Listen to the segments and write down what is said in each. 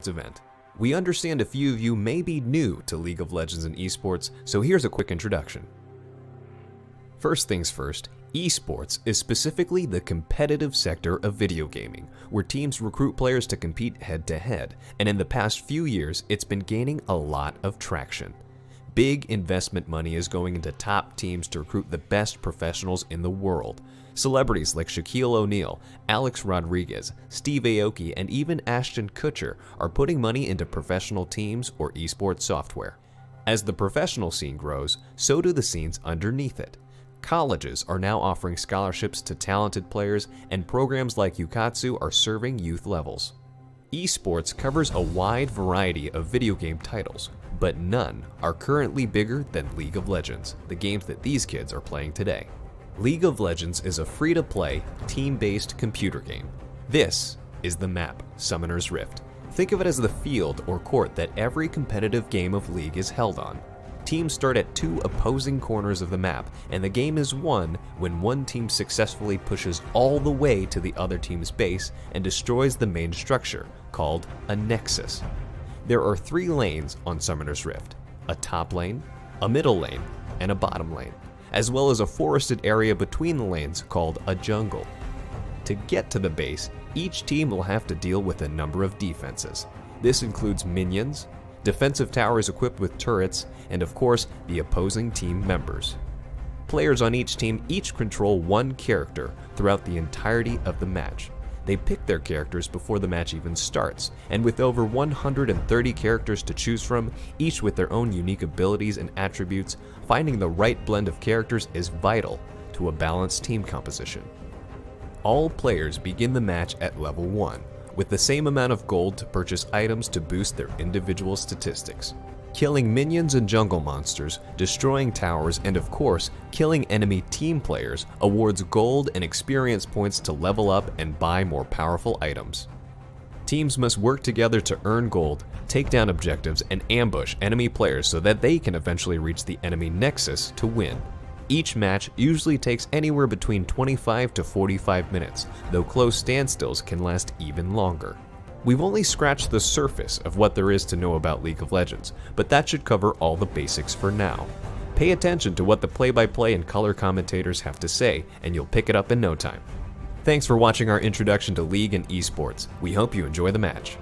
first event. We understand a few of you may be new to League of Legends and esports, so here's a quick introduction. First things first, esports is specifically the competitive sector of video gaming, where teams recruit players to compete head-to-head, and in the past few years, it's been gaining a lot of traction. Big investment money is going into top teams to recruit the best professionals in the world. Celebrities like Shaquille O'Neal, Alex Rodriguez, Steve Aoki, and even Ashton Kutcher are putting money into professional teams or esports software. As the professional scene grows, so do the scenes underneath it. Colleges are now offering scholarships to talented players, and programs like Ukatsu are serving youth levels. Esports covers a wide variety of video game titles, but none are currently bigger than League of Legends, the games that these kids are playing today. League of Legends is a free-to-play, team-based computer game. This is the map, Summoner's Rift. Think of it as the field or court that every competitive game of League is held on. Teams start at two opposing corners of the map, and the game is won when one team successfully pushes all the way to the other team's base and destroys the main structure, called a nexus. There are 3 lanes on Summoner's Rift: a top lane, a middle lane, and a bottom lane, as well as a forested area between the lanes called a jungle. To get to the base, each team will have to deal with a number of defenses. This includes minions, defensive towers equipped with turrets, and of course, the opposing team members. Players on each team each control one character throughout the entirety of the match. They pick their characters before the match even starts, and with over 130 characters to choose from, each with their own unique abilities and attributes, finding the right blend of characters is vital to a balanced team composition. All players begin the match at level 1, with the same amount of gold to purchase items to boost their individual statistics. Killing minions and jungle monsters, destroying towers, and of course, killing enemy team players awards gold and experience points to level up and buy more powerful items. Teams must work together to earn gold, take down objectives, and ambush enemy players so that they can eventually reach the enemy nexus to win. Each match usually takes anywhere between 25 to 45 minutes, though close standstills can last even longer. We've only scratched the surface of what there is to know about League of Legends, but that should cover all the basics for now. Pay attention to what the play-by-play and color commentators have to say, and you'll pick it up in no time. Thanks for watching our introduction to League and esports. We hope you enjoy the match.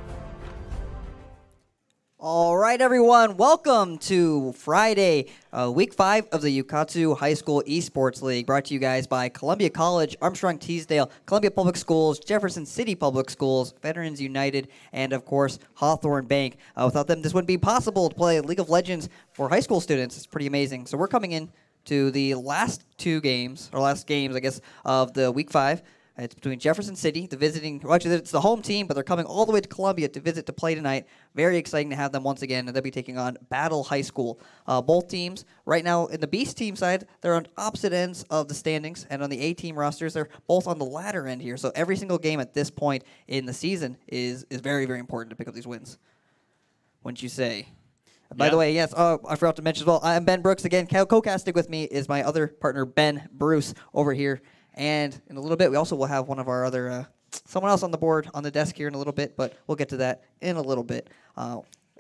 All right, everyone, welcome to Friday, week 5 of the Ukatsu High School Esports League, brought to you guys by Columbia College, Armstrong-Teasdale, Columbia Public Schools, Jefferson City Public Schools, Veterans United, and of course, Hawthorne Bank. Without them, this wouldn't be possible to play League of Legends for high school students. It's pretty amazing. So we're coming in to the last games, I guess, of the week 5. It's between Jefferson City, it's the home team, but they're coming all the way to Columbia to play tonight. Very exciting to have them once again, and they'll be taking on Battle High School. Both teams, right now, in the Beast team side, they're on opposite ends of the standings, and on the A team rosters, they're both on the latter end here. So every single game at this point in the season is very, very important to pick up these wins. Wouldn't you say? By the way, yes, I forgot to mention as well, I'm Ben Brooks again. Co-casting with me is my other partner, Ben Bruce, over here. And in a little bit, we also will have one of our other, someone else on the board, on the desk here in a little bit, but we'll get to that in a little bit.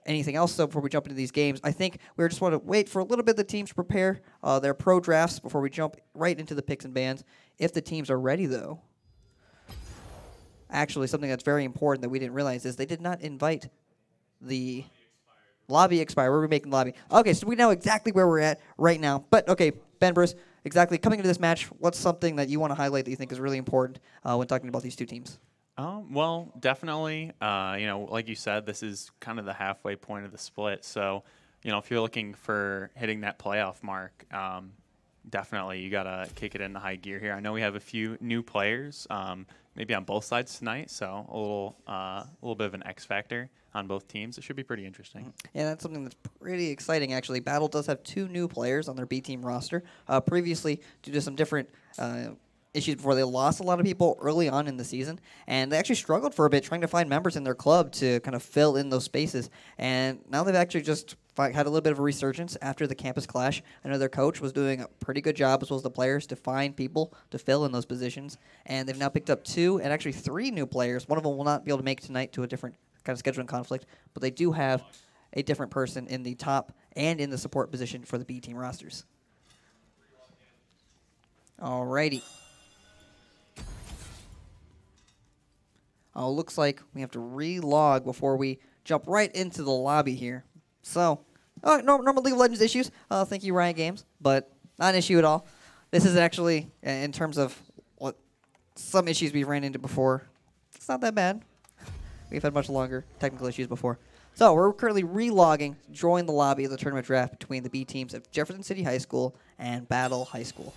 Anything else, before we jump into these games? I think we just want to wait for a little bit of the teams to prepare their pro drafts before we jump right into the picks and bans. If the teams are ready, though, actually, something that's very important that we didn't realize is they did not invite the lobby expire. We're remaking the lobby. Okay, so we know exactly where we're at right now. But, okay, Ben Bruce, exactly. Coming into this match, what's something that you want to highlight that you think is really important when talking about these two teams? Well, definitely, like you said, this is kind of the halfway point of the split. So, if you're looking for hitting that playoff mark, definitely you got to kick it into high gear here. I know we have a few new players, maybe on both sides tonight, so a little bit of an X factor on both teams. It should be pretty interesting. Yeah, that's something that's pretty exciting, actually. Battle does have 2 new players on their B team roster. Previously, due to some different issues before, they lost a lot of people early on in the season, and they actually struggled for a bit trying to find members in their club to kind of fill in those spaces. And now they've actually just had a little bit of a resurgence after the campus clash. I know their coach was doing a pretty good job, as well as the players, to find people to fill in those positions. And they've now picked up 2 and actually 3 new players. One of them will not be able to make tonight to a different kind of scheduling conflict, but they do have a different person in the top and in the support position for the B team rosters. Alrighty. Oh, looks like we have to relog before we jump right into the lobby here. So, normal League of Legends issues. Thank you, Riot Games, but not an issue at all. This is actually, in terms of what some issues we've ran into before, it's not that bad. We've had much longer technical issues before. So we're currently relogging, join the lobby of the tournament draft between the B teams of Jefferson City High School and Battle High School.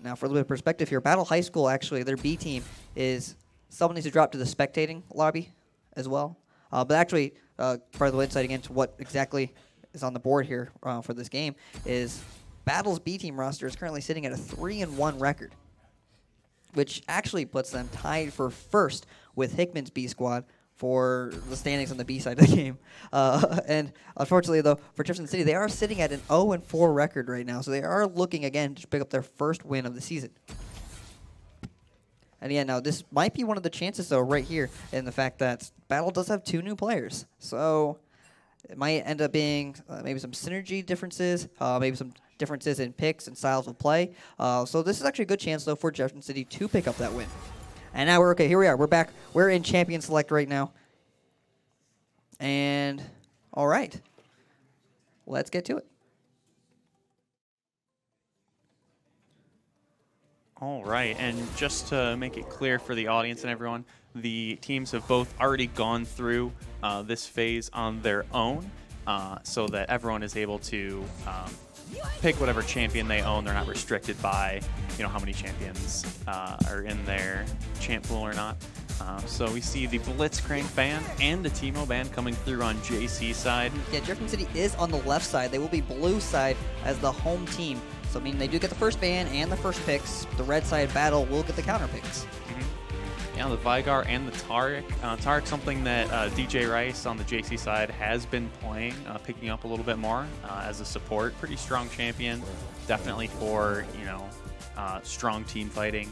Now, for a little bit of perspective here, Battle High School, actually, their B team is someone needs to drop to the spectating lobby as well. But actually, part of the insight into what exactly is on the board here for this game is Battle's B team roster is currently sitting at a 3-1 record, which actually puts them tied for first with Hickman's B squad for the standings on the B side of the game. And unfortunately, though, for Jefferson City, they are sitting at an 0-4 record right now, so they are looking, again, to pick up their first win of the season. And yeah, now this might be one of the chances, though, right here, in the fact that Battle does have 2 new players. So it might end up being maybe some synergy differences, maybe some differences in picks and styles of play. So this is actually a good chance, though, for Jefferson City to pick up that win. And now we're okay. Here we are. We're back. We're in Champion Select right now. And all right, let's get to it. All right, and just to make it clear for the audience and everyone, the teams have both already gone through this phase on their own, so that everyone is able to pick whatever champion they own. They're not restricted by, how many champions are in their champ pool or not. So we see the Blitzcrank ban and the Teemo ban coming through on JC side. Yeah, Jefferson City is on the left side. They will be blue side as the home team. So, I mean, they do get the first ban and the first picks. The red side Battle will get the counter picks. Yeah, the Vigar and the Taric. Taric, something that DJ Rice on the JC side has been playing, picking up a little bit more as a support. Pretty strong champion, definitely for, strong team fighting.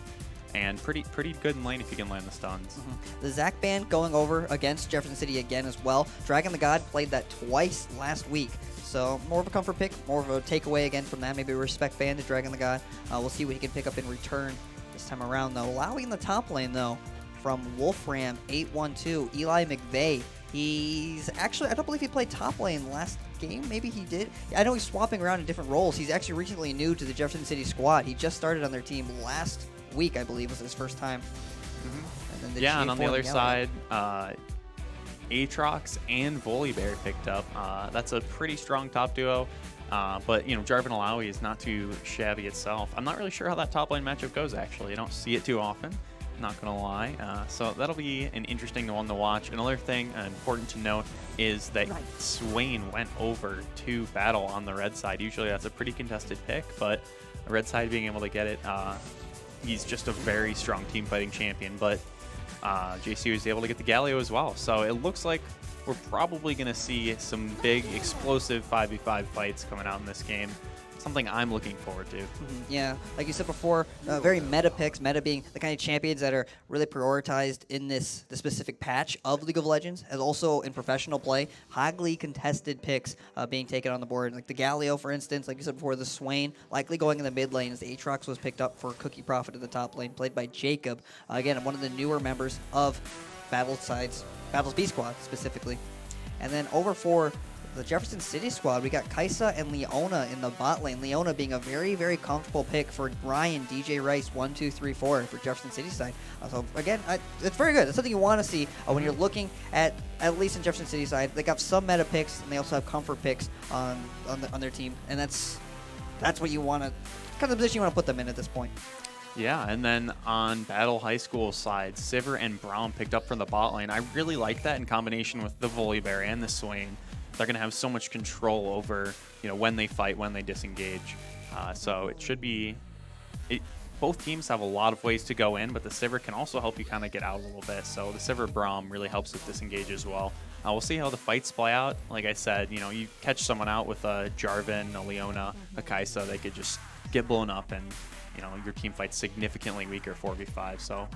And pretty good in lane if you can land the stuns. The Zac ban going over against Jefferson City again as well. Dragon the God played that twice last week. So more of a comfort pick, more of a takeaway again from that. Maybe a respect ban to Dragon the God. We'll see what he can pick up in return this time around, though. Allowing the top lane, though, from Wolfram 812, Eli McVeigh. He's actually, I don't believe he played top lane last game. Maybe he did. I know he's swapping around in different roles. He's actually recently new to the Jefferson City squad. He just started on their team last week, I believe, was his first time. And then and on the other side, Aatrox and Volibear picked up. That's a pretty strong top duo. But, Jarvan Alawi is not too shabby itself. I'm not really sure how that top lane matchup goes, actually. I don't see it too often, not going to lie. So that'll be an interesting one to watch. Another thing important to note is that Swain went over to Battle on the red side. Usually that's a pretty contested pick, but the red side being able to get it, he's just a very strong team fighting champion. But JC was able to get the Galio as well. So it looks like we're probably going to see some big explosive 5v5 fights coming out in this game. Something I'm looking forward to. Yeah, like you said before, very meta picks, meta being the kind of champions that are really prioritized in the specific patch of League of Legends, and also in professional play. Highly contested picks being taken on the board. Like the Galio, for instance, like you said before, the Swain, likely going in the mid lane as the Aatrox was picked up for Cookie Profit in the top lane, played by Jacob. Again, one of the newer members of Battle's B squad specifically. And then over for the Jefferson City squad, we got Kaisa and Leona in the bot lane. Leona being a very, very comfortable pick for Brian, DJ Rice, 1, 2, 3, 4 for Jefferson City side. So again, it's very good. It's something you want to see when you're looking at least in Jefferson City side. They got some meta picks, and they also have comfort picks on their team, and that's what you want to, kind of the position you want to put them in at this point. Yeah, and then on Battle High School side, Sivir and Braum picked up from the bot lane. I really like that in combination with the Volibear and the Swain. They're going to have so much control over, when they fight, when they disengage. So it should be... both teams have a lot of ways to go in, but the Sivir can also help you kind of get out a little bit. So the Sivir Braum really helps with disengage as well. We'll see how the fights play out. Like I said, you catch someone out with a Jarvan, a Leona, a Kaisa, they could just get blown up and your team fights significantly weaker 4v5. So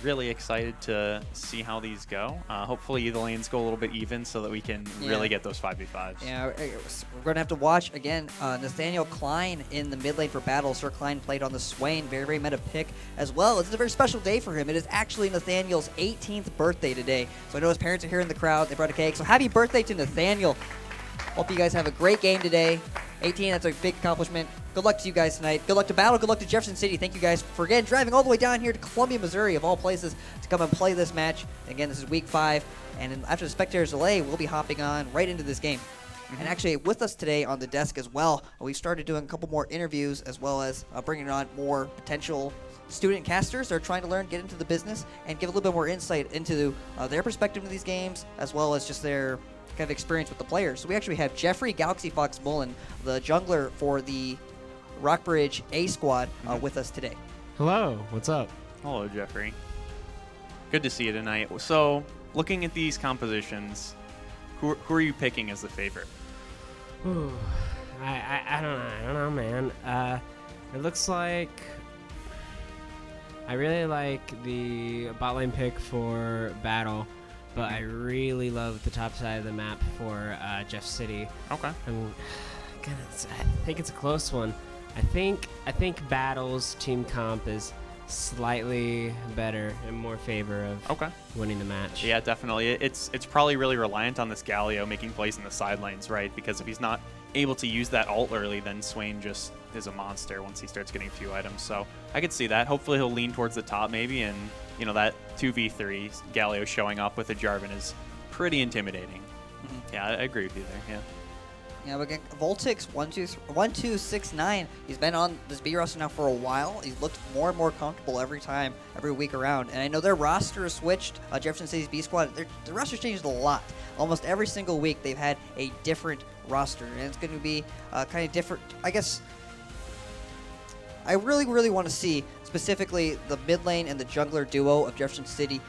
really excited to see how these go. Hopefully the lanes go a little bit even so that we can really get those 5v5s. Yeah, we're going to have to watch, again, Nathaniel Klein in the mid lane for battle. Sir Klein played on the Swain. Very, very meta pick as well. It's a very special day for him. It is actually Nathaniel's 18th birthday today. So I know his parents are here in the crowd. They brought a cake. So happy birthday to Nathaniel. Hope you guys have a great game today. 18, that's a big accomplishment. Good luck to you guys tonight. Good luck to Battle. Good luck to Jefferson City. Thank you guys for, again, driving all the way down here to Columbia, Missouri, of all places, to come and play this match. Again, this is week 5, and after the spectators delay, we'll be hopping on right into this game. And actually, with us today on the desk as well, we've started doing a couple more interviews, as well as bringing on more potential student casters that are trying to learn, get into the business, and give a little bit more insight into their perspective of these games, as well as just their kind of experience with the players. So we actually have Jeffrey Galaxy Fox Mullen, the jungler for the Rockbridge A squad, with us today. Hello, what's up? Hello, Jeffrey. Good to see you tonight. So, looking at these compositions, who are you picking as the favorite? Ooh, I don't know, man. It looks like I really like the bot lane pick for Battle, but I really love the top side of the map for Jeff City. Okay. I think it's a close one. I think Battle's team comp is slightly better and more favor of winning the match. Yeah, definitely. It's probably really reliant on this Galio making plays in the side lanes, right? Because if he's not able to use that ult early, then Swain just is a monster once he starts getting a few items. So I could see that. Hopefully he'll lean towards the top maybe, and that 2v3 Galio showing up with a Jarvan is pretty intimidating. Yeah, I agree with you there. Yeah. Yeah, but again, Voltix 1269. He's been on this B roster now for a while. He's looked more and more comfortable every week around. And I know their roster has switched. Jefferson City's B squad, their roster's changed a lot. Almost every single week they've had a different roster, and it's going to be kind of different. I guess I really, really want to see specifically the mid lane and the jungler duo of Jefferson City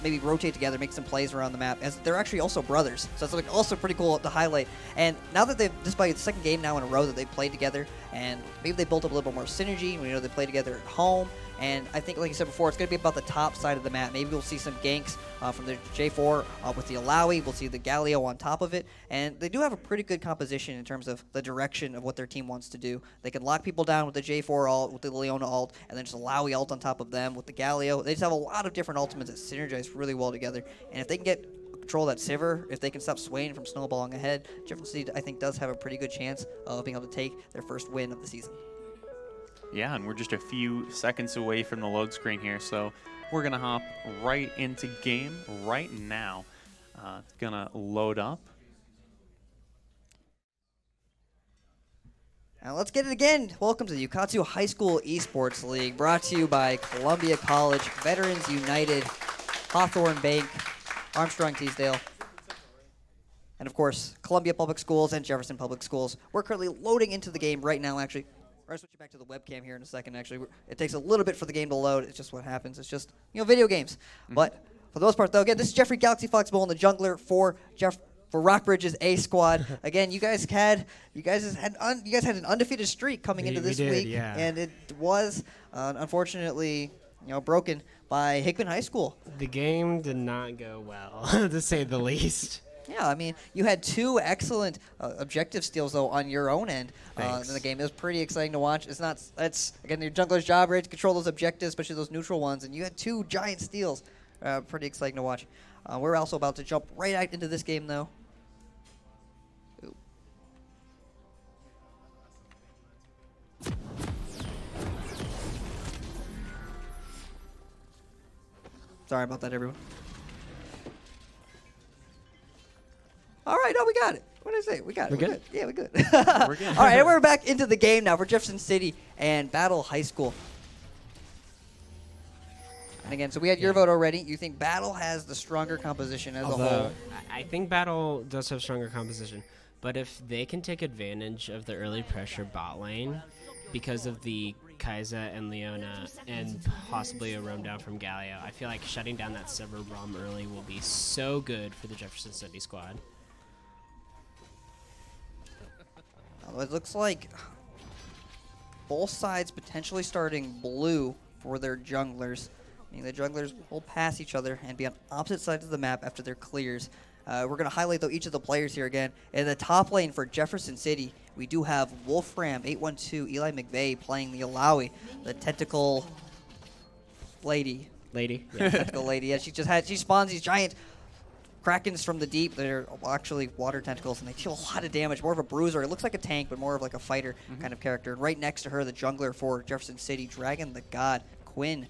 maybe rotate together, make some plays around the map, as they're actually also brothers. So it's like also pretty cool to highlight. And now that they've, this is the second game now in a row that they've played together, and maybe they built up a little bit more synergy. We know they play together at home. And I think, like you said before, it's going to be about the top side of the map. Maybe we'll see some ganks from the J4 with the Alawi. We'll see the Galio on top of it. And they do have a pretty good composition in terms of the direction of what their team wants to do. They can lock people down with the J4 ult, with the Leona ult, and then just Alawi ult on top of them with the Galio. They just have a lot of different ultimates that synergize really well together. And if they can get control that Sivir, if they can stop Swain from snowballing ahead, Jefferson City, I think, does have a pretty good chance of being able to take their first win of the season. Yeah, and we're just a few seconds away from the load screen here, so we're going to hop right into game right now. It's going to load up. Now let's get it again. Welcome to the Ukatsu High School Esports League, brought to you by Columbia College, Veterans United, Hawthorne Bank, Armstrong Teasdale, and of course, Columbia Public Schools and Jefferson Public Schools. We're currently loading into the game right now, actually. We're going to switch back to the webcam here in a second, actually. It takes a little bit for the game to load. It's just what happens. It's just, video games. But for the most part, though, again, this is Jeffrey Galaxy Fox Mullen, the jungler for Rockbridge's A squad. Again, you guys had an undefeated streak coming into this week, yeah. And it was unfortunately, broken by Hickman High School. The game did not go well, to say the least. Yeah, I mean, you had two excellent objective steals, though, on your own end in the game. It was pretty exciting to watch. It's again, your jungler's job, right, to control those objectives, especially those neutral ones, and you had two giant steals. Pretty exciting to watch. We're also about to jump right out into this game, though. Ooh. Sorry about that, everyone. All right, no, we got it. What did I say? We got it. We're good? Yeah, we're good. We're good. All right, and we're back into the game now for Jefferson City and Battle High School. And again, so we had your vote already. You think Battle has the stronger composition as a whole? I think Battle does have stronger composition, but if they can take advantage of the early pressure bot lane because of the Kai'Sa and Leona and possibly a roam down from Galio, I feel like shutting down that Sivir ROM early will be so good for the Jefferson City squad. It looks like both sides potentially starting blue for their junglers. Meaning the junglers will pass each other and be on opposite sides of the map after their clears. We're going to highlight, though, each of the players here again. In the top lane for Jefferson City, we do have Wolfram 812 Eli McVeigh playing the Alawi, the tentacle lady. Yeah. Tentacle lady. Yeah, she spawns these giant Krakens from the deep. They're actually water tentacles, and they deal a lot of damage. More of a bruiser. It looks like a tank, but more of like a fighter kind of character. And right next to her, the jungler for Jefferson City, Dragon the God, Quinn.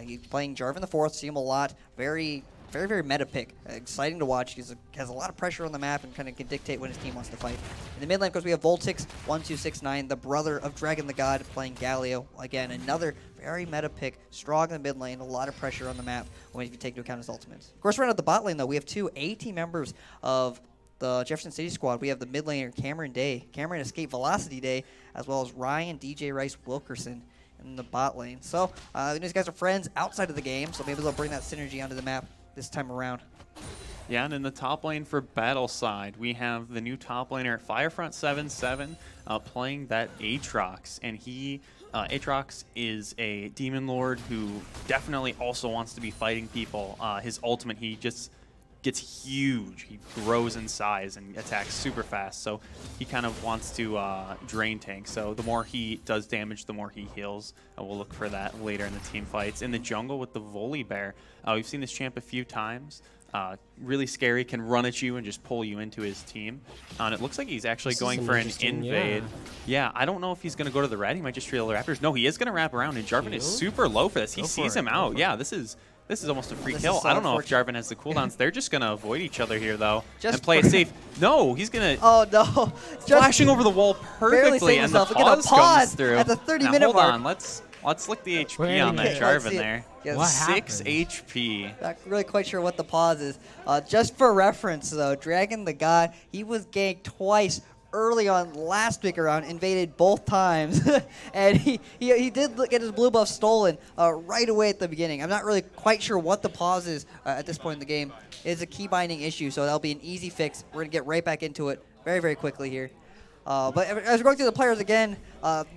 He's playing Jarvan the Fourth. See him a lot. Very meta pick. Exciting to watch. He has a lot of pressure on the map and kind of can dictate when his team wants to fight. In the mid lane, of course, we have Voltix 1269, the brother of Dragon the God, playing Galio. Again, another very meta pick. Strong in the mid lane. A lot of pressure on the map when you take into account his ultimates. Of course, right at the bot lane, though, we have two A-team members of the Jefferson City squad. We have the mid laner Cameron Day, Cameron Escape Velocity Day, as well as Ryan DJ Rice Wilkerson in the bot lane. So these guys are friends outside of the game, so maybe they'll bring that synergy onto the map this time around. Yeah, and in the top lane for battle side, we have the new top laner Firefront77 playing that Aatrox, and Aatrox is a demon lord who definitely also wants to be fighting people. His ultimate, he just gets huge. He grows in size and attacks super fast, so he kind of wants to drain tank. So the more he does damage, the more he heals. We'll look for that later in the team fights. In the jungle with the Volibear, we've seen this champ a few times. Really scary, can run at you and just pull you into his team. And it looks like he's actually going for an invade. Yeah, I don't know if he's going to go to the red. He might just trail the Raptors. No, he is going to wrap around, and Jarvan is super low for this. He sees him out. Yeah, this is almost a free kill. I don't know if Jarvan has the cooldowns. They're just going to avoid each other here, though, and play it safe. No, he's going to... Oh, no. Flashing over the wall perfectly, and the pause comes through. At the 30-minute mark. Hold on, let's look the HP on that Jarvan there. Yeah, 6 HP. Not really quite sure what the pause is. Just for reference, though, Dragon the God, he was ganked twice early on last week around, invaded both times, and he did get his blue buff stolen right away at the beginning. I'm not really quite sure what the pause is at this point in the game. It's a key binding issue, so that'll be an easy fix. We're going to get right back into it very quickly here. But as we're going through the players again,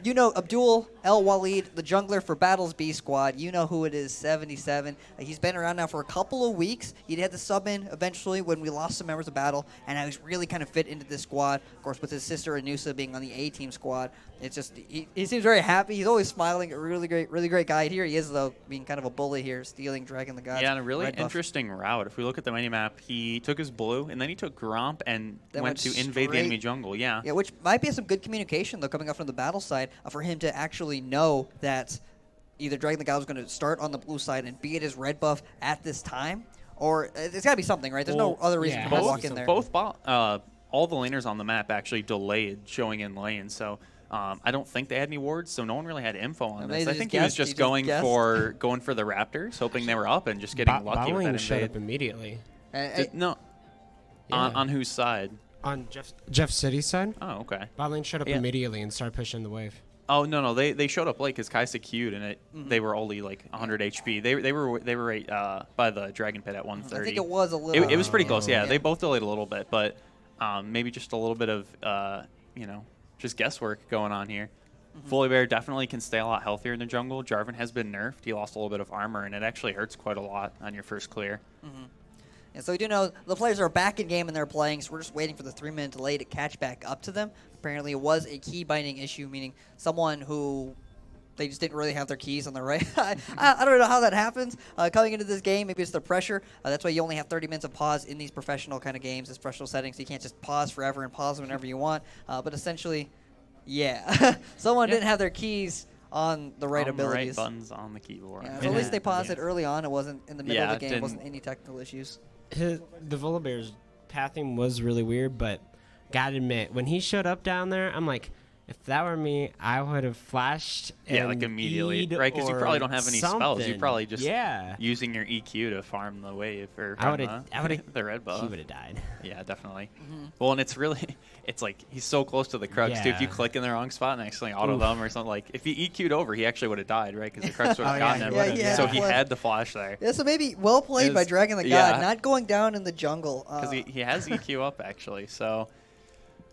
you know Abdul El Walid, the jungler for Battles B squad. You know who it is, 77. He's been around now for a couple of weeks. He had to sub in eventually when we lost some members of Battle, and now he's really kind of fit into this squad. Of course, with his sister Anusa being on the A-team squad, it's just he seems very happy. He's always smiling. A really great guy. Here he is, though, being kind of a bully here, stealing Dragon the God. Yeah, and a really interesting route. If we look at the minimap, he took his blue, and then he took Gromp and went to invade the enemy jungle. Yeah, which might be some good communication, though, coming up from the battle side, for him to actually know that either Dragon the God was going to start on the blue side and be at his red buff at this time, or it's got to be something, right? There's no other reason to walk in there. All the laners on the map actually delayed showing in lane, so I don't think they had any wards, so no one really had info on this. I think he was just going for the Raptors, hoping they were up and just getting lucky with that invade. Showed up immediately. No. Yeah. On whose side? On Jeff City's side. Oh, okay. Bot lane showed up immediately and started pushing the wave. Oh no, they showed up late because Kaisa queued and they were only like 100 HP. They were right by the Dragon Pit at 130. I think it was a little. It was pretty close. Yeah, they both delayed a little bit, but maybe just a little bit of just guesswork going on here. Volibear definitely can stay a lot healthier in the jungle. Jarvan has been nerfed. He lost a little bit of armor, and it actually hurts quite a lot on your first clear. And so we do know the players are back in game and they're playing, so we're just waiting for the 3-minute delay to catch back up to them. Apparently it was a key binding issue, meaning someone who they just didn't really have their keys on the right. I don't know how that happens. Coming into this game, maybe it's the pressure. That's why you only have 30 minutes of pause in these professional kind of games, these professional settings. You can't just pause forever and pause whenever you want. But essentially, yeah, someone didn't have their keys on the right abilities. The right buttons on the keyboard. Yeah, so at least they paused it early on. It wasn't in the middle of the game. It wasn't any technical issues. The Volibear's pathing was really weird, but gotta admit, when he showed up down there, I'm like, if that were me, I would have flashed and like immediately, right? Because you probably don't have any spells. You're probably just using your EQ to farm the wave or I would have the red buff. He would have died. Yeah, definitely. Well, and it's like he's so close to the Crux too. If you click in the wrong spot and accidentally auto them or something, like if he EQ'd over, he actually would have died, right? Because the Crux would have gotten him. So he had the flash there. Yeah, so maybe well played by Dragon the God, not going down in the jungle. Because he has EQ up actually, so.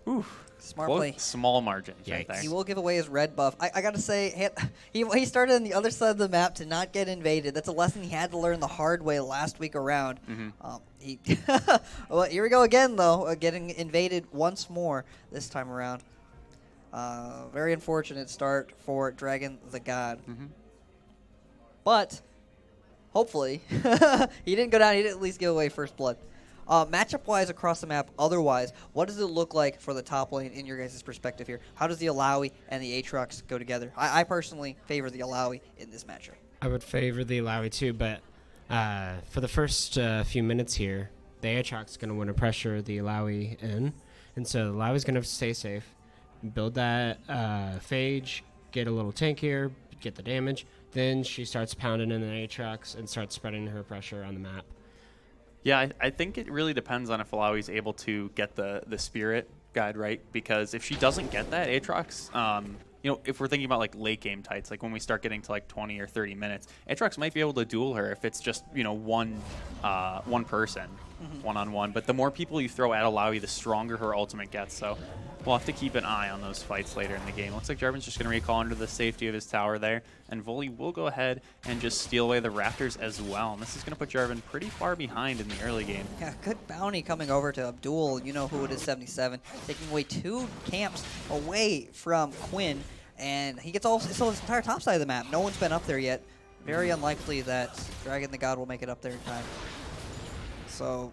Oof. Smart play. Small margins right there. He will give away his red buff. I got to say, he started on the other side of the map to not get invaded. That's a lesson he had to learn the hard way last week around. Well, here we go again, though, getting invaded once more this time around. Very unfortunate start for Dragon the God. But hopefully, he didn't go down. He didn't at least give away first blood. Matchup-wise across the map, otherwise, what does it look like for the top lane in your guys' perspective here? How does the Alawi and the Aatrox go together? I personally favor the Alawi in this matchup. I would favor the Alawi too, but for the first few minutes here, the Aatrox is going to want to pressure the Alawi in, and so the Alawi's going to stay safe, build that phage, get a little tankier, get the damage, then she starts pounding in the Aatrox and starts spreading her pressure on the map. Yeah, I think it really depends on if Alawi's able to get the spirit guide right, because if she doesn't get that, Aatrox, you know, if we're thinking about like late game tights, like when we start getting to like 20 or 30 minutes, Aatrox might be able to duel her if it's just, you know, one person, one-on-one. But the more people you throw at Alawi, the stronger her ultimate gets. So we'll have to keep an eye on those fights later in the game. Looks like Jarvan's just going to recall under the safety of his tower there. And Voli will go ahead and just steal away the Raptors as well. And this is going to put Jarvan pretty far behind in the early game. Yeah, good bounty coming over to Abdul. You know who it is, 77. Taking away 2 camps away from Quinn. And he gets his entire top side of the map. No one's been up there yet. Very unlikely that Dragon the God will make it up there in time. So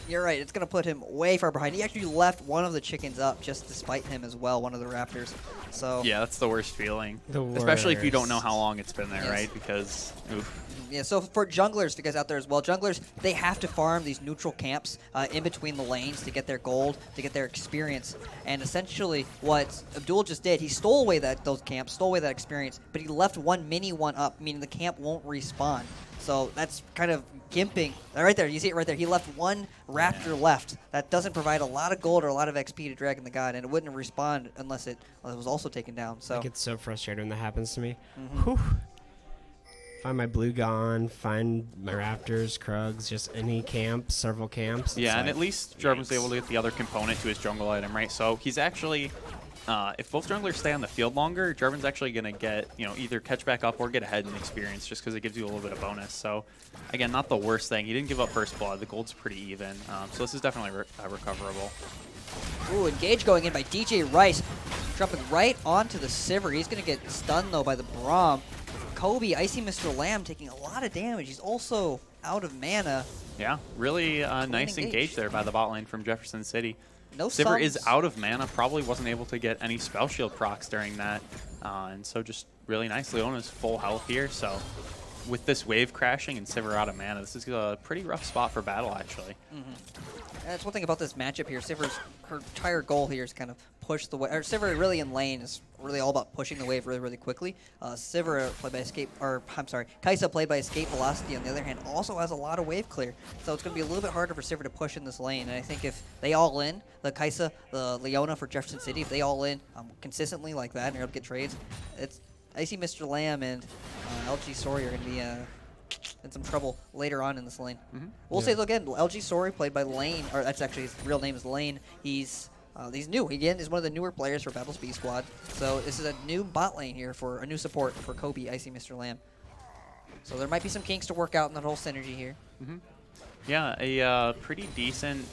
you're right. It's going to put him way far behind. He actually left one of the chickens up just despite him as well, one of the Raptors. So yeah, that's the worst feeling. The worst. Especially if you don't know how long it's been there, right? Because, oof. Yeah, so for junglers, you guys out there as well, junglers, they have to farm these neutral camps in between the lanes to get their gold, to get their experience. And essentially what Abdul just did, he stole away those camps, stole away that experience, but he left one mini one up, meaning the camp won't respawn. So that's kind of gimping. Right there, you see it right there. He left one Raptor left. That doesn't provide a lot of gold or a lot of XP to Dragon the God, and it wouldn't respawn unless it was also taken down. So I get so frustrated when that happens to me. Whew. Find my blue gone, find my Raptors, Krugs, just any camp, several camps. Yeah, and at least Jarvan's able to get the other component to his jungle item, right? So he's actually, if both junglers stay on the field longer, Jarvan's actually going to get, you know, either catch back up or get ahead in experience just because it gives you a little bit of bonus. So, again, not the worst thing. He didn't give up first blood. The gold's pretty even. So this is definitely recoverable. Ooh, engage going in by DJ Rice. Dropping right onto the Sivir. He's going to get stunned, though, by the Braum. Kobe, Icy Mr. Lamb, taking a lot of damage. He's also out of mana. Yeah, really nice engage there by the bot lane from Jefferson City. No Sivir is out of mana, probably wasn't able to get any spell shield procs during that. And so just really nice. Leona's full health here, so with this wave crashing and Sivir out of mana, this is a pretty rough spot for battle, actually. That's one thing about this matchup here. Her entire goal here is kind of push the wave. Sivir really in lane is really all about pushing the wave really, really quickly. Sivir played by Kai'Sa played by Escape Velocity on the other hand also has a lot of wave clear. So it's going to be a little bit harder for Sivir to push in this lane. And I think if they all in, the Kai'Sa, the Leona for Jefferson City, if they all in consistently like that and you're able to get trades, it's Icy Mr. Lamb and LG Sori are going to be in some trouble later on in this lane. We'll say, again, LG Sori played by Lane, or that's actually his real name is Lane. He's new. Again, he's one of the newer players for Battle's B Squad. So this is a new bot lane here for a new support for Kobe, Icy Mr. Lamb. So there might be some kinks to work out in that whole synergy here. Yeah, a pretty decent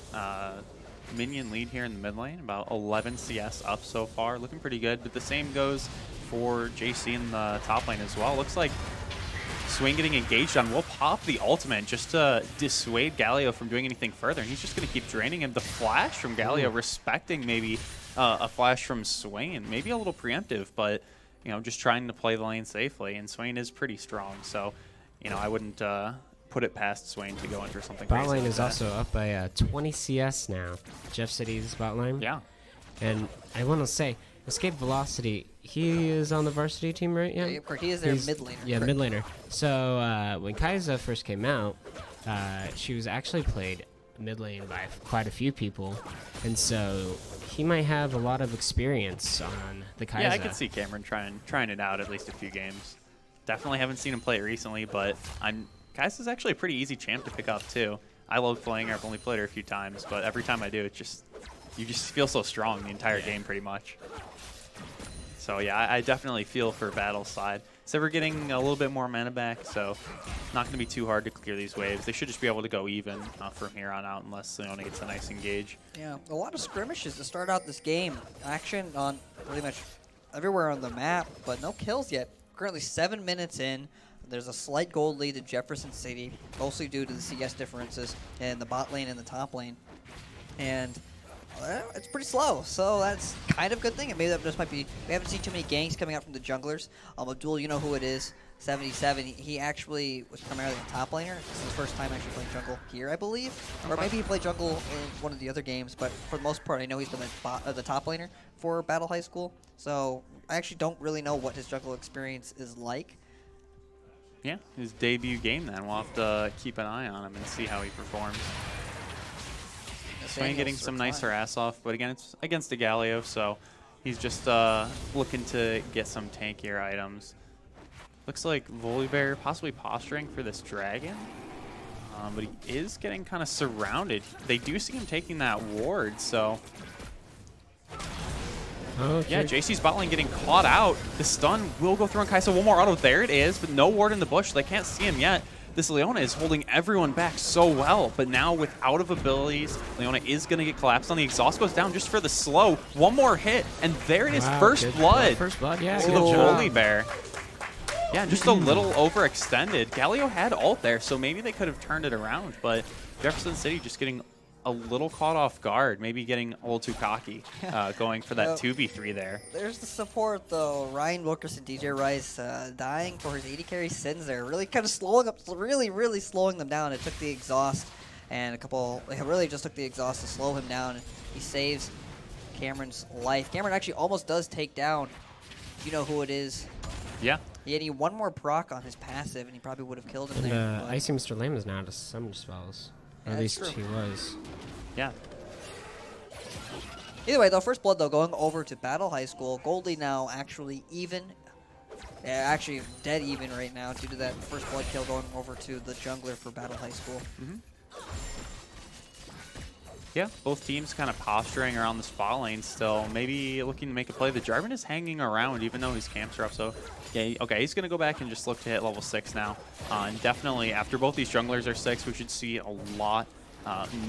minion lead here in the mid lane, about 11 CS up so far, looking pretty good. But the same goes for JC in the top lane as well. Looks like Swain getting engaged on will pop the ultimate just to dissuade Galio from doing anything further, and he's just going to keep draining him. The flash from Galio, respecting maybe a flash from Swain, maybe a little preemptive, but you know, just trying to play the lane safely. And Swain is pretty strong, so you know, I wouldn't put it past Swain to go into something. Bot lane is also up by 20 CS now. Jeff City's bot lane. Yeah, and I want to say, Escape Velocity, he is on the varsity team, right? Yeah, correct. He is their mid laner. Yeah, correct. mid laner. So when Kai'Sa first came out, she was actually played mid lane by quite a few people, and so he might have a lot of experience on the Kai'Sa. yeah, I could see Cameron trying it out at least a few games. Definitely haven't seen him play it recently, but Kai'Sa's actually a pretty easy champ to pick up too. I love playing her. I've only played her a few times, but every time I do, it's just you just feel so strong the entire game pretty much. So yeah, I definitely feel for Battle's side. So we're getting a little bit more mana back, so not going to be too hard to clear these waves. They should just be able to go even from here on out unless Leona gets a nice engage. Yeah, a lot of skirmishes to start out this game. Action on pretty much everywhere on the map, but no kills yet. Currently 7 minutes in. There's a slight gold lead to Jefferson City, mostly due to the CS differences in the bot lane and the top lane. And it's pretty slow, so that's kind of a good thing. And maybe that just might be, we haven't seen too many ganks coming out from the junglers. Abdul, you know who it is, 77. He actually was primarily a top laner. This is his first time actually playing jungle here, I believe. Or maybe he played jungle in one of the other games, but for the most part, I know he's been the top laner for Battle High School. So I actually don't really know what his jungle experience is like. Yeah, his debut game then. We'll have to keep an eye on him and see how he performs. Swain getting some nice harass off, but again, it's against a Galio, so he's just looking to get some tankier items. Looks like Volibear possibly posturing for this dragon, but he is getting kind of surrounded. They do see him taking that ward, so... Okay. Yeah, JC's bot lane getting caught out. The stun will go through on Kai'Sa. One more auto. There it is, but no ward in the bush. They can't see him yet. This Leona is holding everyone back so well, but now with out of abilities, Leona is going to get collapsed on. The exhaust goes down just for the slow. One more hit, and there it is. Wow, first blood. First blood, yeah. To the Volibear. Yeah, just a little overextended. Galio had ult there, so maybe they could have turned it around, but Jefferson City just getting a little caught off guard, maybe getting a little too cocky, going for that 2v3 there. There's the support, though. Ryan Wilkerson, DJ Rice, dying for his 80 carry sins there. Really kind of slowing up, really slowing them down. It took the exhaust and it really just took the exhaust to slow him down. He saves Cameron's life. Cameron actually almost does take down, you know who it is. Yeah. He had one more proc on his passive, and he probably would have killed him and, there. Icy Mr. Lame is now out of summon spells. Or at least he was. Yeah. Either way, though, first blood, though, going over to Battle High School. Goldie now actually even. Yeah, actually dead even right now due to that first blood kill going over to the jungler for Battle High School. Mm-hmm. Yeah, both teams kind of posturing around the spot lane still. Maybe looking to make a play. The Jarvan is hanging around even though his camps are up. So, yeah, okay, he's going to go back and just look to hit level 6 now. And definitely, after both these junglers are 6, we should see a lot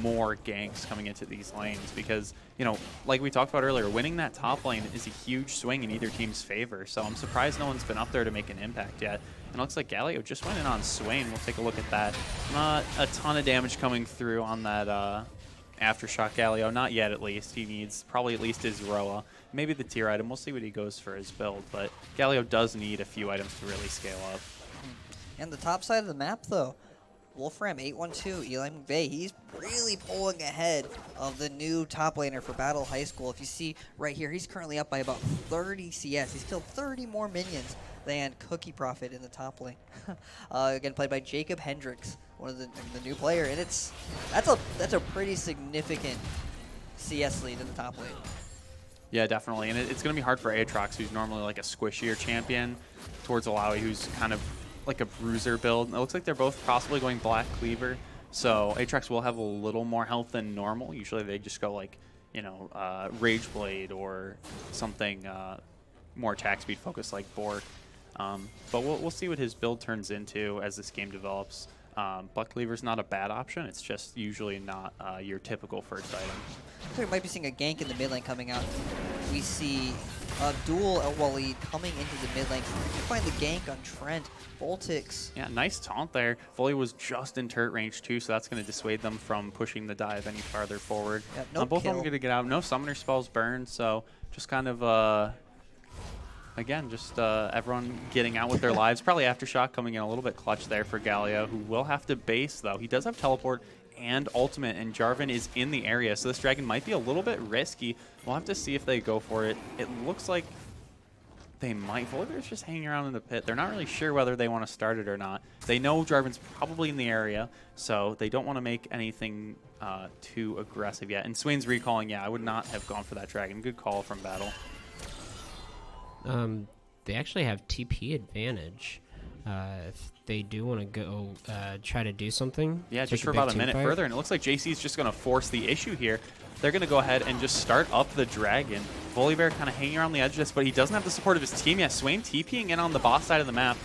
more ganks coming into these lanes because, you know, like we talked about earlier, winning that top lane is a huge swing in either team's favor. So I'm surprised no one's been up there to make an impact yet. And it looks like Galio just went in on Swain. We'll take a look at that. Not a ton of damage coming through on that Aftershock Galio. Not yet, at least. He needs probably at least his Roa. Maybe the tier item. We'll see what he goes for his build. But Galio does need a few items to really scale up. And the top side of the map, though, Wolfram 812, Eli McVeigh, he's really pulling ahead of the new top laner for Battle High School. If you see right here, he's currently up by about 30 CS. He's killed 30 more minions than Cookie Prophet in the top lane. Again, played by Jacob Hendricks, one of the new player, and that's a pretty significant CS lead in the top lane. Yeah, definitely, and it's going to be hard for Aatrox, who's normally like a squishier champion, towards Alawi, who's kind of like a bruiser build. It looks like they're both possibly going Black Cleaver, so Aatrox will have a little more health than normal. Usually they just go like, you know, Rage Blade or something more attack speed focused like Bork. But we'll see what his build turns into as this game develops. Black Cleaver's not a bad option. It's just usually not your typical first item. I think we might be seeing a gank in the mid lane coming out. We see Abdul El-Walid coming into the mid lane. You find the gank on Trent. Voltix. Yeah, nice taunt there. Volley was just in turret range too, so that's going to dissuade them from pushing the dive any farther forward. Yep, no both kill. of them going to get out. No summoner spells burned, so just kind of, again, just everyone getting out with their lives. Probably Aftershock coming in a little bit clutch there for Galio, who will have to base, though. He does have teleport and ultimate, and Jarvan is in the area, so this dragon might be a little bit risky. We'll have to see if they go for it. It looks like they might. Volibear's just hanging around in the pit. They're not really sure whether they want to start it or not. They know Jarvan's probably in the area, so they don't want to make anything too aggressive yet. And Swain's recalling, yeah, I would not have gone for that dragon. Good call from Battle. They actually have TP advantage. If they do want to go try to do something. Yeah, just for about a minute further. And it looks like JC's just going to force the issue here. they're going to go ahead and just start up the Dragon. Volibear kind of hanging around the edge of this, but he doesn't have the support of his team yet. Swain TPing in on the boss side of the map.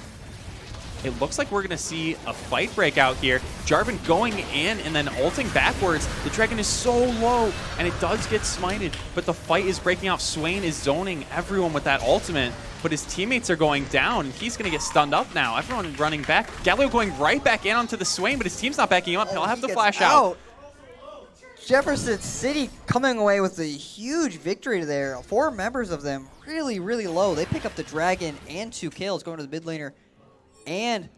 It looks like we're going to see a fight break out here. Jarvan going in and then ulting backwards. The Dragon is so low, and it does get smited, but the fight is breaking out. Swain is zoning everyone with that ultimate, but his teammates are going down, and he's going to get stunned up now. Everyone running back. Galio going right back in onto the Swain, but his team's not backing up. He'll have to flash out. Jefferson City coming away with a huge victory there. 4 members of them really, really low. They pick up the Dragon and 2 kills going to the mid laner. And,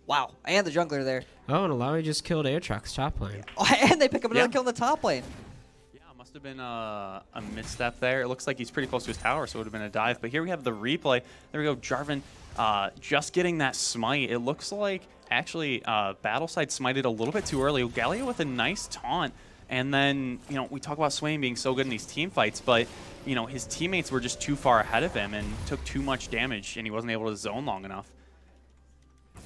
wow, and the jungler there. Oh, and Alawi just killed Airtruck's top lane. And they pick up another kill in the top lane. Yeah, must have been a misstep there. It looks like he's pretty close to his tower, so it would have been a dive. But here we have the replay. There we go, Jarvan just getting that smite. It looks like, actually, Battleside smited a little bit too early. Galio with a nice taunt. And then, you know, we talk about Swain being so good in these team fights, but, you know, his teammates were just too far ahead of him and took too much damage, and he wasn't able to zone long enough.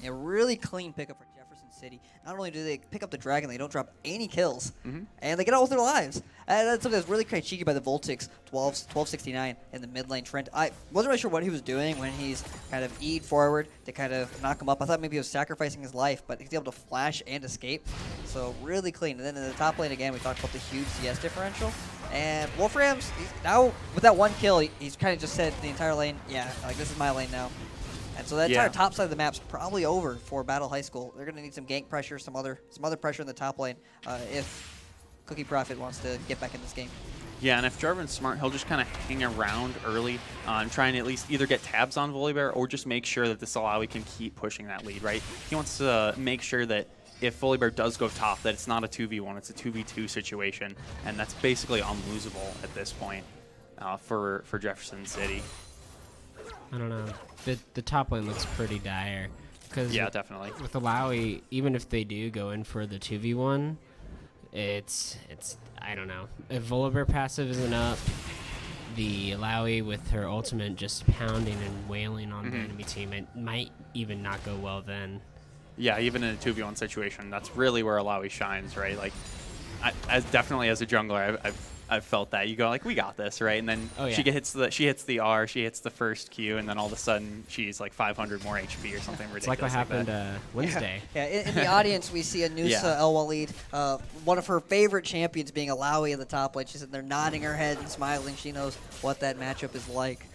A really clean pickup for Jefferson City. Not only do they pick up the Dragon, they don't drop any kills, and they get all with their lives. That's something that's really kind of cheeky by the Voltix, 1269 in the mid lane. Trent, I wasn't really sure what he was doing when he's kind of E'd forward to kind of knock him up. I thought maybe he was sacrificing his life, but he's able to flash and escape. So really clean. And then in the top lane again, we talked about the huge CS differential. And Wolfram's, now with that 1 kill, he's kind of just said the entire lane, yeah, like this is my lane now. And so that entire top side of the map's probably over for Battle High School. They're going to need some gank pressure, some other pressure in the top lane if Cookie Prophet wants to get back in this game. Yeah, and if Jarvan's smart, he'll just kind of hang around early, trying to at least either get tabs on Volibear or just make sure that this Alawi can keep pushing that lead, right? He wants to make sure that if Volibear does go top, that it's not a 2v1, it's a 2v2 situation, and that's basically unlosable at this point for Jefferson City. I don't know. The top lane looks pretty dire. Yeah, definitely. With Alawi, even if they do go in for the 2v1, it's I don't know. If Volibear passive isn't up, the Alawi with her ultimate just pounding and wailing on the enemy team, it might even not go well then. Yeah, even in a 2v1 situation, that's really where Alawi shines, right? Like, definitely as a jungler, I've felt that. You go like, we got this, right? And then she hits the R, she hits the first Q, and then all of a sudden she's like 500 more HP or something ridiculous. It's like what happened Wednesday. Yeah, in the audience we see Anusa El Walid, one of her favorite champions being Alawi in the top lane. She's sitting there nodding her head and smiling. She knows what that matchup is like.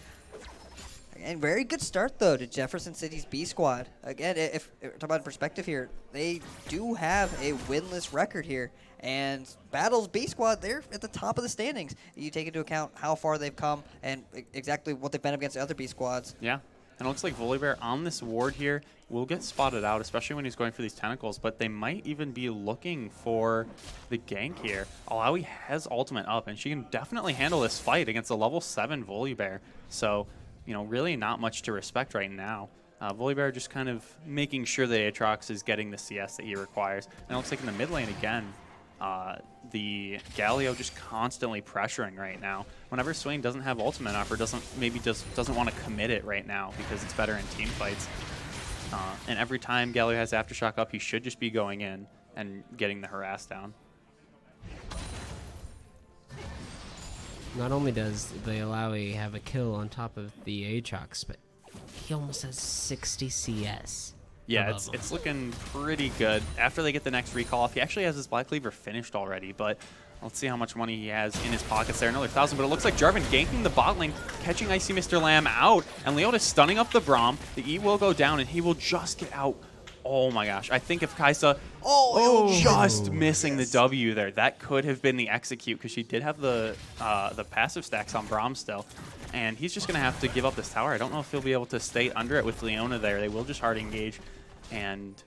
And very good start, though, to Jefferson City's B squad. Again, if talk about perspective here, they do have a winless record here. And Battle's B squad, they're at the top of the standings. You take into account how far they've come and exactly what they've been against the other B squads. Yeah, and it looks like Volibear on this ward here will get spotted out, especially when he's going for these tentacles, but they might even be looking for the gank here. Alawi has ultimate up, and she can definitely handle this fight against a level 7 Volibear. So, you know, really not much to respect right now. Volibear just kind of making sure that Aatrox is getting the CS that he requires. And it looks like in the mid lane again, the Galio just constantly pressuring right now. Whenever Swain doesn't have ultimate up or doesn't want to commit it right now because it's better in team fights. And every time Galio has Aftershock up, he should just be going in and getting the harass down. Not only does the Alawi have a kill on top of the Aatrox, but he almost has 60 CS. Yeah, it's looking pretty good. After they get the next recall off, he actually has his Black Cleaver finished already, but let's see how much money he has in his pockets there. Another 1,000, but it looks like Jarvan ganking the bot lane, catching Icy Mr. Lamb out, and Leona stunning up the Braum. The E will go down, and he will just get out. Oh my gosh, I think if Kaisa just missing the W there, that could have been the execute, because she did have the passive stacks on Braum still. And he's just going to have to give up this tower. I don't know if he'll be able to stay under it with Leona there. They will just hard engage. And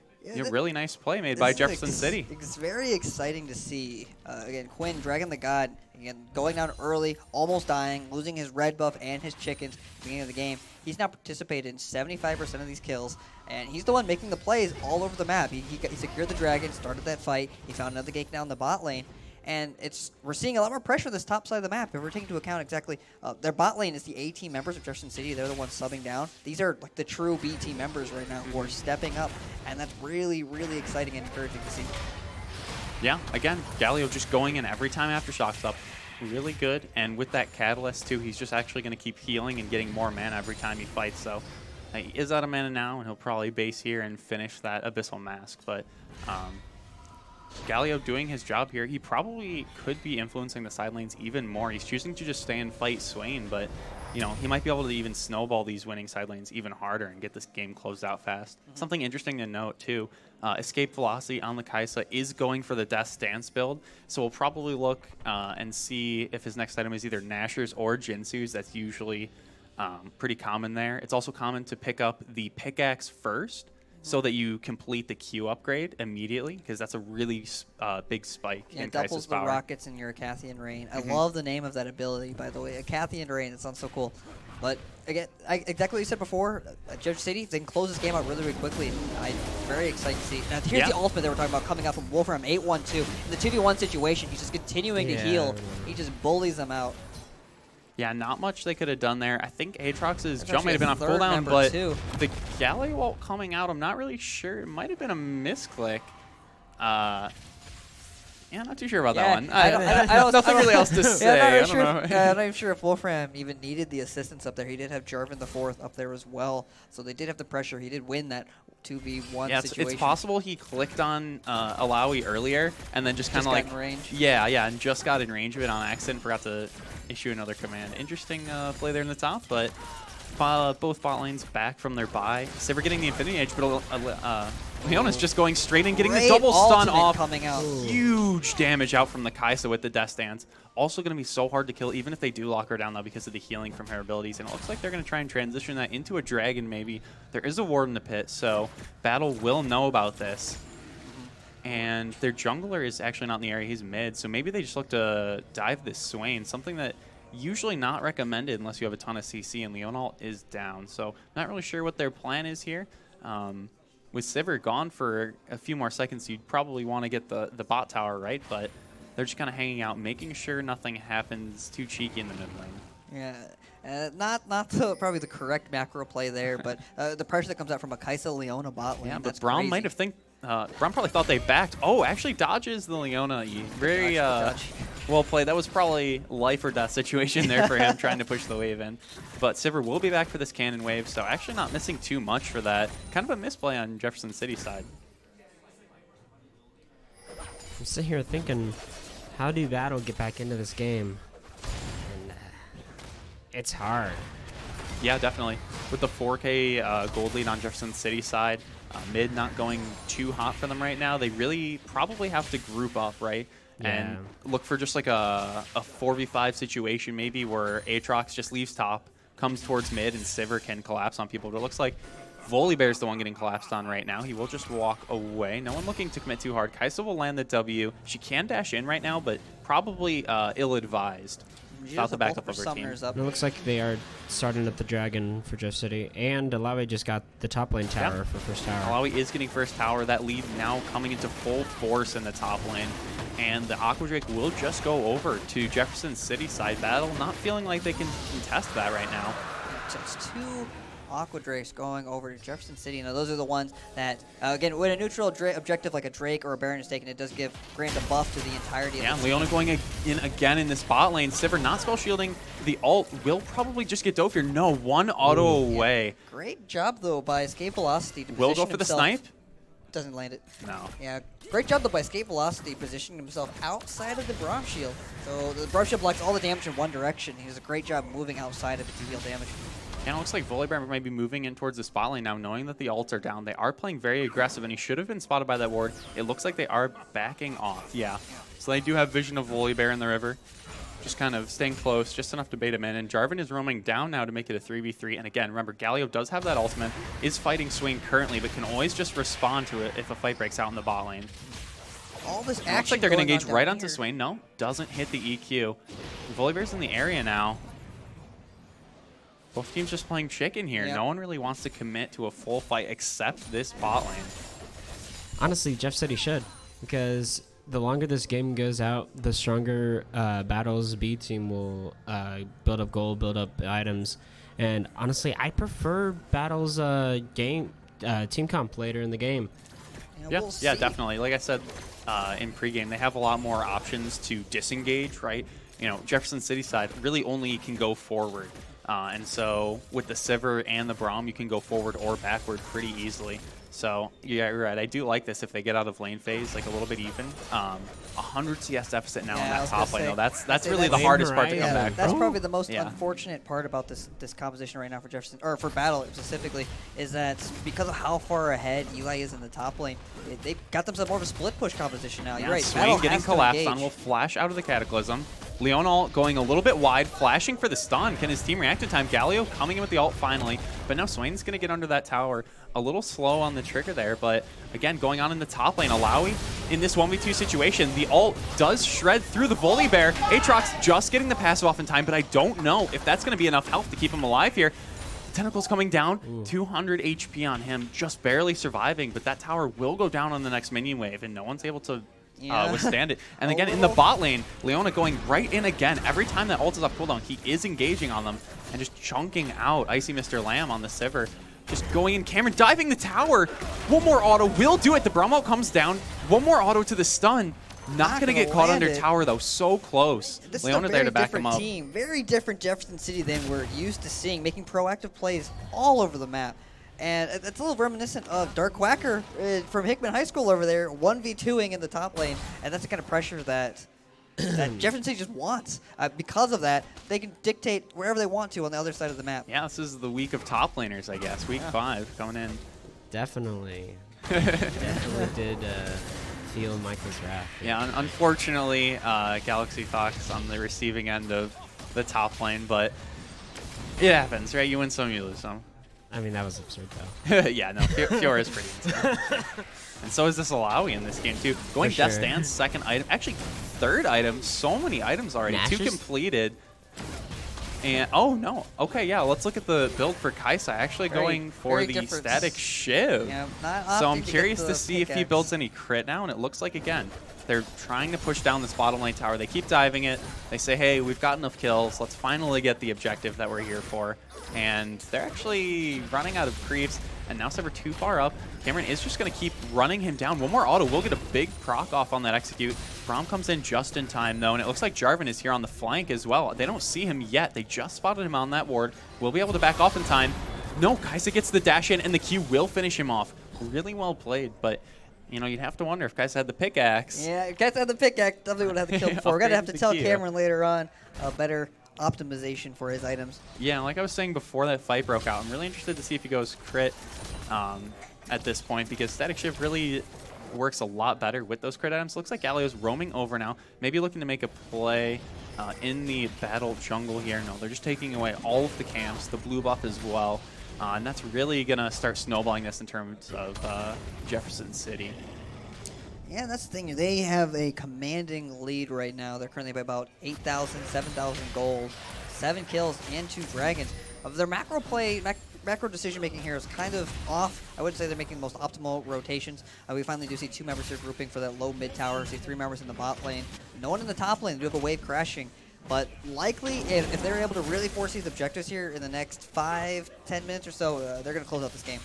really nice play made by Jefferson City. It's very exciting to see. Again, Quinn, Dragon the God, again, going down early, almost dying, losing his red buff and his chickens at the beginning of the game. He's now participated in 75% of these kills, and he's the one making the plays all over the map. He secured the Dragon, started that fight. He found another gank down the bot lane. And we're seeing a lot more pressure on this top side of the map. If we're taking into account exactly, their bot lane is the A team members of Jefferson City. They're the ones subbing down. These are like the true B team members right now who are stepping up, and that's really, really exciting and encouraging to see. Yeah, again, Galio just going in every time Aftershock's up. Really good. And with that Catalyst, too, he's just actually going to keep healing and getting more mana every time he fights. So he is out of mana now, and he'll probably base here and finish that Abyssal Mask. But Galio doing his job here. He probably could be influencing the side lanes even more. He's choosing to just stay and fight Swain, but you know, he might be able to even snowball these winning side lanes even harder and get this game closed out fast. Something interesting to note, too, escape velocity on the Kaisa is going for the Death Stance build, so we'll probably look and see if his next item is either Nashers or Jinsu's. That's usually pretty common there. It's also common to pick up the pickaxe first, so that you complete the Q upgrade immediately, because that's a really big spike in Kaisa's doubles power. the rockets in your Acathian Rain. I love the name of that ability, by the way. Acathian Rain, it sounds so cool. But again, exactly what you said before, Judge City, they can close this game out really, really quickly. I'm very excited to see. Now, here's the ultimate that we're talking about coming out from Wolfram 8-1-2. In the 2v1 situation, he's just continuing to heal. He just bullies them out. Yeah, not much they could have done there. I think Aatrox's jump might have been on cooldown, but the Galio ult coming out, I'm not really sure. It might have been a misclick. Yeah, not too sure about that one. Nothing really else to say. I'm not even sure if Wolfram even needed the assistance up there. He did have Jarvan the 4th up there as well, so they did have the pressure. He did win that 2v1 situation. It's possible he clicked on Alawi earlier and then just kind of like, in range. Yeah, and just got in range of it on accident. Forgot to issue another command. Interesting play there in the top, but both bot lanes back from their bye. Sivir getting the Infinity Edge, but Leona's just going straight in, getting the double stun off. Coming out. Huge damage out from the Kaisa with the Death Stance. Also going to be so hard to kill, even if they do lock her down, though, because of the healing from her abilities. And it looks like they're going to try and transition that into a dragon, maybe. There is a ward in the pit, so Battle will know about this. And their jungler is actually not in the area. He's mid, so maybe they just look to dive this Swain, something that usually not recommended unless you have a ton of CC, and Leonal is down. So not really sure what their plan is here. With Sivir gone for a few more seconds, you'd probably want to get the bot tower, right? But they're just kind of hanging out, making sure nothing happens too cheeky in the mid lane. Yeah, not probably the correct macro play there, but the pressure that comes out from a Kaisa Leona bot lane. Yeah, but Braum might have Braum probably thought they backed. Oh, actually dodges the Leona. Very well played. That was probably life or death situation there for him, trying to push the wave in. But Sivir will be back for this cannon wave, so actually not missing too much for that. Kind of a misplay on Jefferson City side. I'm sitting here thinking, how do Battle get back into this game? And it's hard. Yeah, definitely. With the 4K gold lead on Jefferson City side, mid not going too hot for them right now. They really probably have to group up, right? Yeah. And look for just like a 4v5 situation maybe where Aatrox just leaves top, comes towards mid, and Sivir can collapse on people. But it looks like Volibear's the one getting collapsed on right now. He will just walk away. No one looking to commit too hard. Kaisa will land the W. She can dash in right now, but probably ill-advised. Without the backup of her team. It looks like they are starting up the dragon for Jeff City, and Alawi just got the top lane tower for first tower. Alawi is getting first tower. That lead now coming into full force in the top lane, and the Aqua Drake will just go over to Jefferson City side. Battle not feeling like they can contest that right now. Just two Aqua Drakes going over to Jefferson City. Now, those are the ones that, again, when a neutral objective like a Drake or a Baron is taken, it does grant a buff to the entirety of the team. Leona going in again in this bot lane. Sivir not spell shielding. The ult will probably just get doped here. No, one auto away. Yeah. Great job, though, by Escape Velocity to will position go for himself. the snipe? Doesn't land it. No. Yeah, great job, though, by Escape Velocity positioning himself outside of the Braum Shield. So the Braum Shield blocks all the damage in one direction. He does a great job moving outside of it to deal damage. And it looks like Volibear might be moving in towards the spot lane now, knowing that the ults are down. They are playing very aggressive, and he should have been spotted by that ward. It looks like they are backing off. Yeah. So they do have vision of Volibear in the river. Just kind of staying close, just enough to bait him in. And Jarvan is roaming down now to make it a 3v3. And again, remember, Galio does have that ultimate, is fighting Swain currently, but can always just respond to it if a fight breaks out in the bot lane. All this action looks like they're going to engage right here. onto Swain. No, doesn't hit the EQ. Volibear's in the area now. Both teams just playing chicken here. Yep. No one really wants to commit to a full fight except this bot lane. Honestly, Jeff City should, because the longer this game goes out, the stronger Battle's B team will build up gold, build up items. And honestly, I prefer Battle's team comp later in the game. Yeah, yeah, definitely. Like I said, in pregame. They have a lot more options to disengage, right? You know, Jefferson City side really only can go forward. And so with the Sivir and the Braum, you can go forward or backward pretty easily. So, yeah, you're right. I do like this if they get out of lane phase, like a little bit even. 100 CS deficit now in that top lane, though. That's really the hardest part to come back That's from. probably the most unfortunate part about this composition right now for Jefferson, or for Battle specifically, is that because of how far ahead Eli is in the top lane, they've got themselves more of a split push composition now. You're right. Swain getting collapsed on will flash out of the Cataclysm. Leonal going a little bit wide, flashing for the stun. Can his team react in time? Galio coming in with the ult finally, but now Swain's going to get under that tower. A little slow on the trigger there, but again, going on in the top lane, Alawi in this 1v2 situation, the ult does shred through the Bully Bear. Aatrox just getting the passive off in time, but I don't know if that's going to be enough health to keep him alive here. Tentacles coming down, 200 HP on him, just barely surviving, but that tower will go down on the next minion wave, and no one's able to withstand it. And again, in the bot lane, Leona going right in again. Every time that ult is off cooldown, he is engaging on them and just chunking out Icy Mr. Lamb on the Sivir. Just going in, Cameron diving the tower. One more auto will do it. The Braum ult comes down. One more auto to the stun. Not going to get caught under tower, though. So close. This Leona is a there very to back him different up. team. Very different Jefferson City than we're used to seeing, making proactive plays all over the map. And it's a little reminiscent of Dark Quacker from Hickman High School over there, 1v2ing in the top lane. And that's the kind of pressure that Jefferson City just wants. Because of that, they can dictate wherever they want to on the other side of the map. Yeah, this is the week of top laners, I guess. Week 5 coming in. Definitely. Definitely did feel Michael's wrath. Yeah, unfortunately, Galaxy Fox on the receiving end of the top lane, but it happens, right? You win some, you lose some. I mean, that was absurd, though. Yeah, no, Fiora is pretty insane. And so is this Alawi in this game, too. Going Death's Dance, second item. Actually, third item. So many items already. Nash's? 2 completed. And, oh, no. Okay, yeah, let's look at the build for Kaisa. Actually going for the Static Shiv. Yeah, so I'm curious to see if he builds any crit now, and it looks like, again, they're trying to push down this bottom lane tower. They keep diving it. They say, hey, we've got enough kills. Let's finally get the objective that we're here for. And they're actually running out of creeps. And now Sivir too far up. Cameron is just going to keep running him down. One more auto will get a big proc off on that execute. Braum comes in just in time, though, and it looks like Jarvan is here on the flank as well. They don't see him yet. They just spotted him on that ward. Will be able to back off in time. No, Kaisa gets the dash in, and the Q will finish him off. Really well played, but you know, you'd have to wonder if Kaisa had the pickaxe. Yeah, if Kaisa had the pickaxe, definitely would have to kill before. We're going to have to tell Cameron later on a better optimization for his items. Yeah, like I was saying before that fight broke out, I'm really interested to see if he goes crit at this point, because Static Shiv really works a lot better with those crit items. Looks like Galio's roaming over now, maybe looking to make a play in the battle jungle here. No, they're just taking away all of the camps, the blue buff as well. And that's really going to start snowballing this in terms of Jefferson City. Yeah, that's the thing. They have a commanding lead right now. They're currently by about 8,000, 7,000 gold, 7 kills, and 2 dragons. Of their macro play, macro decision-making here is kind of off. I wouldn't say they're making the most optimal rotations. We finally do see 2 members here grouping for that low-mid tower. See 3 members in the bot lane. No one in the top lane. They do have a wave crashing. But likely, if they're able to really force these objectives here in the next 5-10 minutes or so, they're going to close out this game.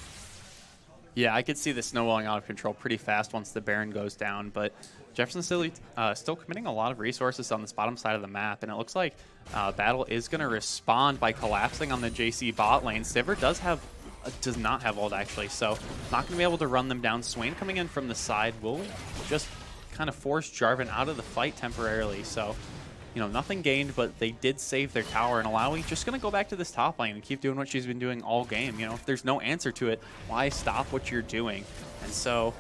Yeah, I could see the snowballing out of control pretty fast once the Baron goes down, but Jefferson City still committing a lot of resources on this bottom side of the map, and it looks like Battle is going to respond by collapsing on the JC bot lane. Sivir does not have ult, actually, so not going to be able to run them down. Swain coming in from the side will just kind of force Jarvan out of the fight temporarily, so you know, nothing gained, but they did save their tower, and Alawi just going to go back to this top lane and keep doing what she's been doing all game. You know, if there's no answer to it, why stop what you're doing? And so,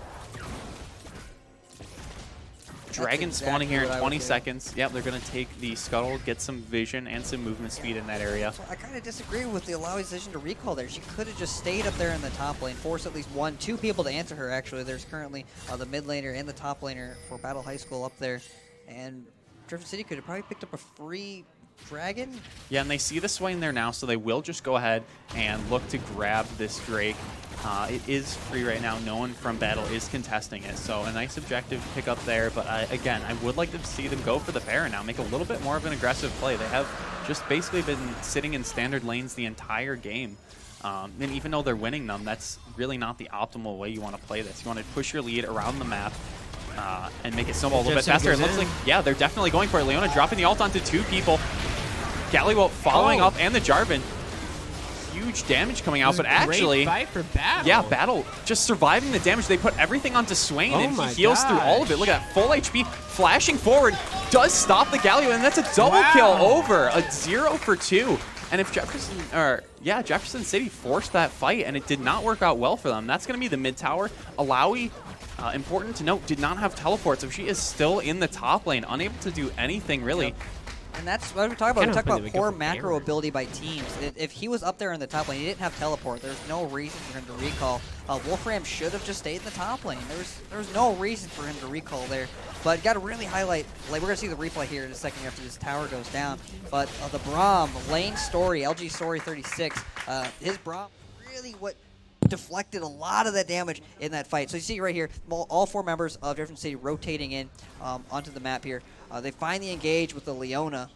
Dragon spawning here in 20 seconds. Yep, they're going to take the Scuttle, get some vision and some movement speed in that area. So I kind of disagree with the Alawi decision to recall there. She could have just stayed up there in the top lane, forced at least 2 people to answer her, actually. There's currently the mid laner and the top laner for Battle High School up there, and Jefferson City could have probably picked up a free dragon. Yeah, and they see the Swain there now, so they will just go ahead and look to grab this Drake. It is free right now. No one from Battle is contesting it, so a nice objective pick up there. But again, I would like to see them go for the Baron now, make a little bit more of an aggressive play. They have just basically been sitting in standard lanes the entire game. And even though they're winning them, that's really not the optimal way you want to play this. You want to push your lead around the map, and make it snowball a little bit faster. It looks like, yeah, they're definitely going for it. Leona dropping the ult onto 2 people. Galliwelt following up, and the Jarvan. Huge damage coming out, but actually, great fight for Battle. Yeah, Battle just surviving the damage. They put everything onto Swain, and he heals through all of it. Look at that, full HP, flashing forward, does stop the Galliwelt, and that's a double kill over, a 0 for 2. And if Jefferson City forced that fight, and it did not work out well for them, that's going to be the mid tower. Alawi, important to note, did not have teleport, so she is still in the top lane, unable to do anything really. Yep. And that's what we talk about. We talk about poor macro ability by teams. If he was up there in the top lane, he didn't have teleport. There's no reason for him to recall. Wolfram should have just stayed in the top lane. There's no reason for him to recall there. But got to really highlight, like we're going to see the replay here in a second after this tower goes down. But the Braum, lane story, LG story 36, his Braum really what deflected a lot of that damage in that fight. So you see right here, all 4 members of Jefferson City rotating in onto the map here. They finally engage with the Leona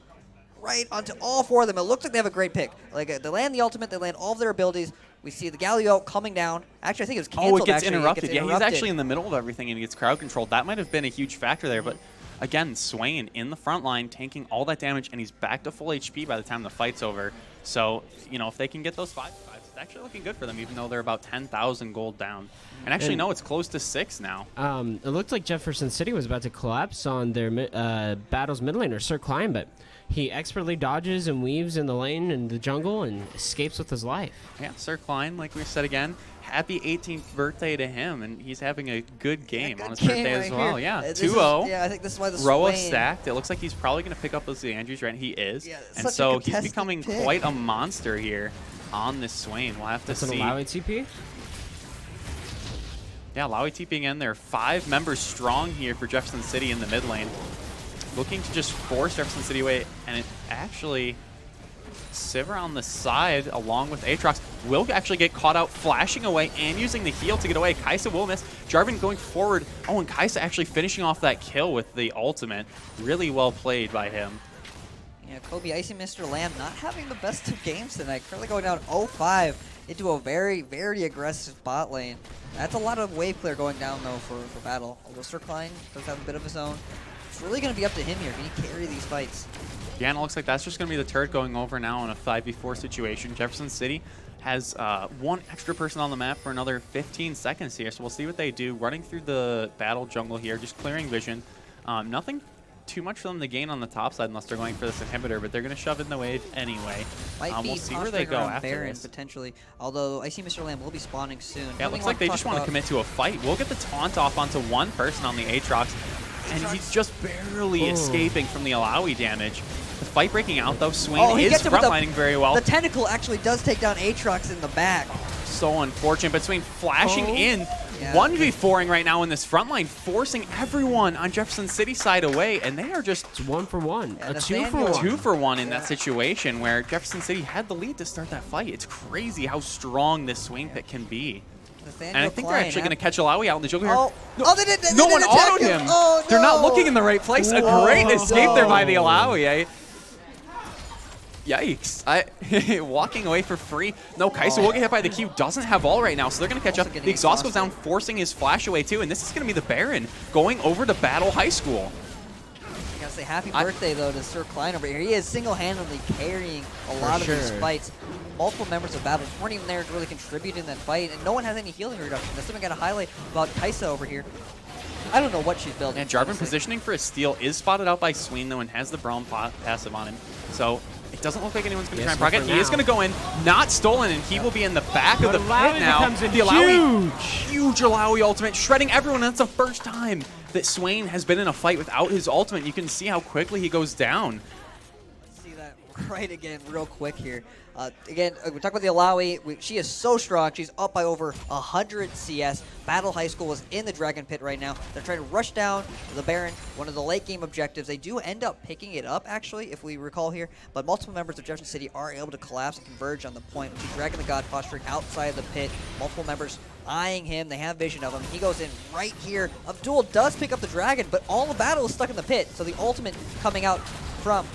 right onto all 4 of them. It looks like they have a great pick. Like they land the ultimate, they land all of their abilities. We see the Galliwelt coming down. Actually, I think it was canceled. Oh, it gets interrupted. Yeah, he's actually in the middle of everything and he gets crowd controlled. That might have been a huge factor there, but again, Swain in the front line tanking all that damage, and he's back to full HP by the time the fight's over. So, you know, if they can get those 5-5s, it's actually looking good for them, even though they're about 10,000 gold down. And actually, no, it's close to 6 now. It looked like Jefferson City was about to collapse on their Battle's mid laner, Sir Klein, but he expertly dodges and weaves in the lane and the jungle and escapes with his life. Yeah, Sir Klein, like we said again, happy 18th birthday to him, and he's having a good game on his birthday as well. Yeah, 2-0. Yeah, I think this is why the Roa stacked. It looks like he's probably going to pick up those Andrews, right? He is. Yeah, and so he's becoming quite a monster here on this Swain. We'll have to see. That's an Alawi TP? Yeah, Alawi TPing in. They're 5 members strong here for Jefferson City in the mid lane. Looking to just force Jefferson City away, and it actually, Sivir on the side along with Aatrox will actually get caught out, flashing away and using the heal to get away. Kaisa will miss. Jarvan going forward. Oh, and Kaisa actually finishing off that kill with the ultimate. Really well played by him. Yeah, Kobe, Icy Mr. Lamb not having the best of games tonight. Currently going down 0-5 into a very, very aggressive bot lane. That's a lot of wave clear going down, though, for Battle. Although Sir Klein does have a bit of his own. It's really going to be up to him here. Can he carry these fights? Yeah, and it looks like that's just going to be the turret going over now in a 5v4 situation. Jefferson City has 1 extra person on the map for another 15 seconds here, so we'll see what they do. Running through the Battle jungle here, just clearing vision. Nothing too much for them to gain on the top side unless they're going for this inhibitor, but they're going to shove in the wave anyway. We'll see where they go after Baron, this. Potentially, although I see Mr. Lamb will be spawning soon. Yeah, it looks like they just want to commit to a fight. We'll get the taunt off onto 1 person on the Aatrox, and he's just barely escaping from the Alawi damage. The fight breaking out, though. Swain is frontlining very well. The tentacle actually does take down Aatrox in the back. So unfortunate, but Swain flashing in. 1v4ing right now in this front line, forcing everyone on Jefferson City side away, and they are just... It's 1 for 1. Yeah, a 2 for 1. 2 for 1 in that situation where Jefferson City had the lead to start that fight. It's crazy how strong this Swain pick can be. And I think they're actually going to catch Alawi out in the jungle here. They did. No one autoed him. Oh, no. They're not looking in the right place. A great escape there by the Alawi. Yikes. Walking away for free. No, Kaisa will get hit by the Q. Doesn't have all right now, so they're going to catch up. The exhaust goes down, forcing his flash away too. And this is going to be the Baron going over to Battle High School. I gotta say happy birthday, though, to Sir Klein over here. He is single-handedly carrying a lot of these fights. Multiple members of Battle weren't even there to really contribute in that fight, and no one has any healing reduction. That's something I got to highlight about Kaisa over here. I don't know what she's building. And Jarvan positioning for a steal is spotted out by Swain, though, and has the Braum passive on him. So it doesn't look like anyone's going to try and proc it. He is going to go in, not stolen, and he will be in the back of the pit now. The Alawi, huge Alawi ultimate, shredding everyone. That's the first time that Swain has been in a fight without his ultimate. You can see how quickly he goes down. Let's see that right again real quick here. Again, we talk about the Alawi. She is so strong. She's up by over 100 CS. Battle High School is in the Dragon Pit right now. They're trying to rush down the Baron, one of the late game objectives. They do end up picking it up, actually, if we recall here. But multiple members of Jefferson City are able to collapse and converge on the point. We see Dragon the God posturing outside of the pit. Multiple members eyeing him. They have vision of him. He goes in right here. Abdul does pick up the Dragon, but all the battle is stuck in the pit. So the ultimate coming out from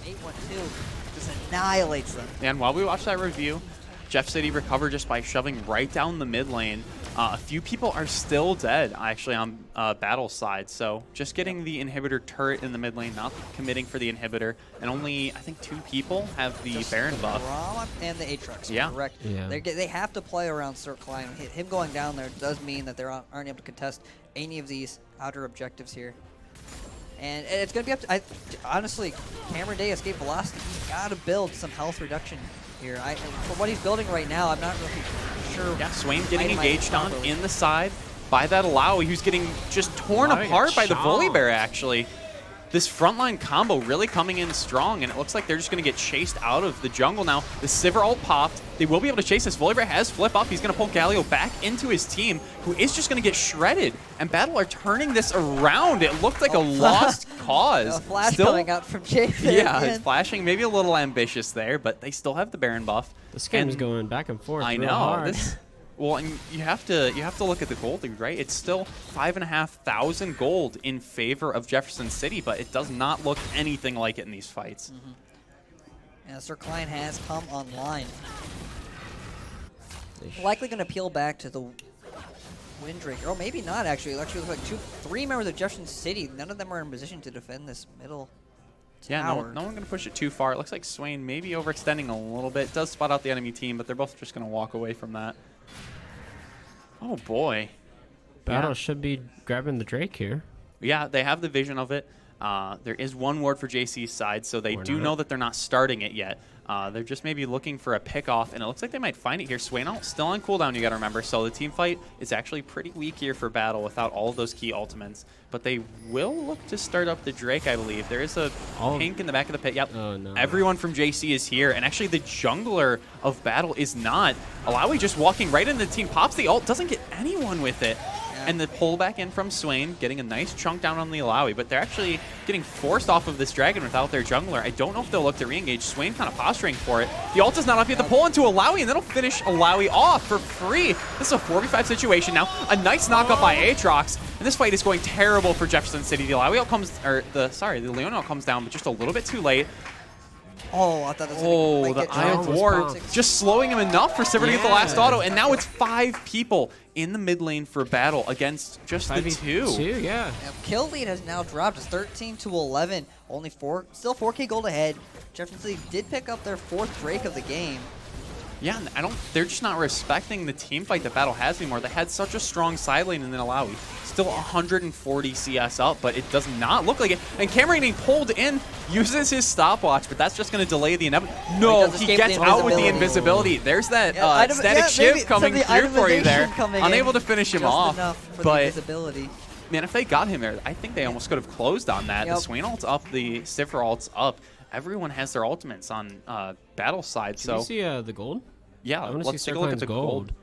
812. Annihilates them. And while we watch that review, Jeff City recovered just by shoving right down the mid lane. A few people are still dead, actually, on Battle side. So just getting the inhibitor turret in the mid lane, not committing for the inhibitor, and only, I think, 2 people have the Baron buff. Braum and the Aatrox, Yeah. correct. Yeah. They have to play around Sir Klein. Him going down there does mean that they aren't able to contest any of these outer objectives here. And it's going to be up to, honestly, Cameron Day, Escape Velocity, he's got to build some health reduction here. For what he's building right now, I'm not really sure. Yeah, Swain getting I might engaged on properly. in the side by that Alawi, who's getting just torn Alawi apart by the got Volibear, chomped. actually. This frontline combo really coming in strong, and it looks like they're just going to get chased out of the jungle now. The Sivir ult popped. They will be able to chase this. Volibear has flip up. He's going to pull Galio back into his team, who is just going to get shredded. And Battle are turning this around. It looked like a lost cause. A flash coming out from Jefferson. Yeah, it's flashing. Maybe a little ambitious there, but they still have the Baron buff. This game's And going back and forth. I real know. hard. Well, and you have to look at the gold lead, right? It's still 5,500 gold in favor of Jefferson City, but it does not look anything like it in these fights. And Sir Klein has come online. Likely going to peel back to the Windraker. Or maybe not, actually. It actually looks like 3 members of Jefferson City. None of them are in position to defend this middle Yeah, tower. no one going to push it too far. It looks like Swain maybe overextending a little bit. Does spot out the enemy team, but they're both just going to walk away from that. Oh, boy. Battle Yeah. should be grabbing the Drake here. Yeah, they have the vision of it. There is 1 ward for JC's side, so they Or do not. know that they're not starting it yet. They're just maybe looking for a pick-off, and it looks like they might find it here. Swain ult still on cooldown, you got to remember. So the team fight is actually pretty weak here for Battle without all of those key ultimates. But they will look to start up the Drake, I believe. There is a pink in the back of the pit. Yep. Oh, no. Everyone from JC is here, and actually the jungler of Battle is not. Alawi just walking right into the team, pops the ult, doesn't get anyone with it. And the pull back in from Swain, getting a nice chunk down on the Alawi, but they're actually getting forced off of this dragon without their jungler. I don't know if they'll look to re-engage. Swain kind of posturing for it. The ult is not up yet. The pull into Alawi, and that'll finish Alawi off for free. This is a 4v5 situation now. A nice knock-up by Aatrox, and this fight is going terrible for Jefferson City. The Alawi ult comes, or the Leona ult comes down, but just a little bit too late. Oh, I thought that was Oh, might the get Eye of dropped. War just slowing him enough for Sivir to get the last Yeah. auto, and now it's 5 people in the mid lane for Battle against just the 2. Yeah. Yep, kill lead has now dropped. It's 13 to 11. Only still 4K gold ahead. Jefferson City did pick up their 4th Drake of the game. Yeah, and they're just not respecting the team fight that Battle has anymore. They had such a strong side lane and then Alawi. Still 140 CS up, but it does not look like it. And Cameron getting pulled in, uses his stopwatch, but that's just going to delay the inevitable. No, does he escape gets the out with the invisibility. invisibility. There's that Yeah, static shiv coming the through for you there. itemization coming Unable in to finish him just off. enough for the But invisibility. man, if they got him there, I think they almost could have closed on that. Yep. The Swain ult's up, the Sivir ult's up. Everyone has their ultimates on Battle side, Can so you see the gold? yeah, I want to see let's take a look at the gold.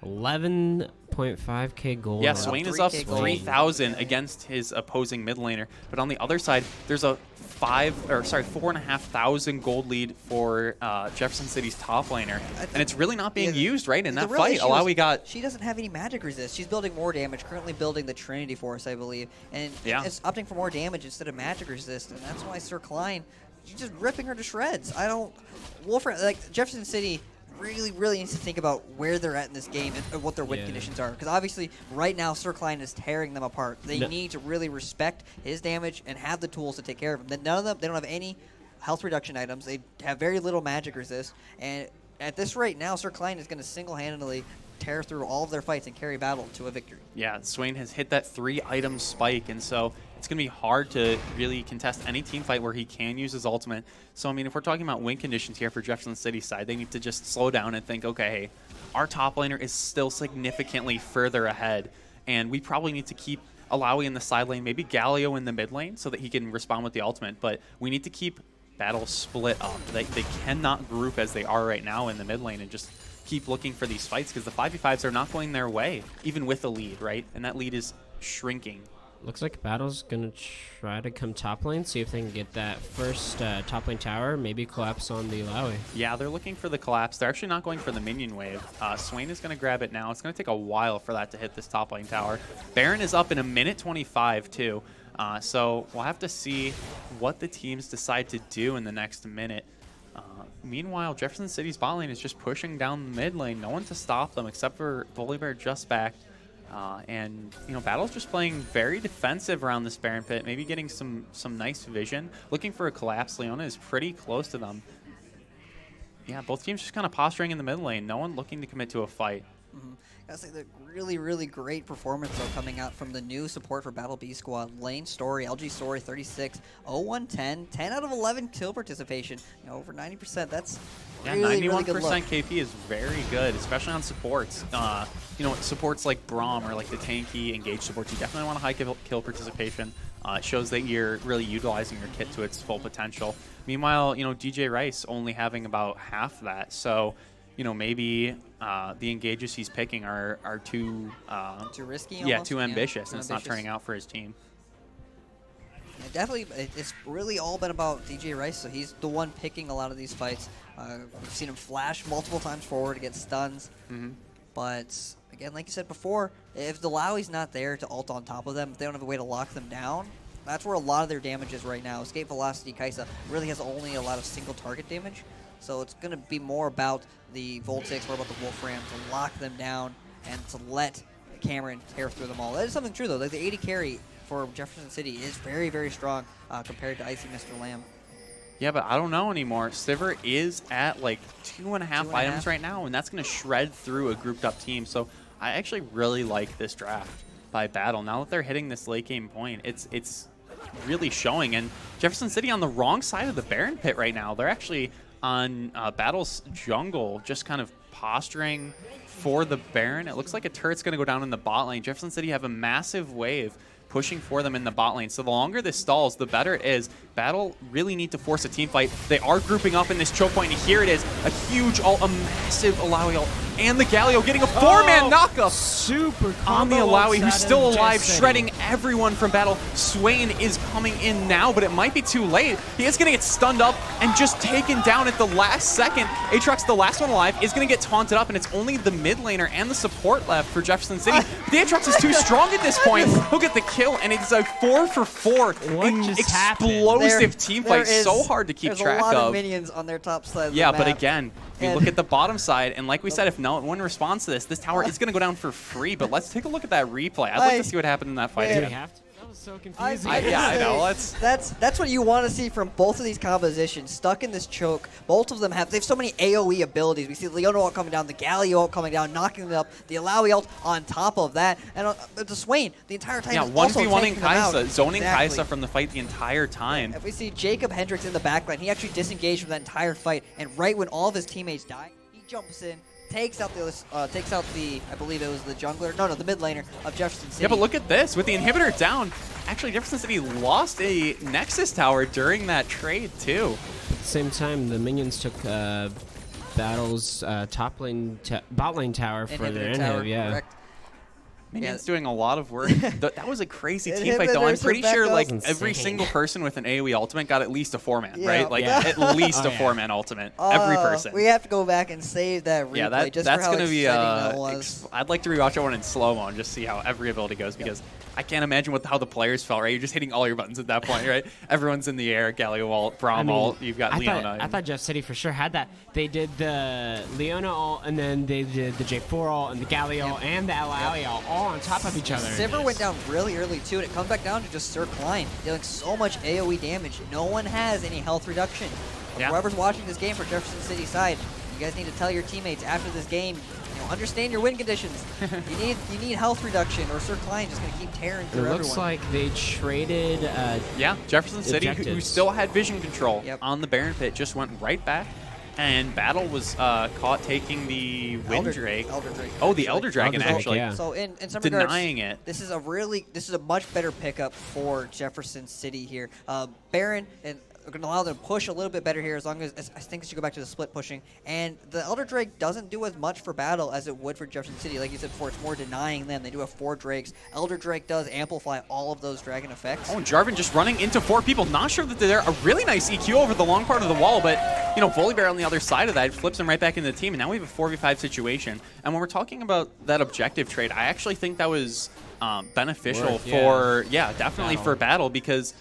11.5k gold. Yeah, now. Swain is up 3K gold. 3,000 against his opposing mid laner, but on the other side, there's a 4,500 gold lead for Jefferson City's top laner, and it's really not being used right in The that real fight. issue Alawi is got she doesn't have any magic resist. She's building more damage, currently building the Trinity Force, I believe, and Yeah. it's opting for more damage instead of magic resist, and that's why Sir Klein, she's just ripping her to shreds. I don't, Wolfram, like Jefferson City really needs to think about where they're at in this game and what their win Yeah. conditions are, because obviously right now Sir Klein is tearing them apart. They No. need to really respect his damage and have the tools to take care of him. Then none of them, they don't have any health reduction items. They have very little magic resist, and at this rate now, Sir Klein is going to single-handedly tear through all of their fights and carry Battle to a victory. yeah, Swain has hit that 3-item spike, and so it's going to be hard to really contest any team fight where he can use his ultimate. So, I mean, if we're talking about win conditions here for Jefferson City's side, they need to just slow down and think, okay, hey, our top laner is still significantly further ahead, and we probably need to keep Alawi in the side lane, maybe Galio in the mid lane so that he can respond with the ultimate, but we need to keep Battle split up. They cannot group as they are right now in the mid lane and just keep looking for these fights, because the 5v5s are not going their way, even with a lead, right? And that lead is shrinking. Looks like Battle's gonna try to come top lane, see if they can get that first top lane tower, maybe collapse on the Alawi. Yeah, they're looking for the collapse. They're actually not going for the minion wave. Swain is going to grab it now. It's going to take a while for that to hit this top lane tower. Baron is up in 1:25 too. So we'll have to see what the teams decide to do in the next minute. Meanwhile, Jefferson City's bot lane is just pushing down the mid lane. No one to stop them except for Volibear just backed. And, you know, Battle's just playing very defensive around this Baron pit, maybe getting some nice vision. Looking for a collapse. Leona is pretty close to them. Yeah, both teams just kind of posturing in the mid lane. No one looking to commit to a fight. Gotta say, the really, really great performance though coming out from the new support for Battle B Squad. Lane Story, LG Story, 36, 0-1-10, 10 out of 11 kill participation. You know, over 90%. That's really, 91% really good look. KP is very good, especially on supports. You know, supports like Braum or like the tanky engaged supports, you definitely want a high kill participation. It shows that you're really utilizing your kit to its full potential. Meanwhile, you know, DJ Rice only having about half that. So, you know, maybe the engages he's picking are too risky. Yeah, almost? too ambitious, too and it's not turning out for his team. Yeah, definitely, it's really all been about DJ Rice. So he's the one picking a lot of these fights. We've seen him flash multiple times forward to get stuns. But again, like you said before, if the Lowy's not there to ult on top of them, if they don't have a way to lock them down, that's where a lot of their damage is right now. Escape Velocity Kaisa really has only a lot of single target damage. So it's going to be more about the Voltix, more about the Wolfram to lock them down and to let Cameron tear through them all. That is something true, though. Like the 80 carry for Jefferson City is very, very strong compared to Icy Mr. Lamb. Yeah, but I don't know anymore. Sivir is at like 2.5 items right now, and that's going to shred through a grouped up team. So I actually really like this draft by Battle. Now that they're hitting this late game point, it's really showing. And Jefferson City on the wrong side of the Baron pit right now. They're actually on Battle's jungle, just kind of posturing for the Baron. It looks like a turret's going to go down in the bot lane. Jefferson City have a massive wave pushing for them in the bot lane. So the longer this stalls, the better it is. Battle really need to force a team fight. They are grouping up in this choke point, and here it is. A huge ult, a massive Alawi ult, and the Galio getting a 4-man knockup super on the Alawi, who's still alive, shredding everyone from Battle. Swain is coming in now, but it might be too late. He is going to get stunned up and just taken down at the last second. Aatrox, the last one alive, is going to get taunted up, and it's only the mid laner and the support left for Jefferson City. The Aatrox is too strong at this point. He'll get the kill, and it's a 4-for-4 explosive team fight. So hard to keep track of. There's a lot of minions on their top side of the Yeah, map. but again, if you look at the bottom side, and like we said, if no one responds to this tower is going to go down for free. But let's take a look at that replay. I'd like to see what happened in that fight again. That was so confusing. Yeah, I know. That's what you want to see from both of these compositions. Stuck in this choke. Both of them they have so many AoE abilities. We see the Leona ult coming down, the Galio ult coming down, knocking them up, the Alawi ult on top of that, and the Swain the entire time. Yeah, is also 1v1ing Kaisa, zoning exactly. Kaisa from the fight the entire time. If we see Jacob Hendricks in the backline, he actually disengaged from that entire fight, and right when all of his teammates die, he jumps in. Takes out the I believe it was the jungler, no, the mid laner of Jefferson City. Yeah, but look at this. With the inhibitor down, actually Jefferson City lost a Nexus tower during that trade too. At the same time, the minions took Battle's bot lane tower for their inhib, yeah. Correct. Minions doing a lot of work. That was a crazy team fight, though. I'm pretty sure like every single person with an AoE ultimate got at least a 4-man, right? Like at least a 4-man ultimate. Every person. We have to go back and save that replay. Yeah, just that's for how going to be. that was. I'd like to rewatch that one in slow mo and just see how every ability goes, because I can't imagine how the players felt. Right, you're just hitting all your buttons at that point, right? Everyone's in the air. Galio ult, Braum ult. You've got Leona. I thought Jeff City for sure had that. They did the Leona ult, and then they did the J4 ult, and the Galio and the Alawi ult all on top of each other. Sivir went down really early too, and it comes back down to just Sir Klein dealing so much AoE damage. No one has any health reduction. Whoever's watching this game for Jefferson City side, you guys need to tell your teammates after this game, understand your win conditions. you need health reduction, or Sir Klein just going to keep tearing through everyone. It looks like they traded. Jefferson City, who still had vision control on the Baron pit, just went right back. And Battle was caught taking the Wind Drake. Elder Drake. Oh, the Elder Dragon, actually. Yeah. So in some denying regards, it. This is a much better pickup for Jefferson City here. Baron and we're going to allow them to push a little bit better here, as long as I think they should go back to the split pushing. And the Elder Drake doesn't do as much for Battle as it would for Jefferson City. Like you said before, it's more denying them. They do have 4 Drakes. Elder Drake does amplify all of those dragon effects. Oh, and Jarvan just running into 4 people. Not sure that they're there. A really nice EQ over the long part of the wall, but, Volibear on the other side of that flips him right back into the team, and now we have a 4v5 situation. And when we're talking about that objective trade, I actually think that was beneficial for Battle, because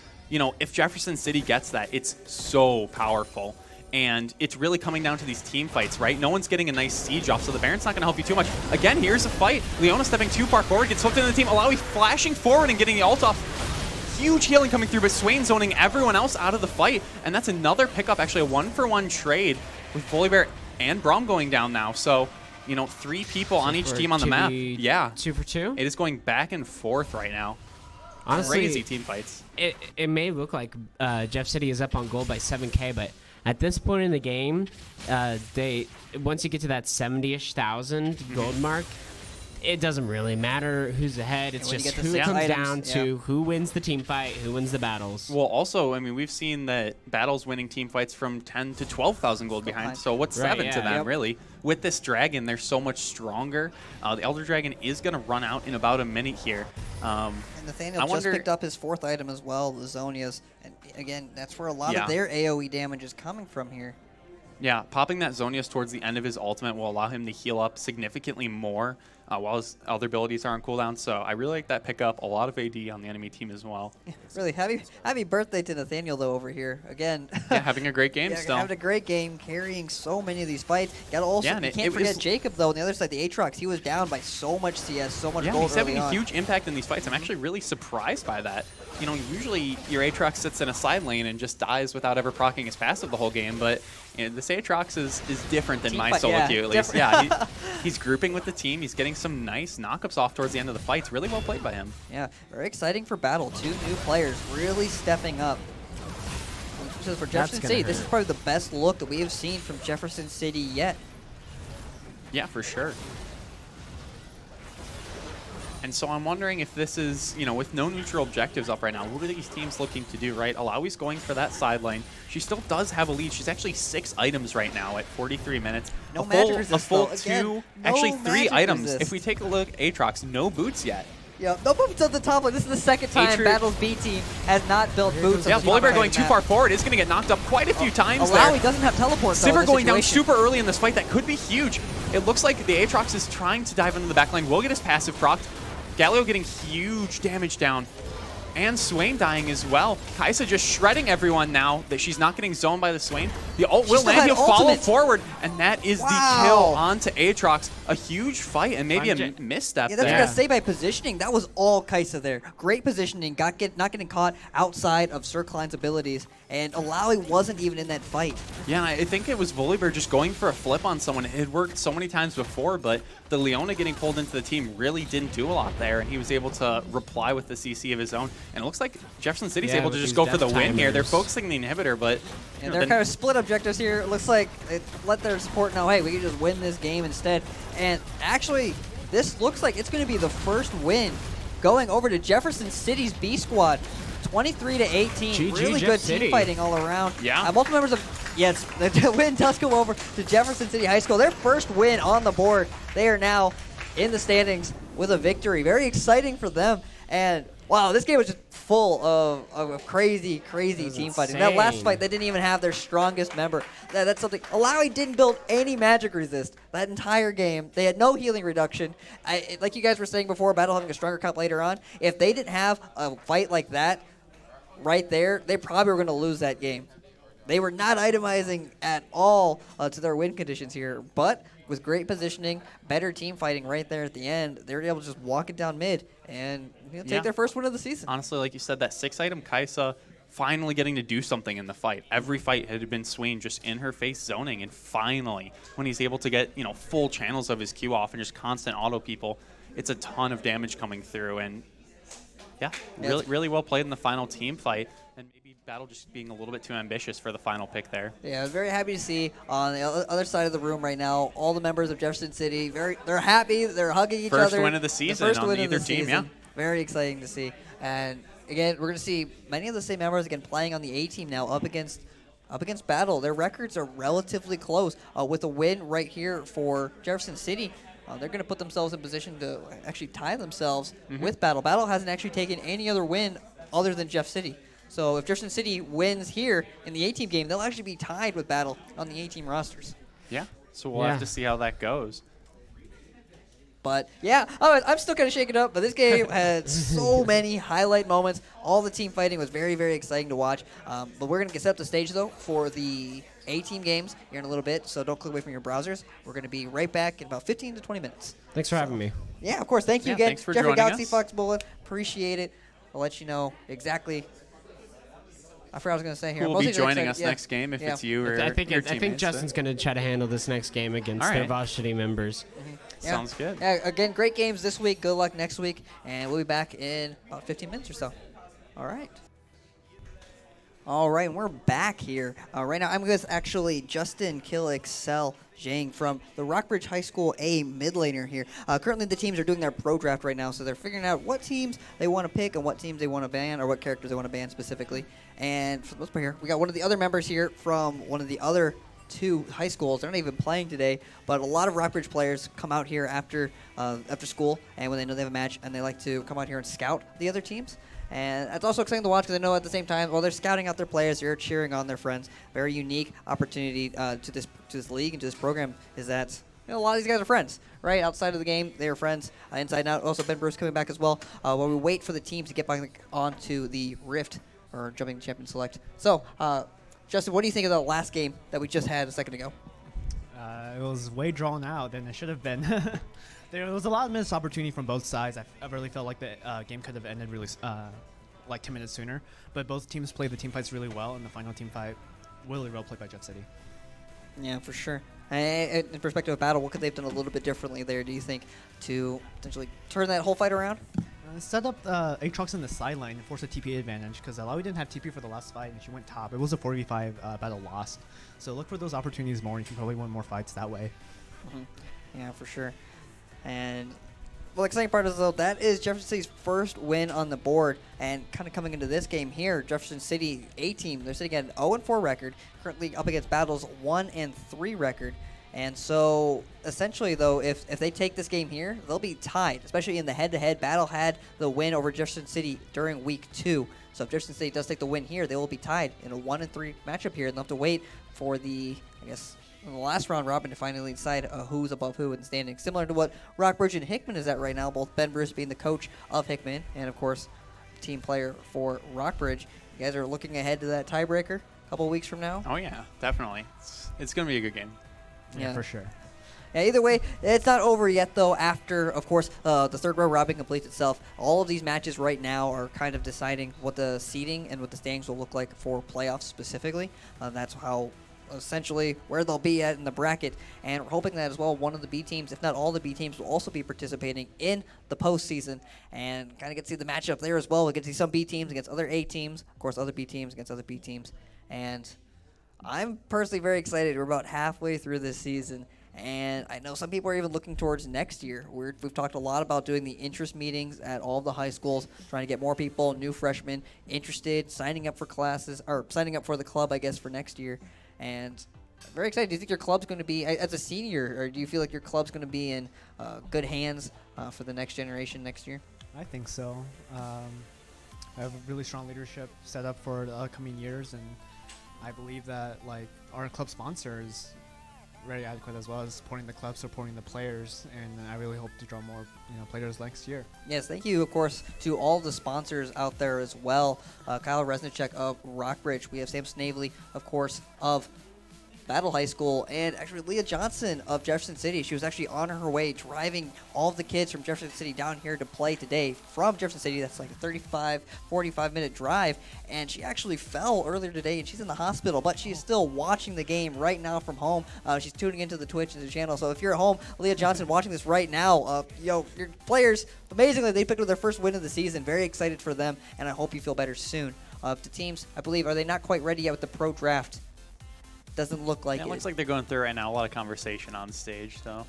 if Jefferson City gets that, it's so powerful. And it's really coming down to these team fights, right? No one's getting a nice siege off, so the Baron's not going to help you too much. Again, here's a fight. Leona stepping too far forward, gets hooked into the team. Alawi flashing forward and getting the ult off. Huge healing coming through, but Swain zoning everyone else out of the fight. And that's another pickup, actually a 1-for-1 trade with Volibear and Braum going down now. So, you know, 3 people on each team on the map. Yeah. 2 for 2? It is going back and forth right now. Honestly, crazy team fights. It may look like Jeff City is up on gold by 7K, but at this point in the game, once you get to that 70-ish thousand gold mark, it doesn't really matter who's ahead. It's just who comes down to who wins the team fight, who wins the battles. Well, also, I mean, we've seen that battles winning team fights from 10 to 12,000 gold behind. So what's 7 to them, really? With this dragon, they're so much stronger. The Elder Dragon is going to run out in about a minute here. And Nathaniel just picked up his 4th item as well, the Zonias. And again, that's where a lot of their AoE damage is coming from here. Yeah, popping that Zonius towards the end of his ultimate will allow him to heal up significantly more while his other abilities are on cooldown. So I really like that pickup. A lot of AD on the enemy team as well. Really, happy birthday to Nathaniel, though, over here. Again. Yeah, having a great game still. Having a great game, carrying so many of these fights. You can't forget Jacob, though, on the other side, the Aatrox. He was down by so much CS, so much gold he's having a huge impact in these fights. I'm actually really surprised by that. You know, usually your Aatrox sits in a side lane and just dies without ever proccing his passive the whole game, but you know, this Aatrox is different than my solo queue, at least. Yeah, he's grouping with the team. He's getting some nice knockups off towards the end of the fights. Really well played by him. Yeah, very exciting for Battle. 2 new players really stepping up. So for Jefferson City, this is probably the best look that we have seen from Jefferson City yet. Yeah, for sure. And so I'm wondering if this is, you know, with no neutral objectives up right now, what are these teams looking to do, right? Alawi's going for that side lane. She still does have a lead. She's actually 6 items right now at 43 minutes. No magic resist, a full though. 2, Again, actually no 3 items. resist. If we take a look, Aatrox, no boots yet. Yeah, no boots on the top lane. This is the second time Battle's B team has not built boots. Yeah, Volibear going too far forward is going to get knocked up quite a few times there. Alawi doesn't have teleport, though. Sivir going down super early in this fight. That could be huge. It looks like the Aatrox is trying to dive into the back lane. Will get his passive procced. Galio getting huge damage down. And Swain dying as well. Kaisa just shredding everyone now that she's not getting zoned by the Swain. The ult will land. He'll follow forward. And that is the kill onto Aatrox. A huge fight and maybe a misstep there. That's what I gotta say by positioning. That was all Kaisa there. Great positioning. Not getting caught outside of Circline's abilities. And Alawi wasn't even in that fight. Yeah, I think it was Volibear just going for a flip on someone. It had worked so many times before, but the Leona getting pulled into the team really didn't do a lot there, and he was able to reply with the CC of his own. And it looks like Jefferson City's able to just go for the win here. They're focusing the inhibitor, but... And they're kind of split objectives here. It looks like they let their support know, hey, we can just win this game instead. And actually, this looks like it's going to be the first win going over to Jefferson City's B squad. 23 to 18. Really good team fighting all around. Yeah. Multiple members of the win does go over to Jefferson City High School. Their first win on the board. They are now in the standings with a victory. Very exciting for them. And wow, this game was just full of crazy team fighting. That last fight, they didn't even have their strongest member. That's something. Alawi didn't build any magic resist that entire game. They had no healing reduction. Like you guys were saying before, Battle having a stronger comp later on. If they didn't have a fight like that right there, they probably were going to lose that game. They were not itemizing at all to their win conditions here, but with great positioning, better team fighting right there at the end, they were able to just walk it down mid and take their first win of the season. Honestly, like you said, that 6-item Kaisa finally getting to do something in the fight. Every fight had been Swain just in her face zoning, and finally, when he's able to get full channels of his Q off and just constant auto people, it's a ton of damage coming through. And yeah, really well played in the final team fight. And maybe Battle just being a little bit too ambitious for the final pick there. Yeah, I was very happy to see on the other side of the room right now, all the members of Jefferson City, they're happy, they're hugging each other. First win of the season on either team, yeah. Very exciting to see. And again, we're going to see many of the same members again playing on the A team now up against Battle. Their records are relatively close with a win right here for Jefferson City. They're going to put themselves in position to actually tie themselves with Battle. Battle hasn't actually taken any other win other than Jeff City. So if Jefferson City wins here in the A-Team game, they'll actually be tied with Battle on the A-Team rosters. Yeah, so we'll have to see how that goes. But yeah, I'm still kind of shaken up. But this game had so many highlight moments. All the team fighting was very, very exciting to watch. But we're going to set up the stage, though, for the A-team games here in a little bit. So don't click away from your browsers. We're going to be right back in about 15 to 20 minutes. Thanks for having me. Yeah, of course. Thank you again, thanks for Jeffrey joining Galaxy us. Fox Bullet. Appreciate it. I'll let you know exactly. I forgot what I was going to say here. Who will Mostly be just joining excited- us next game if Yeah. it's you or I think your I think teammates, Justin's going to try to handle this next game against All their right. varsity members. Yeah. Sounds good. Yeah, again, great games this week. Good luck next week. And we'll be back in about 15 minutes or so. All right. All right, and we're back here. Right now, I'm with actually Justin, Kill, Excel, Zhang from the Rockbridge High School A mid laner here. Currently, the teams are doing their pro draft right now, so they're figuring out what teams they want to pick and what teams they want to ban, or what characters they want to ban specifically. And for the most part here, we got one of the other members here from one of the other two high schools. They're not even playing today, but a lot of Rockbridge players come out here after school, and when they know they have a match, and they like to come out here and scout the other teams. And it's also exciting to watch because I know at the same time, while they're scouting out their players, they're cheering on their friends. Very unique opportunity to this league and to this program is that a lot of these guys are friends, right? Outside of the game, they are friends. Inside and out. Also, Ben Bruce coming back as well. While we wait for the team to get back onto the Rift or Jumping Champion Select. So, Justin, what do you think of the last game that we just had a second ago? It was way drawn out than it should have been. There was a lot of missed opportunity from both sides. I really felt like the game could have ended really like 10 minutes sooner. But both teams played the team fights really well, and the final team fight really well played by Jeff City. Yeah, for sure. In perspective of battle, what could they have done a little bit differently there, do you think, to potentially turn that whole fight around? Set up Aatrox in the sideline and force a TP advantage because Alawi didn't have TP for the last fight and she went top. It was a 4v5 battle lost. So look for those opportunities more and you can probably win more fights that way. Yeah, for sure. And well, the exciting part is, though, that is Jefferson City's first win on the board. And kind of coming into this game here, Jefferson City A-team, they're sitting at an 0-4 record, currently up against Battle's 1-3 record. And so, essentially, though, if they take this game here, they'll be tied, especially in the head-to-head. Battle had the win over Jefferson City during Week 2. So if Jefferson City does take the win here, they will be tied in a 1-3 matchup here. And they'll have to wait for the, I guess, in the last round robin to finally decide who's above who in the standings. Similar to what Rockbridge and Hickman is at right now, both Ben Bruce being the coach of Hickman and, of course, team player for Rockbridge. You guys are looking ahead to that tiebreaker a couple weeks from now. Oh, yeah, definitely. It's going to be a good game. Yeah, for sure. Yeah, either way, it's not over yet, though, after, of course, the third round robin completes itself. All of these matches right now are kind of deciding what the seeding and what the standings will look like for playoffs specifically. That's how, essentially, where they'll be at in the bracket. And we're hoping that, as well, one of the B teams, if not all the B teams, will also be participating in the postseason and kind of get to see the matchup there as well. We get to see some B teams against other A teams, of course, other B teams against other B teams. And I'm personally very excited. We're about halfway through this season, and I know some people are even looking towards next year. We've talked a lot about doing the interest meetings at all of the high schools, trying to get more people, new freshmen, interested, signing up for classes, or signing up for the club, I guess, for next year. And I'm very excited. Do you think your club's going to be, as a senior, or do you feel like your club's going to be in good hands for the next generation next year? I think so. I have a really strong leadership set up for the upcoming years, and I believe that like our club sponsor is very adequate as well as supporting the club, supporting the players, and I really hope to draw more players next year. Yes, thank you, of course, to all the sponsors out there as well. Kyle Resnicek of Rockbridge. We have Sam Snavely, of course, of Battle High School, and actually Leah Johnson of Jefferson City. She was actually on her way driving all of the kids from Jefferson City down here to play today from Jefferson City. That's like a 45-minute drive, and she actually fell earlier today, and she's in the hospital, but she's still watching the game right now from home. She's tuning into the Twitch and the channel, so if you're at home, Leah Johnson watching this right now, your players, amazingly, they picked up their first win of the season. Very excited for them, and I hope you feel better soon. The teams, I believe, are they not quite ready yet with the pro draft? Doesn't look like it. Looks like they're going through right now. A lot of conversation on stage, so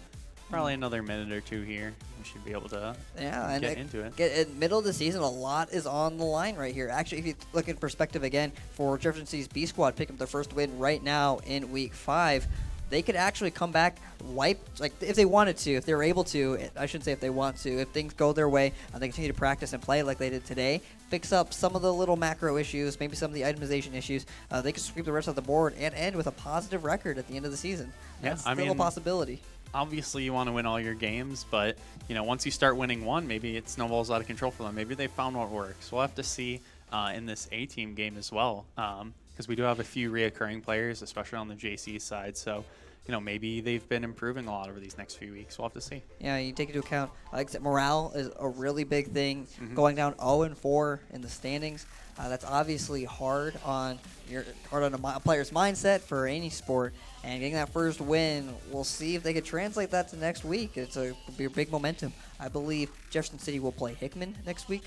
probably another minute or two here. We should be able to get into it. In middle of the season, a lot is on the line right here. Actually, if you look in perspective again, for Jefferson City's B squad picking up their first win right now in Week 5, they could actually come back, like if they wanted to, if they were able to. I shouldn't say if they want to. If things go their way and they continue to practice and play like they did today, fix up some of the little macro issues, maybe some of the itemization issues, they could sweep the rest of the board and end with a positive record at the end of the season. That's still a possibility. Obviously, you want to win all your games, but once you start winning one, maybe it snowballs out of control for them. Maybe they found what works. We'll have to see in this A-team game as well, because we do have a few reoccurring players, especially on the JC side. So, maybe they've been improving a lot over these next few weeks. We'll have to see. Yeah, you take into account, like I said, morale is a really big thing. Going down 0-4 in the standings, that's obviously hard on a player's mindset for any sport. And getting that first win, we'll see if they could translate that to next week. It'll be a big momentum. I believe Jefferson City will play Hickman next week.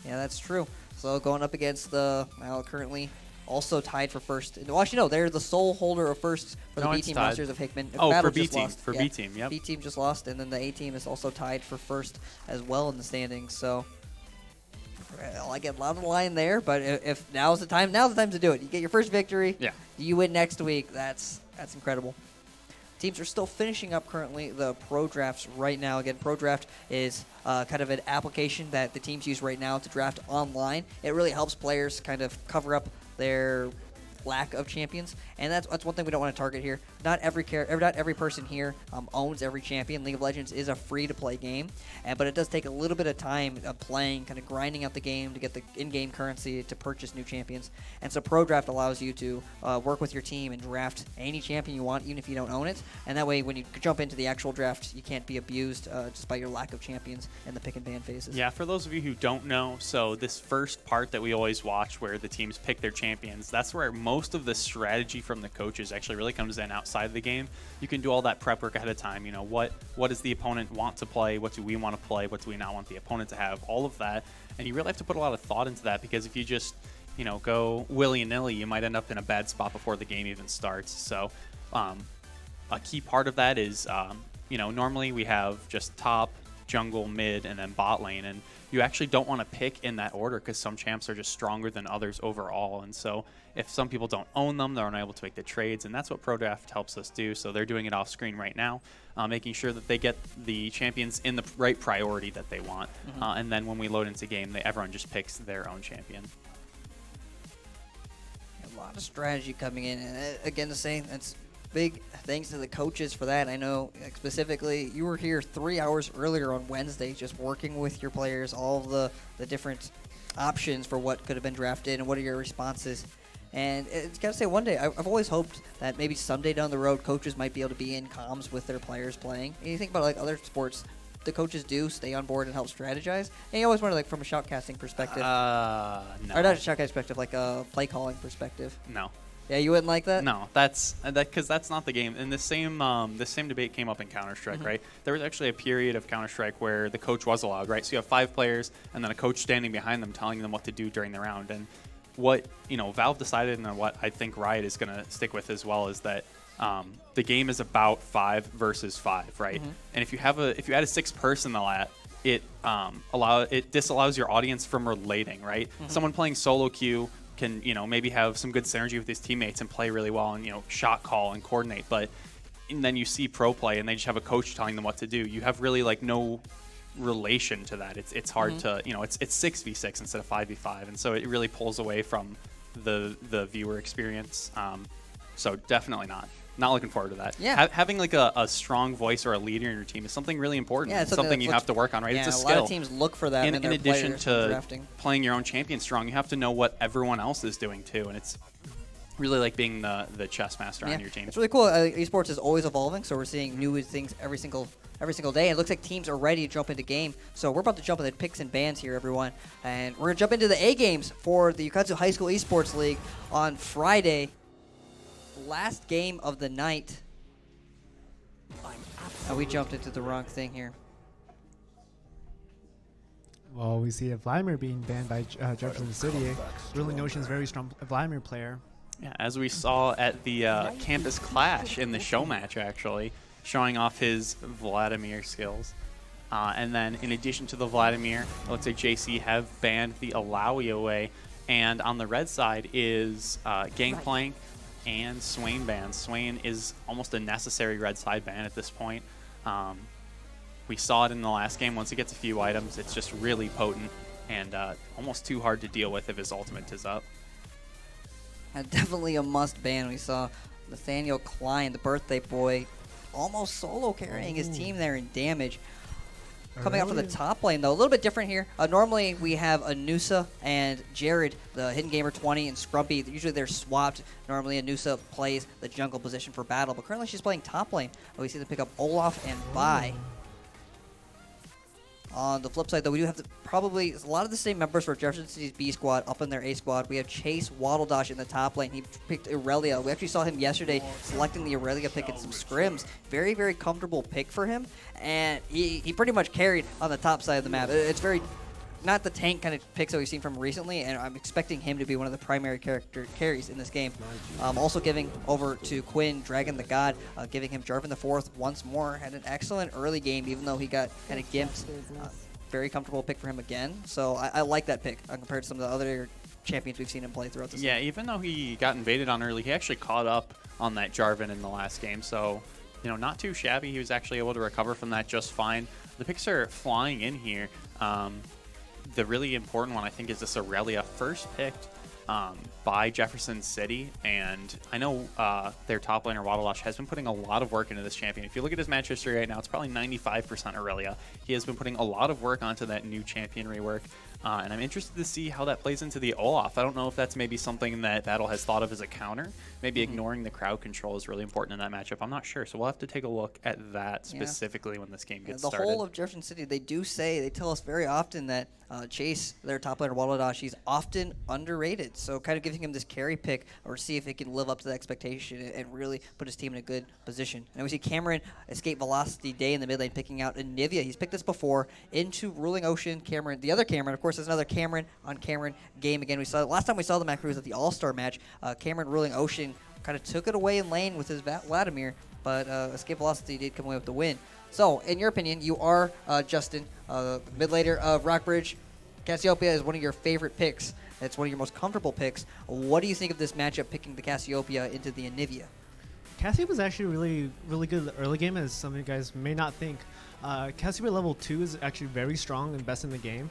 Yeah, that's true. So going up against the currently also tied for first. Well, actually, no, they're the sole holder of first for the B-team rosters of Hickman. Oh, for B-team. For B-team, yep. B-team just lost, and then the A-team is also tied for first as well in the standings. So I get a lot of the line there, but if now's the time to do it. You get your first victory. Yeah. You win next week. That's incredible. Teams are still finishing up currently the pro drafts right now. Again, pro draft is kind of an application that the teams use right now to draft online. It really helps players kind of cover up their lack of champions, and that's one thing we don't want to target here. Not every person here owns every champion. League of Legends is a free-to-play game, but it does take a little bit of time of playing, kind of grinding out the game to get the in-game currency to purchase new champions. And so Pro Draft allows you to work with your team and draft any champion you want, even if you don't own it. And that way, when you jump into the actual draft, you can't be abused just by your lack of champions in the pick and ban phases. Yeah, for those of you who don't know, so this first part that we always watch where the teams pick their champions, that's where most of the strategy from the coaches actually really comes in outside of the game. You can do all that prep work ahead of time. What does the opponent want to play? What do we want to play? What do we not want the opponent to have? All of that. And you really have to put a lot of thought into that, because if you just, go willy-nilly, you might end up in a bad spot before the game even starts. So a key part of that is, normally we have just top, jungle, mid, and then bot lane. And you actually don't want to pick in that order, because some champs are just stronger than others overall. And so if some people don't own them, they're unable to make the trades, and that's what Pro Draft helps us do. So they're doing it off screen right now, making sure that they get the champions in the right priority that they want. And then when we load into game, everyone just picks their own champion. A lot of strategy coming in, and again, the same. That's big thanks to the coaches for that. I know specifically you were here 3 hours earlier on Wednesday just working with your players, all of the different options for what could have been drafted and what are your responses. And it's got to say, one day, I've always hoped that maybe someday down the road, coaches might be able to be in comms with their players playing. And you think about like other sports, the coaches do stay on board and help strategize. And you always wonder, like, from a shoutcasting perspective. No. Or not a shoutcasting perspective, like a play calling perspective. No. Yeah, you wouldn't like that? No, because that's not the game. And the same debate came up in Counter-Strike, right? There was actually a period of Counter-Strike where the coach was allowed, right? So you have 5 players and then a coach standing behind them telling them what to do during the round. And what Valve decided, and what I think Riot is going to stick with as well, is that the game is about 5 versus 5, right? And if you add a 6th person to that, it disallows your audience from relating, right? Someone playing solo queue can maybe have some good synergy with his teammates and play really well and shot call and coordinate, but and then you see pro play and they just have a coach telling them what to do. You have really like no relation to that. It's hard to it's 6v6 instead of 5v5, and so it really pulls away from the viewer experience. So definitely not looking forward to that. Yeah, having like a strong voice or a leader in your team is something really important. Yeah, it's something you have to work on, right? Yeah, it's a skill. A lot of teams look for that in addition to drafting. Playing your own champion strong, you have to know what everyone else is doing too, and it's really like being the chess master on your team. It's really cool. Esports is always evolving, so we're seeing new things every single day. And it looks like teams are ready to jump into game. So we're about to jump into picks and bans here, everyone. And we're going to jump into the A games for the Ukatsu High School Esports League on Friday. Last game of the night. Oh, we jumped into the wrong thing here. Well, we see Vladimir being banned by Jefferson City. Really Notion's very strong Vladimir player. Yeah, as we saw at the Campus Clash in the show match, actually, showing off his Vladimir skills. And then in addition to the Vladimir, let's say JC have banned the Alawi away. And on the red side is Gangplank, and Swain bans. Swain is almost a necessary red side ban at this point. We saw it in the last game. Once he gets a few items, it's just really potent and almost too hard to deal with if his ultimate is up. And definitely a must ban. We saw Nathaniel Klein, the birthday boy, almost solo carrying his team there in damage. Coming out for the top lane, though, a little bit different here. Normally, we have Anusa and Jared, the Hidden Gamer 20, and Scrumpy. Usually, they're swapped. Normally, Anusa plays the jungle position for battle, but currently, she's playing top lane. We see them pick up Olaf and Vi. On the flip side, though, we do have probably a lot of the same members for Jefferson City's B squad up in their A squad. We have Chase Waddledosh in the top lane. He picked Aurelia. We actually saw him yesterday selecting the Aurelia pick in some scrims. Very, very comfortable pick for him. And he pretty much carried on the top side of the map. It's very not the tank kind of picks that we've seen from recently, and I'm expecting him to be one of the primary carries in this game. Also giving over to Quinn, Dragon the God, giving him Jarvan the Fourth once more. Had an excellent early game, even though he got kind of gimped. Very comfortable pick for him again. So I like that pick compared to some of the other champions we've seen him play throughout the season. Yeah, even though he got invaded on early, he actually caught up on that Jarvan in the last game. So, you know, not too shabby. He was actually able to recover from that just fine. The picks are flying in here. The really important one, I think, is this Aurelia, first picked by Jefferson City. And I know their top laner, Waddledosh, has been putting a lot of work into this champion. If you look at his match history right now, it's probably 95% Aurelia. He has been putting a lot of work onto that new champion rework. And I'm interested to see how that plays into the Olaf. I don't know if that's maybe something that Battle has thought of as a counter. Maybe ignoring the crowd control is really important in that matchup. I'm not sure. So we'll have to take a look at that specifically when this game gets started. The whole of Jefferson City, they tell us very often that Chase, their top laner, Waddledosh, he's often underrated. So kind of giving him this carry pick or see if he can live up to the expectation and really put his team in a good position. And we see Cameron escape Velocity Day in the mid lane picking out Anivia. He's picked this before into Ruling Ocean. Cameron, the other Cameron, of course, there's another Cameron on Cameron game again. We saw last time we saw the Mac Crews at the All-Star match. Cameron Ruling Ocean kind of took it away in lane with his Vladimir, but Escape Velocity did come away with the win. So, in your opinion, you are Justin, mid laner of Rockbridge. Cassiopeia is one of your favorite picks. It's one of your most comfortable picks. What do you think of this matchup picking the Cassiopeia into the Anivia? Cassiopeia was actually really good in the early game, as some of you guys may not think. Cassiopeia level 2 is actually very strong and best in the game.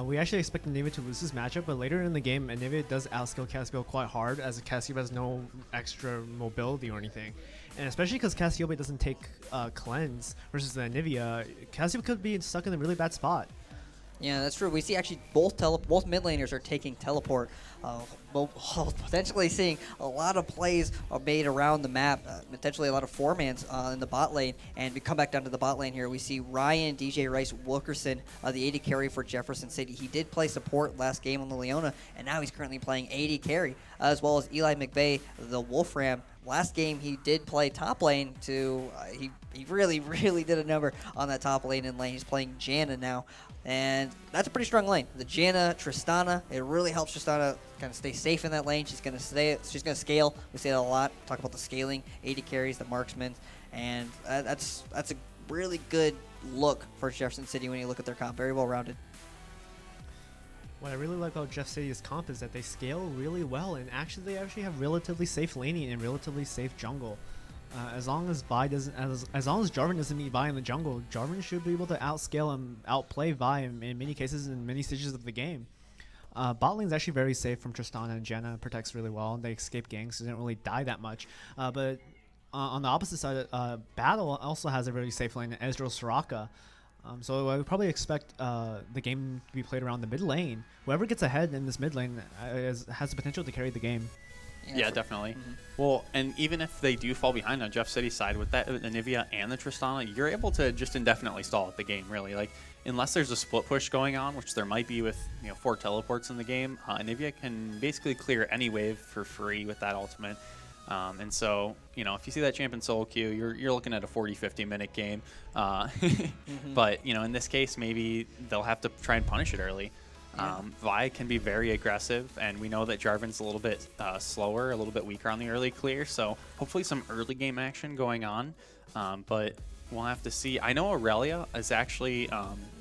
We actually expect Anivia to lose this matchup, but later in the game, Anivia does outscale Cassiopeia quite hard, as Cassiopeia has no extra mobility or anything. And especially because Cassiopeia doesn't take cleanse versus the Anivia, Cassiopeia could be stuck in a really bad spot. Yeah, that's true. We see actually both mid laners are taking teleport. Potentially seeing a lot of plays are made around the map. Potentially a lot of four-mans in the bot lane. And we come back down to the bot lane here. We see Ryan, DJ Rice, Wilkerson, the AD carry for Jefferson City. He did play support last game on the Leona, and now he's currently playing AD carry, as well as Eli McVeigh, the Wolfram. Last game he did play top lane to he really did a number on that top lane in lane. He's playing Janna now, and that's a pretty strong lane. The Janna Tristana, it really helps Tristana kind of stay safe in that lane. She's gonna scale. We say that a lot. Talk about the scaling, AD carries, the marksmen, and that's a really good look for Jefferson City when you look at their comp. Very well rounded. What I really like about Jeff City's comp is that they scale really well, and they actually have relatively safe laning and relatively safe jungle. As long as Jarvan doesn't meet Vi in the jungle, Jarvan should be able to outscale and outplay Vi in many cases in many stages of the game. Bot lane is actually very safe from Tristana, and Janna protects really well. They escape ganks, so they don't really die that much. But on the opposite side, Battle also has a really safe lane, Ezreal Soraka. So I would probably expect the game to be played around the mid lane. Whoever gets ahead in this mid lane has the potential to carry the game. Yeah, definitely. Well, and even if they do fall behind on Jeff City's side with that Anivia and the Tristana, you're able to just indefinitely stall at the game, really. Like, unless there's a split push going on, which there might be with 4 teleports in the game, Anivia can basically clear any wave for free with that ultimate. And so, if you see that champion solo queue, you're looking at a 40-50 minute game. But, in this case, maybe they'll have to try and punish it early. Vi can be very aggressive, and we know that Jarvan's a little bit slower, a little bit weaker on the early clear, so hopefully some early game action going on. But we'll have to see. I know Aurelia has actually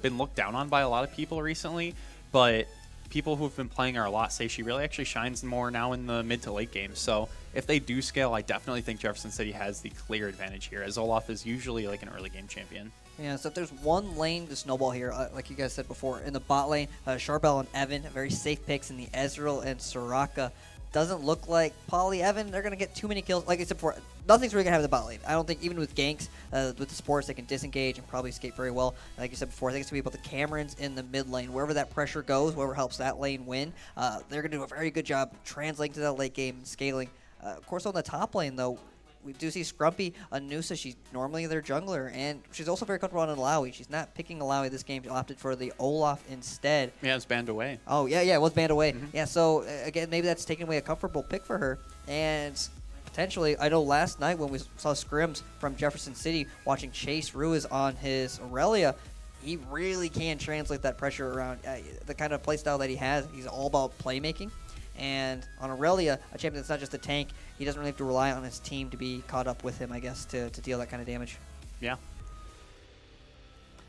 been looked down on by a lot of people recently, but people who have been playing her a lot say she really actually shines more now in the mid to late games. So if they do scale, I definitely think Jefferson City has the clear advantage here, as Olaf is usually like an early game champion. Yeah, so if there's one lane to snowball here, like you guys said before, in the bot lane, Charbel and Evan, very safe picks in the Ezreal and Soraka. Doesn't look like Polly, Evan, they're going to get too many kills. Like I said before, nothing's really going to have in the bot lane. I don't think even with ganks, with the supports, they can disengage and probably escape very well. Like you said before, I think it's going to be about the Camerons in the mid lane. Wherever that pressure goes, whoever helps that lane win, they're going to do a very good job translating to that late game and scaling. Of course, on the top lane, though, we do see Scrumpy, Anusa. She's normally their jungler, and she's also very comfortable on Alawi. She's not picking Alawi this game. She opted for the Olaf instead. Yeah, it's banned away. Oh, yeah, it was banned away. Yeah, so, again, maybe that's taking away a comfortable pick for her. And potentially, I know last night when we saw scrims from Jefferson City watching Chase Ruiz on his Aurelia, he really can translate that pressure around the kind of playstyle that he has. He's all about playmaking. And on Aurelia, a champion that's not just a tank, he doesn't really have to rely on his team to be caught up with him, I guess, to deal that kind of damage. Yeah.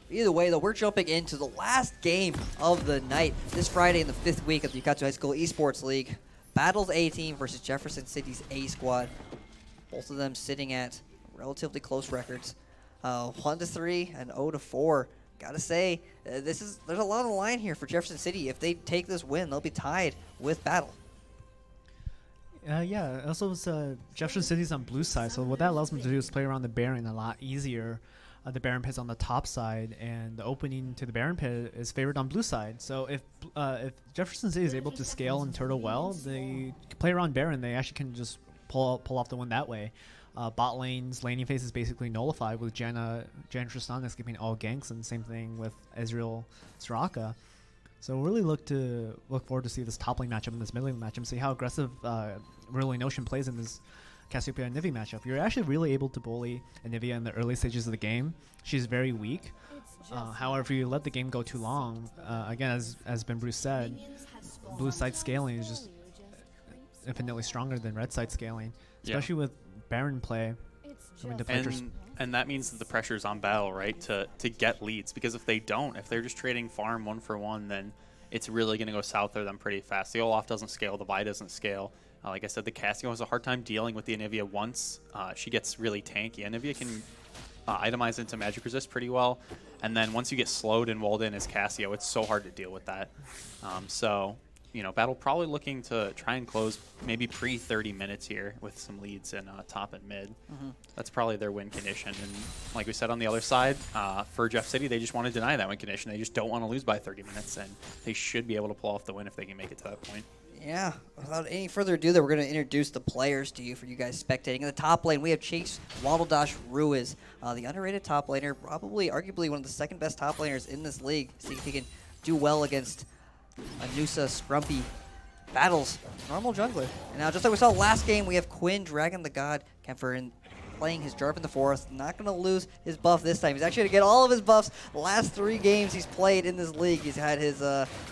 Either way, though, we're jumping into the last game of the night. This Friday in the 5th week of the Ukatsu High School Esports League. Battles A team versus Jefferson City's A squad. Both of them sitting at relatively close records. 1-3 and 0-4. Gotta say, there's a lot on the line here for Jefferson City. If they take this win, they'll be tied with Battle. Yeah, also it's, Jefferson City's on blue side, so what that allows them to do is play around the Baron a lot easier. The Baron pit's on the top side, and the opening to the Baron pit is favored on blue side. So if Jefferson City is able to scale and turtle well, they play around Baron. They actually can just pull off the win that way. Bot lane's laning phase is basically nullified with Jan Tristan skipping all ganks, and same thing with Ezreal Soraka. So really look forward to see this top lane matchup and this mid lane matchup, see how aggressive really Notion plays in this Cassiopeia and Nivea matchup. You're actually really able to bully Nivea in the early stages of the game. She's very weak. However, if you let the game go too long, again, as Ben Bruce said, blue side scaling is just infinitely stronger than red side scaling, especially with Baron play. And that means that the pressure is on Battle, right, to get leads. Because if they don't, if they're just trading farm 1-for-1, then it's really going to go south for them pretty fast. The Olaf doesn't scale, the Vi doesn't scale. Like I said, the Cassio has a hard time dealing with the Anivia once she gets really tanky. Anivia can itemize into magic resist pretty well, and then once you get slowed and walled in as Cassio, it's so hard to deal with that. So, you know, Battle probably looking to try and close maybe pre-30 minutes here with some leads in top and mid. That's probably their win condition. And like we said on the other side, for Jeff City, they just want to deny that win condition. They just don't want to lose by 30 minutes, and they should be able to pull off the win if they can make it to that point. Yeah, without any further ado, we're going to introduce the players to you for you guys spectating. In the top lane, we have Chase Waddledash Ruiz, the underrated top laner, probably arguably one of the second best top laners in this league. See if he can do well against Anusa, Scrumpy, Battles, normal jungler. And now, just like we saw last game, we have Quinn, Dragon the God, Kemper, playing his Jarvan the Forest. Not going to lose his buff this time. He's actually going to get all of his buffs. The last 3 games he's played in this league, he's had his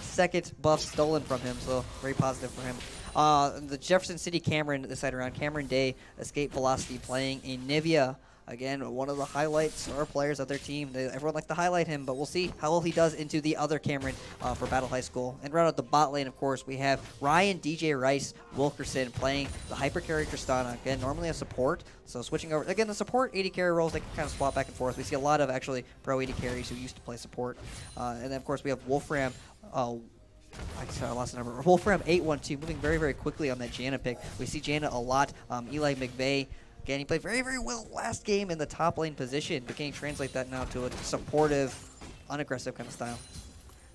second buff stolen from him, so very positive for him. The Jefferson City Cameron this side around, Cameron Day, Escape Velocity, playing a Nivea. Again, one of the highlight star players of their team. Everyone likes to highlight him, but we'll see how well he does into the other Cameron for Battle High School. And right out the bot lane, of course, we have Ryan DJ Rice Wilkerson playing the hyper carry Tristana. Again, normally a support, so switching over. Again, the support AD carry roles, they can kind of swap back and forth. We see a lot of actually pro AD carries who used to play support. And then, of course, we have Wolfram. I lost the number. Wolfram 812 moving very, very quickly on that Janna pick. We see Janna a lot. Eli McVeigh. Again, he played very, very well last game in the top lane position, but can you translate that now to a supportive, unaggressive kind of style?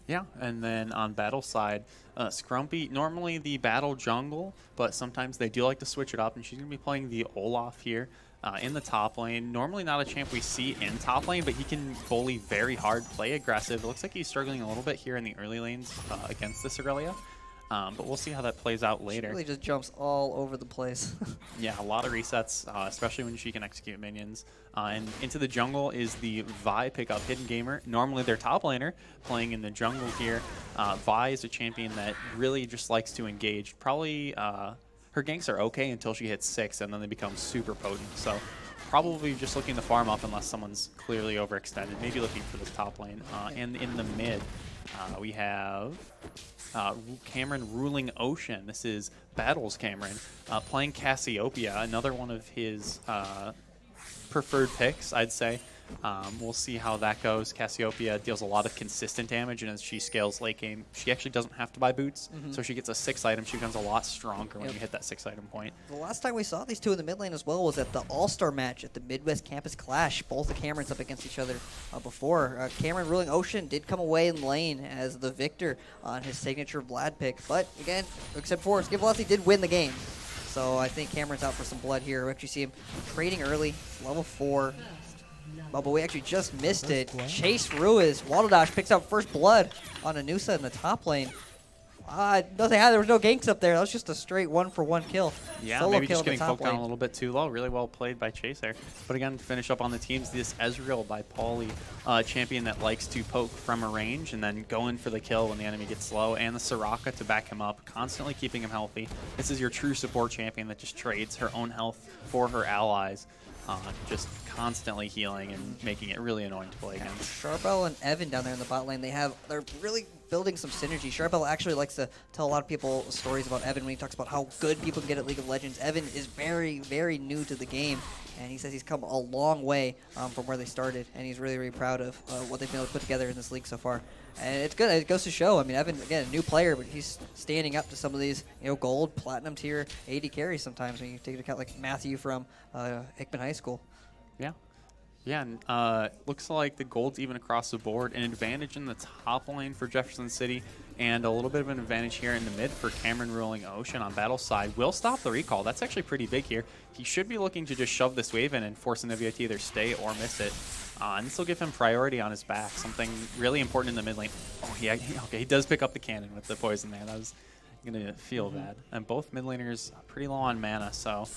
Yeah, and then on Battle side, Scrumpy, normally the Battle jungle, but sometimes they do like to switch it up, and she's going to be playing the Olaf here in the top lane. Normally not a champ we see in top lane, but he can bully very hard, play aggressive. It looks like he's struggling a little bit here in the early lanes against this Aurelia. But we'll see how that plays out later. She really just jumps all over the place. Yeah, a lot of resets, especially when she can execute minions. And into the jungle is the Vi pickup, Hidden Gamer. Normally their top laner, playing in the jungle here. Vi is a champion that really just likes to engage. Probably her ganks are okay until she hits 6, and then they become super potent. So probably just looking to farm up unless someone's clearly overextended. Maybe looking for this top lane. And in the mid, we have Cameron ruling Ocean. This is Battles Cameron playing Cassiopeia, another one of his preferred picks, I'd say. We'll see how that goes. Cassiopeia deals a lot of consistent damage, and as she scales late game, she actually doesn't have to buy boots, so she gets a 6 item. She becomes a lot stronger when you hit that 6 item point. The last time we saw these two in the mid lane as well was at the All-Star match at the Midwest Campus Clash. Both the Camerons up against each other before. Cameron ruling Ocean did come away in lane as the victor on his signature Vlad pick, but again, except for Skip Velocity did win the game. So I think Cameron's out for some blood here. We actually see him trading early, level 4. But we actually just missed it. Chase Ruiz, Waddle Dash picks up first blood on Anusa in the top lane. Nothing happened. There was no ganks up there. That was just a straight 1-for-1 kill. Yeah, Solo maybe kill just getting poked lane. down a little bit too low. Really well played by Chase there. But again, to finish up on the teams, this Ezreal by Paulie, champion that likes to poke from a range and then go in for the kill when the enemy gets slow, and the Soraka to back him up, constantly keeping him healthy. This is your true support champion that just trades her own health for her allies. Just constantly healing and making it really annoying to play against. Charbel and Evan down there in the bot lane, they're really building some synergy. Charbel actually likes to tell a lot of people stories about Evan when he talks about how good people can get at League of Legends. Evan is very, very new to the game, and he says he's come a long way from where they started, and he's really, really proud of what they've been able to put together in this league so far. And it's good. It goes to show. I mean, Evan, again, a new player, but he's standing up to some of these, gold, platinum tier AD carries sometimes when you take into account like Matthew from Hickman High School. Yeah. Yeah, and looks like the gold's even across the board. An advantage in the top lane for Jefferson City, and a little bit of an advantage here in the mid for Cameron ruling Ocean on battle side. Will stop the recall. That's actually pretty big here. He should be looking to just shove this wave in and force Anivia to either stay or miss it. And this will give him priority on his back, something really important in the mid lane. Oh, okay, he does pick up the cannon with the poison there. That was going to feel bad. And both mid laners are pretty low on mana, so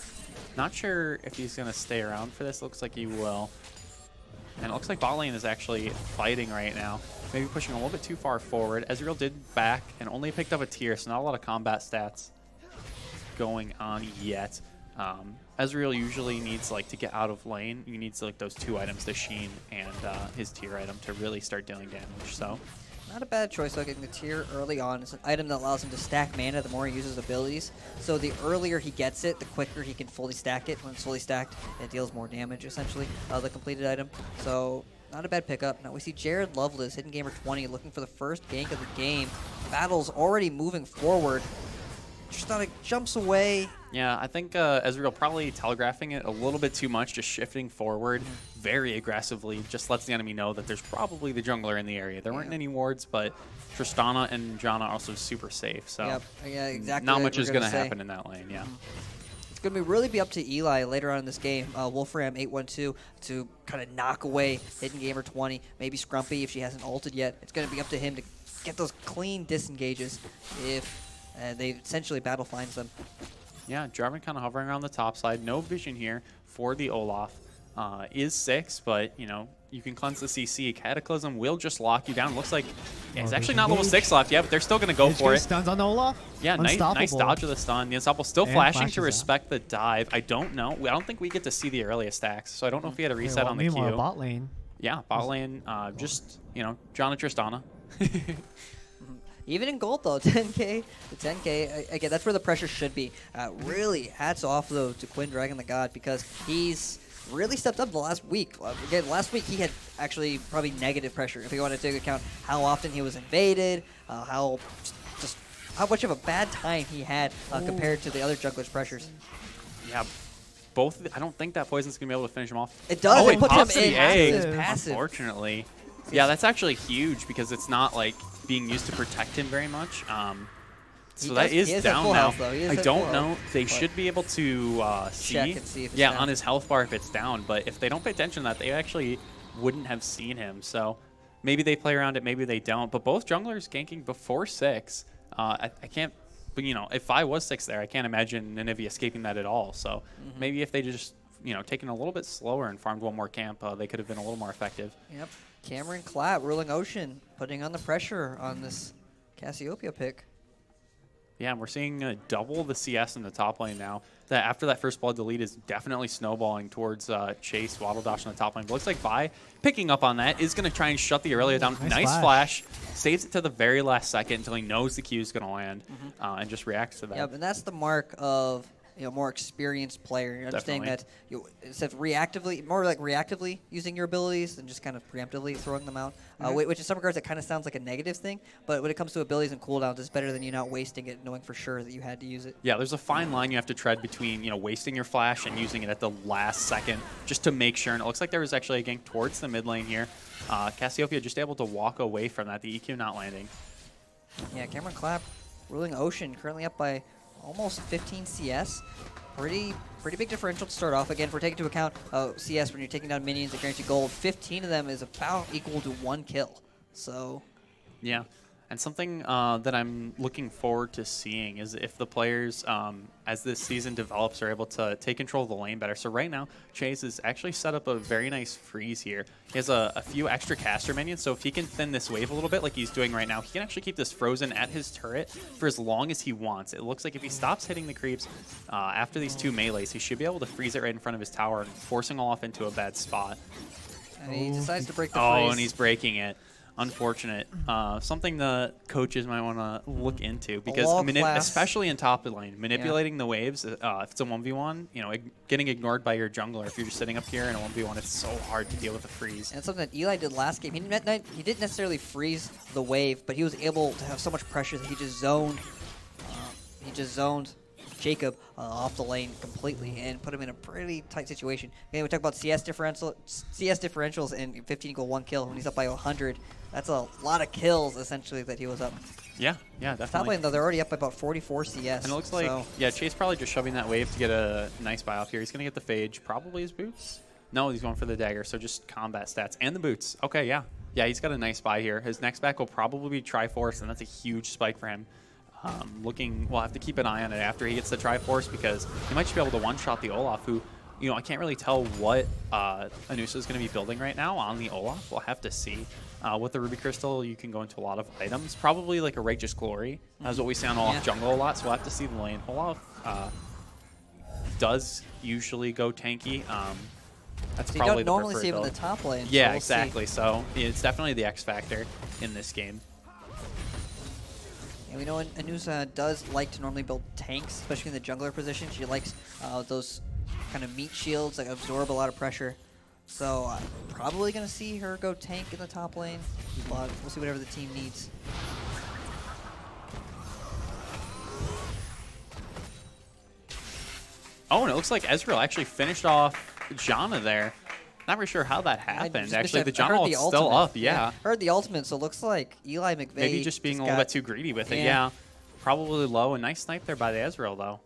not sure if he's going to stay around for this. Looks like he will. And it looks like bot lane is actually fighting right now. Maybe pushing a little bit too far forward. Ezreal did back and only picked up a tier, so not a lot of combat stats going on yet. Ezreal usually needs to get out of lane. He needs those 2 items, the Sheen and his tier item, to really start dealing damage. So not a bad choice though, getting the tier early on. It's an item that allows him to stack mana the more he uses abilities. So the earlier he gets it, the quicker he can fully stack it. When it's fully stacked, it deals more damage essentially, the completed item. So not a bad pickup. Now we see Jared Lovelace, Hidden Gamer 20, looking for the first gank of the game. Battle's already moving forward. Tristana jumps away. Yeah, I think Ezreal probably telegraphing it a little bit too much, just shifting forward very aggressively, just lets the enemy know that there's probably the jungler in the area. There weren't any wards, but Tristana and Janna are also super safe, so yeah, exactly. not much is going to happen in that lane, yeah. It's going to really be up to Eli later on in this game, Wolfram 812, to kind of knock away Hidden Gamer 20, maybe Scrumpy if she hasn't ulted yet. It's going to be up to him to get those clean disengages if they essentially battle finds them. Yeah, Jarvan kind of hovering around the top side. No vision here for the Olaf. Is 6, but, you can cleanse the CC. Cataclysm will just lock you down. Looks like it's actually not level 6 left yet, but they're still going to go for it. Stuns on Olaf. Yeah, nice dodge of the stun. The Unstoppable still flashing to respect the dive. I don't know. I don't think we get to see the earliest stacks, so I don't know if he had a reset on the queue. Meanwhile, bot lane. Yeah, bot lane, just, Janna Tristana. Even in gold, though, 10K, the 10K, again, that's where the pressure should be. Really, hats off, though, to Quinn Dragon the God, because he's really stepped up the last week. Again, last week he had actually probably negative pressure, if you want to take into account how often he was invaded, how much of a bad time he had compared to the other jungler's pressures. Yeah, both. I don't think that poison's going to be able to finish him off. It does. It puts pops him in his passive. Unfortunately. Yeah, that's actually huge because it's not being used to protect him very much. So that is down now. I don't know. They should be able to see if it's down. On his health bar if it's down. But if they don't pay attention to that, they actually wouldn't have seen him. So maybe they play around it, maybe they don't. But both junglers ganking before 6. I can't. But if I was 6 there, I can't imagine Anivia escaping that at all. So maybe if they just taken a little bit slower and farmed one more camp, they could have been a little more effective. Yep. Cameron Clapp ruling Ocean, putting on the pressure on this Cassiopeia pick. Yeah, and we're seeing double the CS in the top lane now. That after that first blood, the lead is definitely snowballing towards Chase, Waddle Dash on the top lane. But looks like Vi, picking up on that, is going to try and shut the Aurelia down. Nice flash. Saves it to the very last second until he knows the Q is going to land and just reacts to that. Yeah, and that's the mark of more experienced player. You're understanding that instead of reactively using your abilities than just kind of preemptively throwing them out, which in some regards it kind of sounds like a negative thing, but when it comes to abilities and cooldowns, it's better than you not wasting it, knowing for sure that you had to use it. Yeah, there's a fine line you have to tread between wasting your flash and using it at the last second just to make sure. And it looks like there was actually a gank towards the mid lane here. Cassiopeia just able to walk away from that. The EQ not landing. Yeah, Cameron Clapp ruling Ocean, currently up by almost 15 CS. Pretty big differential to start off. Again, if we're taking into account CS, when you're taking down minions that grant you gold, 15 of them is about equal to 1 kill. So, yeah. And something that I'm looking forward to seeing is if the players, as this season develops, are able to take control of the lane better. So right now, Chase has actually set up a very nice freeze here. He has a few extra caster minions, so if he can thin this wave a little bit like he's doing right now, he can actually keep this frozen at his turret for as long as he wants. It looks like if he stops hitting the creeps after these 2 melees, he should be able to freeze it right in front of his tower, forcing Olaf into a bad spot. And he decides to break the freeze. Oh, and he's breaking it. Unfortunate. Something the coaches might want to look into, because especially in top lane, manipulating the waves, if it's a 1v1, getting ignored by your jungler. If you're just sitting up here in a 1v1, it's so hard to deal with the freeze. And it's something that Eli did last game. He didn't necessarily freeze the wave, but he was able to have so much pressure that he just zoned Jacob off the lane completely and put him in a pretty tight situation. Again, we talk about CS differentials and 15 equal 1 kill when he's up by 100. That's a lot of kills essentially that he was up. Yeah, definitely. Top lane though, they're already up by about 44 CS. And it looks like Chase probably just shoving that wave to get a nice buy off here. He's gonna get the phage, probably his boots. No, he's going for the dagger. So just combat stats and the boots. Okay, yeah, he's got a nice buy here. His next back will probably be Triforce, and that's a huge spike for him. We'll have to keep an eye on it after he gets the Triforce, because he might just be able to one-shot the Olaf, who, I can't really tell what Anusa is going to be building right now on the Olaf. We'll have to see. With the Ruby Crystal, you can go into a lot of items. Probably like a Righteous Glory. That's what we see on Olaf jungle a lot, so we'll have to see the lane. Olaf does usually go tanky. That's probably you don't normally see him build. in the top lane. Yeah, so we'll exactly. See. So it's definitely the X factor in this game. And we know Anusa does like to normally build tanks, especially in the jungler position. She likes those kind of meat shields that absorb a lot of pressure. So probably going to see her go tank in the top lane. We'll see whatever the team needs. Oh, and it looks like Ezreal actually finished off Janna there. Not really sure how that happened. Actually, the Janna ult's still up. Yeah. Heard the ultimate, so it looks like Eli McVay maybe just being a little bit too greedy with it. Yeah. Probably low. A nice snipe there by the Ezreal, though.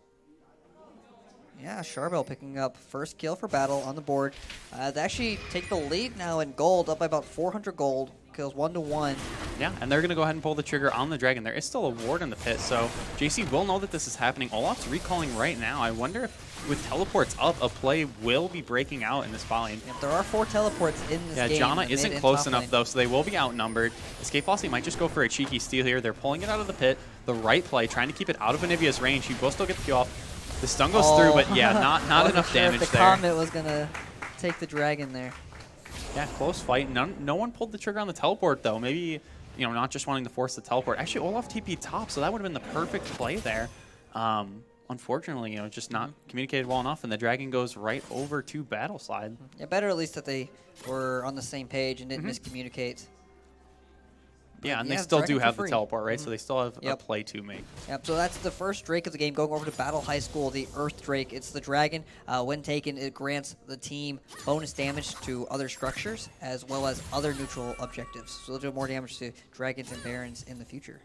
Yeah, Charbel picking up first kill for battle on the board. They actually take the lead now in gold, up by about 400 gold. Kills 1-1. Yeah, and they're going to go ahead and pull the trigger on the dragon. There is still a ward in the pit, so JC will know that this is happening. Olaf's recalling right now. I wonder if with teleports up, a play will be breaking out in this bot lane. Yeah, there are 4 teleports in this game. Yeah, Janna isn't close enough, though, so they will be outnumbered. Escape Velocity might just go for a cheeky steal here. They're pulling it out of the pit. The right play, trying to keep it out of Anivia's range. He will still get the kill off. The stun goes through, but yeah, not enough damage there. The Comet was going to take the dragon there. Yeah, close fight. No one pulled the trigger on the teleport, though. Maybe, not just wanting to force the teleport. Actually, Olaf TP top, so that would have been the perfect play there. Unfortunately, just not communicated well enough, and the dragon goes right over to battle slide. Yeah, better at least that they were on the same page and didn't miscommunicate. Yeah, and they still do have the teleport, right? So they still have a play to make. Yep, so that's the first Drake of the game, going over to Battle High School, the Earth Drake. It's the dragon. When taken, it grants the team bonus damage to other structures, as well as other neutral objectives. So they'll do more damage to dragons and barons in the future.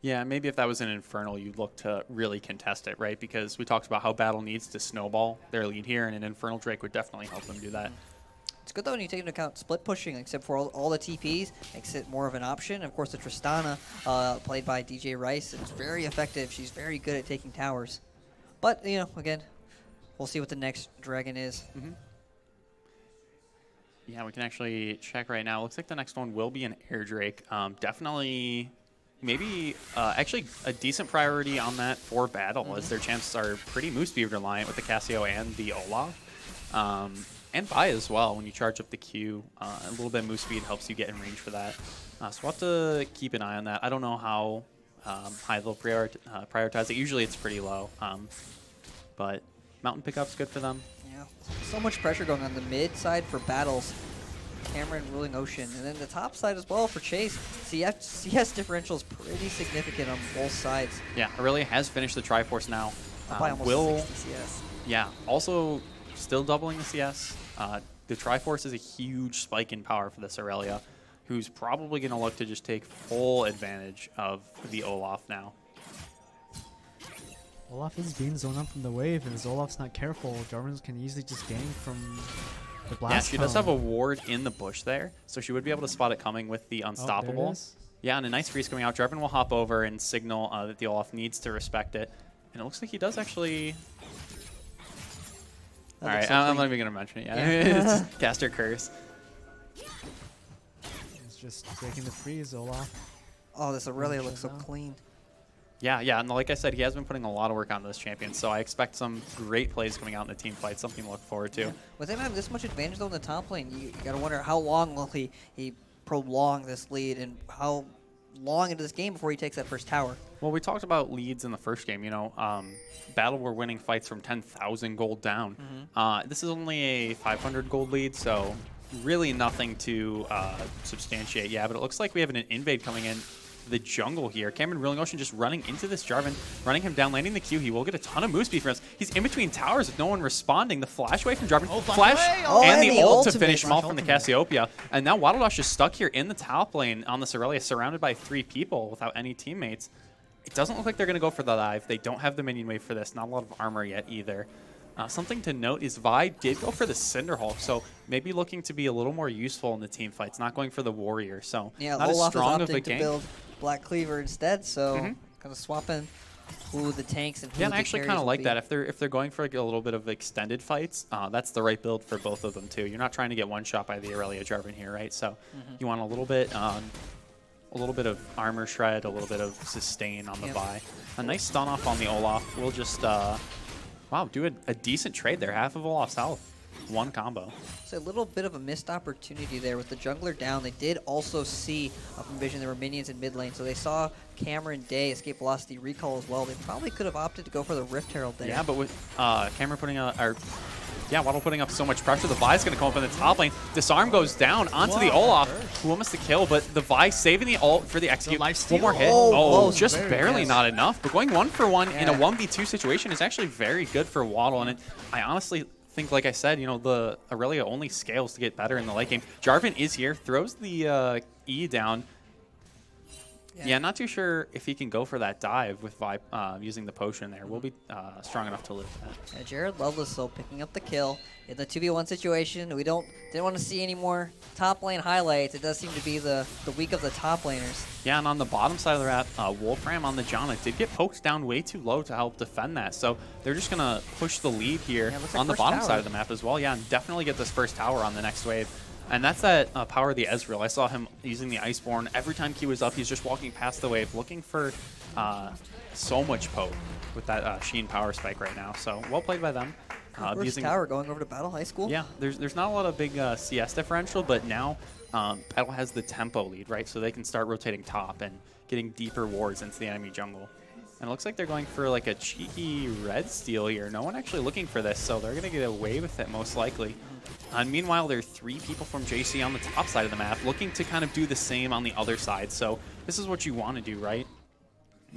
Yeah, maybe if that was an Infernal, you'd look to really contest it, right? Because we talked about how Battle needs to snowball their lead here, and an Infernal Drake would definitely help them do that. It's good, though, when you take into account split pushing, except for all the TPs, makes it more of an option. Of course, the Tristana, played by DJ Rice, is very effective. She's very good at taking towers. But, again, we'll see what the next dragon is. Yeah, we can actually check right now. Looks like the next one will be an Air Drake. Definitely maybe actually a decent priority on that for battle, as their chances are pretty move speed reliant with the Casio and the Olaf. And Vi as well. When you charge up the Q, a little bit of move speed helps you get in range for that. So we'll have to keep an eye on that. I don't know how high they'll prioritize it. Usually it's pretty low, but mountain pickup's good for them. Yeah, so much pressure going on the mid side for battles. Cameron ruling Ocean, and then the top side as well for Chase. CS differential is pretty significant on both sides. Yeah, Aurelia has finished the Triforce now. By almost 60 CS. Yeah, also still doubling the CS. The Triforce is a huge spike in power for this Aurelia, who's probably going to look to just take full advantage of the Olaf now. Olaf is being zoned out from the wave, and as Olaf's not careful, Jarvan can easily just gank from the blast. Yeah, she does have a ward in the bush there, so she would be able to spot it coming with the Unstoppable. Yeah, and a nice freeze coming out. Jarvan will hop over and signal that the Olaf needs to respect it. And it looks like he does actually... All right, I'm not even going to mention it yet. Yeah. It's Caster Curse. It's just breaking the freeze, Olaf. Oh, this Aurelia looks so clean. Yeah, and like I said, he has been putting a lot of work onto this champion, so I expect some great plays coming out in the team fight, something to look forward to. Yeah. With him having this much advantage, though, in the top lane, you got to wonder how long will he prolong this lead, and how long into this game before he takes that first tower. Well, we talked about leads in the first game. You know, Battle were winning fights from 10,000 gold down. This is only a 500 gold lead, so really nothing to substantiate. Yeah, but it looks like we have an invade coming in the jungle here. Cameron Ruling Ocean just running into this Jarvan, running him down, landing the Q. He will get a ton of move speed for us. He's in between towers with no one responding. The flash away from Jarvan. And the ult to finish him off from the Cassiopeia. And now Waddledash is stuck here in the top lane on this Aurelia, surrounded by 3 people without any teammates. It doesn't look like they're going to go for the dive. They don't have the minion wave for this. Not a lot of armor yet either. Something to note is Vi did go for the Cinderhulk, so maybe looking to be a little more useful in the team fights, not going for the Warrior. So yeah, not as strong of a to game. Build Black Cleaver instead, so kind of swapping who the tanks and who and the I actually kind of like that. If they're going for like a little bit of extended fights, that's the right build for both of them too. You're not trying to get one shot by the Aurelia Jarvan here, right? So you want a little bit of armor shred, a little bit of sustain on the Vi. A nice stun off on the Olaf. We'll just wow, do a decent trade there. Half of Olaf's health. One combo. So a little bit of a missed opportunity there with the jungler down. They did also see from Vision there were minions in mid lane, so they saw Cameron Day escape velocity recall as well. They probably could have opted to go for the Rift Herald there. Yeah, but with Cameron putting Waddle putting up so much pressure, the Vi's going to come up in the top lane. Disarm goes down onto the Olaf, who almost the kill, but the Vi saving the ult for the execute. One more hit. Oh, just barely not enough. But going 1-for-1 in a 1v2 situation is actually very good for Waddle, and I honestly think, like I said, you know, the Aurelia only scales to get better in the late game. Jarvan is here, throws the E down. Yeah, not too sure if he can go for that dive with Vi using the potion there. We'll be strong enough to live that. Yeah, Jared Loveless though picking up the kill in the 2v1 situation. We didn't want to see any more top lane highlights. It does seem to be the week of the top laners. Yeah, and on the bottom side of the map, Wolfram on the Janna did get poked down way too low to help defend that. So they're just going to push the lead here on the bottom side of the map as well. Yeah, and definitely get this first tower on the next wave. And that's that power of the Ezreal. I saw him using the Iceborne. Every time Q was up, he's just walking past the wave, looking for so much poke with that Sheen power spike right now. So well played by them. First tower going over to Battle High School. Yeah, there's not a lot of big CS differential, but now Battle has the tempo lead, right? So they can start rotating top and getting deeper wards into the enemy jungle. And it looks like they're going for like a cheeky red steal here. No one actually looking for this, so they're going to get away with it most likely. And meanwhile, there are 3 people from JC on the top side of the map looking to kind of do the same on the other side. So this is what you want to do, right?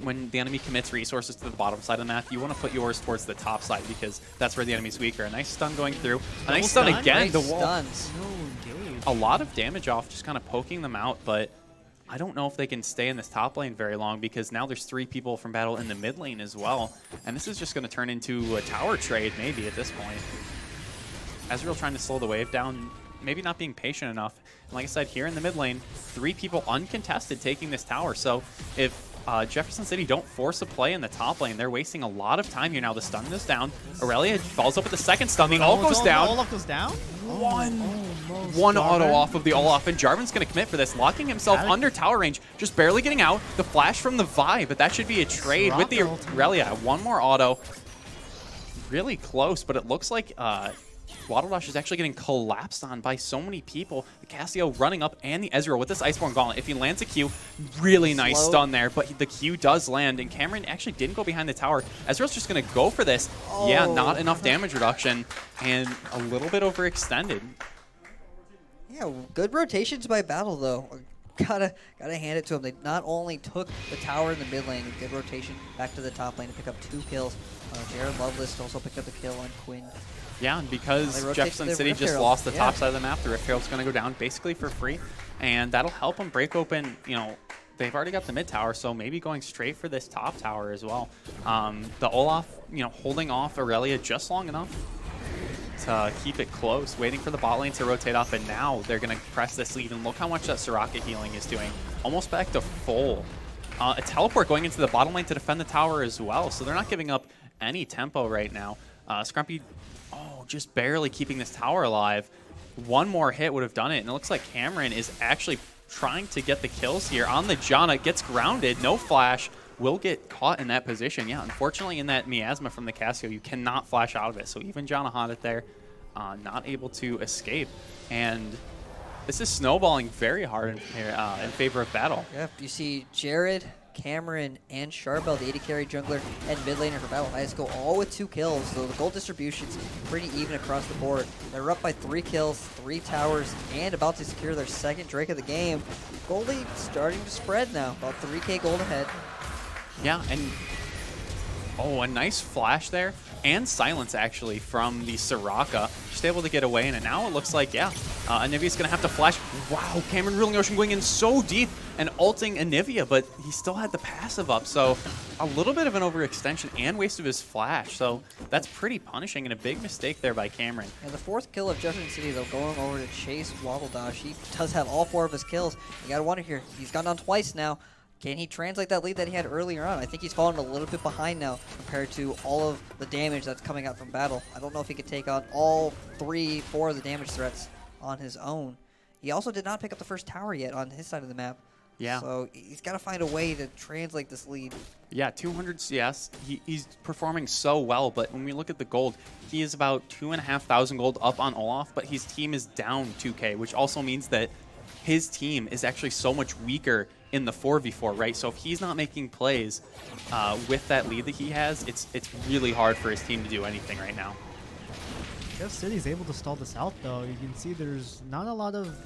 When the enemy commits resources to the bottom side of the map, you want to put yours towards the top side because that's where the enemy's weaker. A nice stun going through. A nice stun again. The wall. A lot of damage off, just kind of poking them out, but I don't know if they can stay in this top lane very long because now there's 3 people from Battle in the mid lane as well. And this is just going to turn into a tower trade maybe at this point. Ezreal trying to slow the wave down, maybe not being patient enough. And like I said, here in the mid lane, 3 people uncontested taking this tower. So if Jefferson City don't force a play in the top lane. They're wasting a lot of time here now. The stun is down. Aurelia follows up with the second stun. The ult goes down. Olaf goes down? One auto off of the Olaf, and Jarvan's going to commit for this, locking himself under tower range, just barely getting out. The flash from the Vi, but that should be a trade with the Aurelia. One more auto. Really close, but it looks like Waddle Dash is actually getting collapsed on by so many people. The Cassio running up, and the Ezreal with this Iceborne Gauntlet. If he lands a Q, really nice stun there, but the Q does land, and Cameron actually didn't go behind the tower. Ezreal's just going to go for this. Yeah, not enough damage reduction, and a little bit overextended. Yeah, good rotations by Battle, though. Gotta hand it to him. They not only took the tower in the mid lane, good rotation back to the top lane to pick up 2 kills. Jared Lovelace also picked up the kill on Quinn. Yeah, and because Jefferson City just lost the top side of the map, the Rift Herald's going to go down basically for free, and that'll help them break open, you know, they've already got the mid tower, so maybe going straight for this top tower as well. The Olaf, you know, holding off Aurelia just long enough to keep it close, waiting for the bot lane to rotate up, and now they're going to press this lead, and look how much that Soraka healing is doing. Almost back to full. A teleport going into the bottom lane to defend the tower as well, so they're not giving up any tempo right now. Scrumpy, just barely keeping this tower alive. One more hit would have done it, and it looks like Cameron is actually trying to get the kills here on the Janna. Gets grounded, no flash, will get caught in that position. Yeah, unfortunately in that miasma from the Cassio, you cannot flash out of it. So even Janna had it there, not able to escape. And this is snowballing very hard in favor of Battle. Yeah, you see Jared, Cameron, and Charbel, the AD carry jungler and mid laner for Battle High School, all with 2 kills. So the gold distribution's pretty even across the board. They're up by 3 kills, 3 towers, and about to secure their second Drake of the game. Gold lead starting to spread now, about 3K gold ahead. Yeah, and a nice flash there, and silence actually from the Soraka. Just able to get away, and now it looks like, yeah, Anivia's going to have to flash. Wow, Cameron Ruling Ocean going in so deep and ulting Anivia, but he still had the passive up, so a little bit of an overextension and waste of his flash, so that's pretty punishing and a big mistake there by Cameron. And the 4th kill of Jefferson City, though, going over to chase Waddle Dash. He does have all 4 of his kills. You got to wonder here, he's gone down twice now. Can he translate that lead that he had earlier on? I think he's fallen a little bit behind now compared to all of the damage that's coming out from Battle. I don't know if he could take on all 3, 4 of the damage threats on his own. He also did not pick up the first tower yet on his side of the map. Yeah. So he's got to find a way to translate this lead. Yeah, 200 CS. He's performing so well, but when we look at the gold, he is about 2,500 gold up on Olaf, but his team is down 2K, which also means that his team is actually so much weaker in the 4v4, right? So if he's not making plays with that lead that he has, it's really hard for his team to do anything right now. Jeff City's able to stall this out, though. You can see there's not a lot of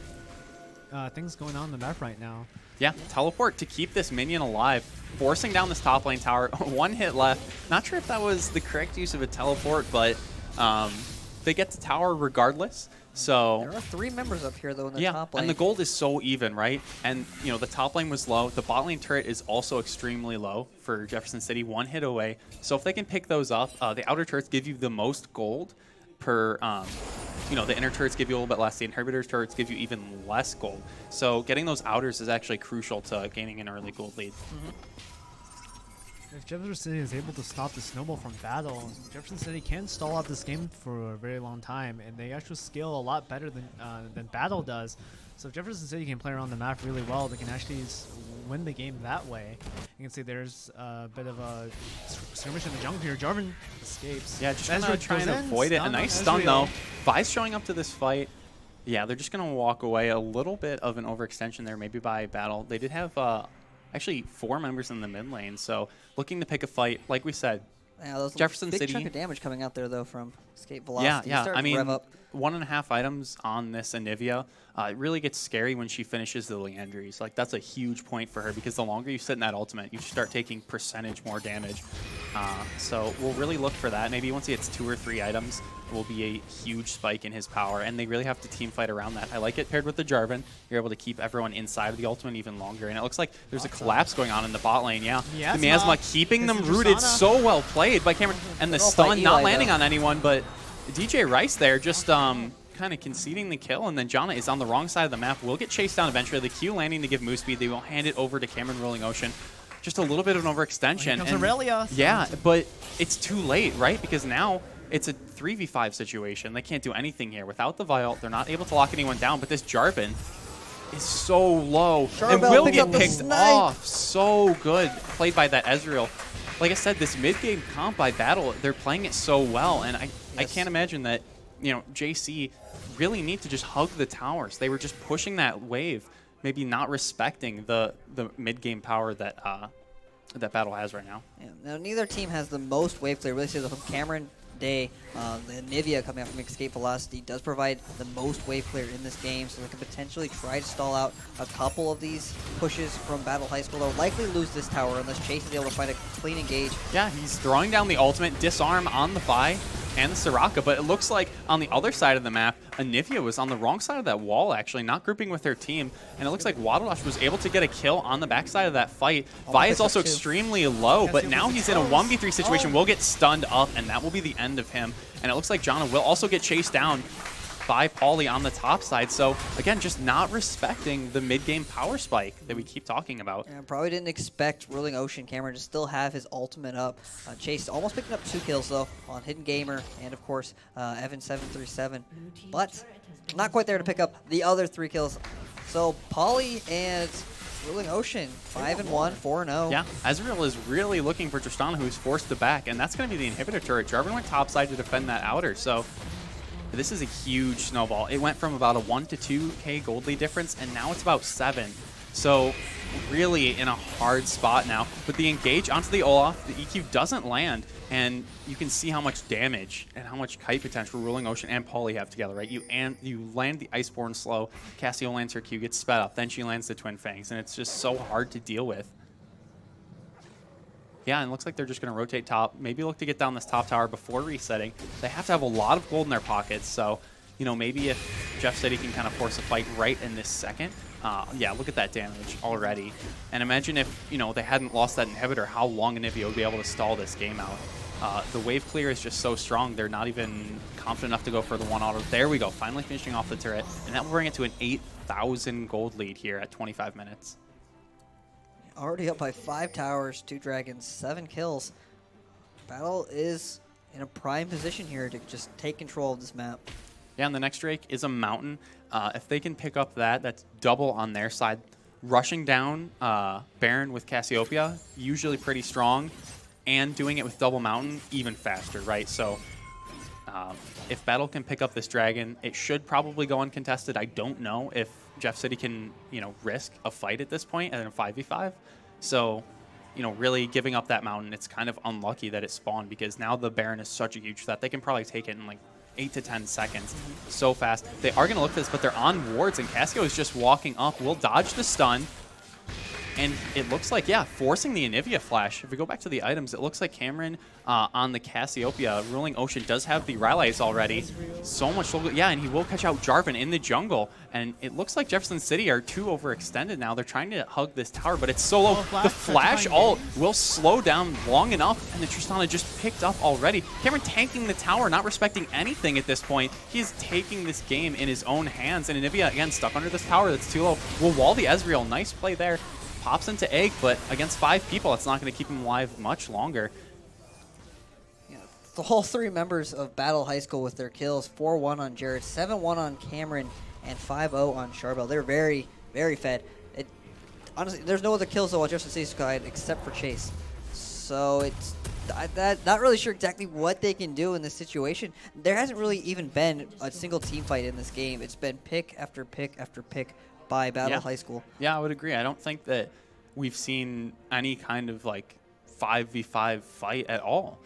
things going on in the map right now. Yeah, teleport to keep this minion alive, forcing down this top lane tower. 1 hit left. Not sure if that was the correct use of a teleport, but they get to tower regardless. So there are 3 members up here, though, in the top lane. And the gold is so even, right? And, you know, the top lane was low. The bot lane turret is also extremely low for Jefferson City, 1 hit away. So if they can pick those up, the outer turrets give you the most gold per, you know, the inner turrets give you a little bit less. The inhibitor turrets give you even less gold. So getting those outers is actually crucial to gaining an early gold lead. If Jefferson City is able to stop the snowball from Battle, Jefferson City can stall out this game for a very long time, and they actually scale a lot better than Battle does. So if Jefferson City can play around the map really well, they can actually win the game that way. You can see there's a bit of a skirmish in the jungle here. Jarvan escapes. Yeah, just gonna try and avoid it. A nice stun though. Vi's showing up to this fight. Yeah, they're just gonna walk away. A little bit of an overextension there, maybe by Battle. They did have actually 4 members in the mid lane, so looking to pick a fight. Like we said, yeah, Jefferson big City. Chunk of damage coming out there though from escape velocity. Yeah. I mean, 1.5 items on this Anivia. It really gets scary when she finishes the Leandries. Like, that's a huge point for her because the longer you sit in that ultimate, you start taking percentage more damage. So we'll really look for that. Maybe once he hits 2 or 3 items, it will be a huge spike in his power, and they really have to team fight around that. I like it paired with the Jarvan. You're able to keep everyone inside of the ultimate even longer, and it looks like there's a collapse going on in the bot lane. Yeah, the Miasma keeping them rooted. So well played by Cameron, and the stun not landing on anyone, but DJ Rice there just kind of conceding the kill, and then Janna is on the wrong side of the map. Will get chased down eventually. The Q landing to give move speed. They will hand it over to Cameron Rolling Ocean. just a little bit of an overextension. Here comes Aurelia. Yeah, but it's too late, right? Because now it's a 3v5 situation. They can't do anything here. Without the Vial, they're not able to lock anyone down, but this Jarvan is so low and will get picked off. So good played by that Ezreal. Like I said, this mid-game comp by Battle, they're playing it so well, and I can't imagine that, you know, JC really need to just hug the towers. They were just pushing that wave, maybe not respecting the mid-game power that that Battle has right now. Yeah. Now, neither team has the most wave clear. Really, see from Cameron Day, the Nivea coming out from Escape Velocity does provide the most wave clear in this game, so they can potentially try to stall out a couple of these pushes from Battle High School. They'll likely lose this tower unless Chase is able to find a clean engage. Yeah, he's throwing down the ultimate disarm on the Vi and the Soraka, but it looks like on the other side of the map, Anivia was on the wrong side of that wall, actually, not grouping with her team, and it looks like Waddledash was able to get a kill on the backside of that fight. Vi is also extremely low, but now he's in a 1v3 situation, will get stunned up, and that will be the end of him. And it looks like Jana will also get chased down by Pauly on the top side. So again, just not respecting the mid-game power spike that we keep talking about. Yeah, probably didn't expect Ruling Ocean Cameron to still have his ultimate up. Chase almost picking up 2 kills though on Hidden Gamer and of course Evan737, but not quite there to pick up the other 3 kills. So Pauly and Ruling Ocean 5-1, 4-0. Yeah, Ezreal is really looking for Tristana, who's forced to back, and that's going to be the inhibitor turret. Jarvan went topside to defend that outer, so this is a huge snowball. It went from about a 1 to 2k gold lead difference, and now it's about 7. So really in a hard spot now. But the engage onto the Olaf, the EQ doesn't land, and you can see how much damage and how much kite potential Ruling Ocean and Pauly have together, right? You land the Iceborne slow, Cassio lands her Q, gets sped up, then she lands the Twin Fangs, and it's just so hard to deal with. Yeah, and it looks like they're just going to rotate top, maybe look to get down this top tower before resetting. They have to have a lot of gold in their pockets, so, you know, maybe if Jeff City can kind of force a fight right in this second. Yeah, look at that damage already. And imagine if, you know, they hadn't lost that inhibitor, how long Anivia would be able to stall this game out. The wave clear is just so strong, they're not even confident enough to go for the 1 auto. There we go, finally finishing off the turret, and that will bring it to an 8,000 gold lead here at 25 minutes. Already up by 5 towers, 2 dragons, 7 kills. Battle is in a prime position here to just take control of this map. Yeah, and the next Drake is a mountain. If they can pick up that, that's double on their side. Rushing down Baron with Cassiopeia, usually pretty strong, and doing it with double mountain, even faster, right? So if Battle can pick up this dragon, it should probably go uncontested. I don't know if Jeff City can, you know, risk a fight at this point and a 5v5. So, you know, really giving up that mountain, it's kind of unlucky that it spawned because now the Baron is such a huge threat. They can probably take it in like 8 to 10 seconds. So fast. They are going to look for this, but they're on wards, and Cassio is just walking up. Will dodge the stun. And it looks like, yeah, forcing the Anivia flash. If we go back to the items, it looks like Cameron on the Cassiopeia, Ruling Ocean does have the Rylai's already. So much, yeah, and he will catch out Jarvan in the jungle. And it looks like Jefferson City are too overextended now. They're trying to hug this tower, but it's so low. The flash ult will slow down long enough, and the Tristana just picked up already. Cameron tanking the tower, not respecting anything at this point. He's taking this game in his own hands, and Anivia, again, stuck under this tower that's too low. Will wall the Ezreal. Nice play there. Pops into Egg, but against 5 people, it's not going to keep him alive much longer. Yeah, the whole 3 members of Battle High School with their kills, 4-1 on Jared, 7-1 on Cameron, and 5-0 on Charbel. They're very, very fed. Honestly, there's no other kills though on Jefferson City's side except for Chase. So it's not really sure exactly what they can do in this situation. There hasn't really even been a single team fight in this game. It's been pick after pick after pick by Battle High School. Yeah, I would agree. I don't think that we've seen any kind of like 5v5 fight at all.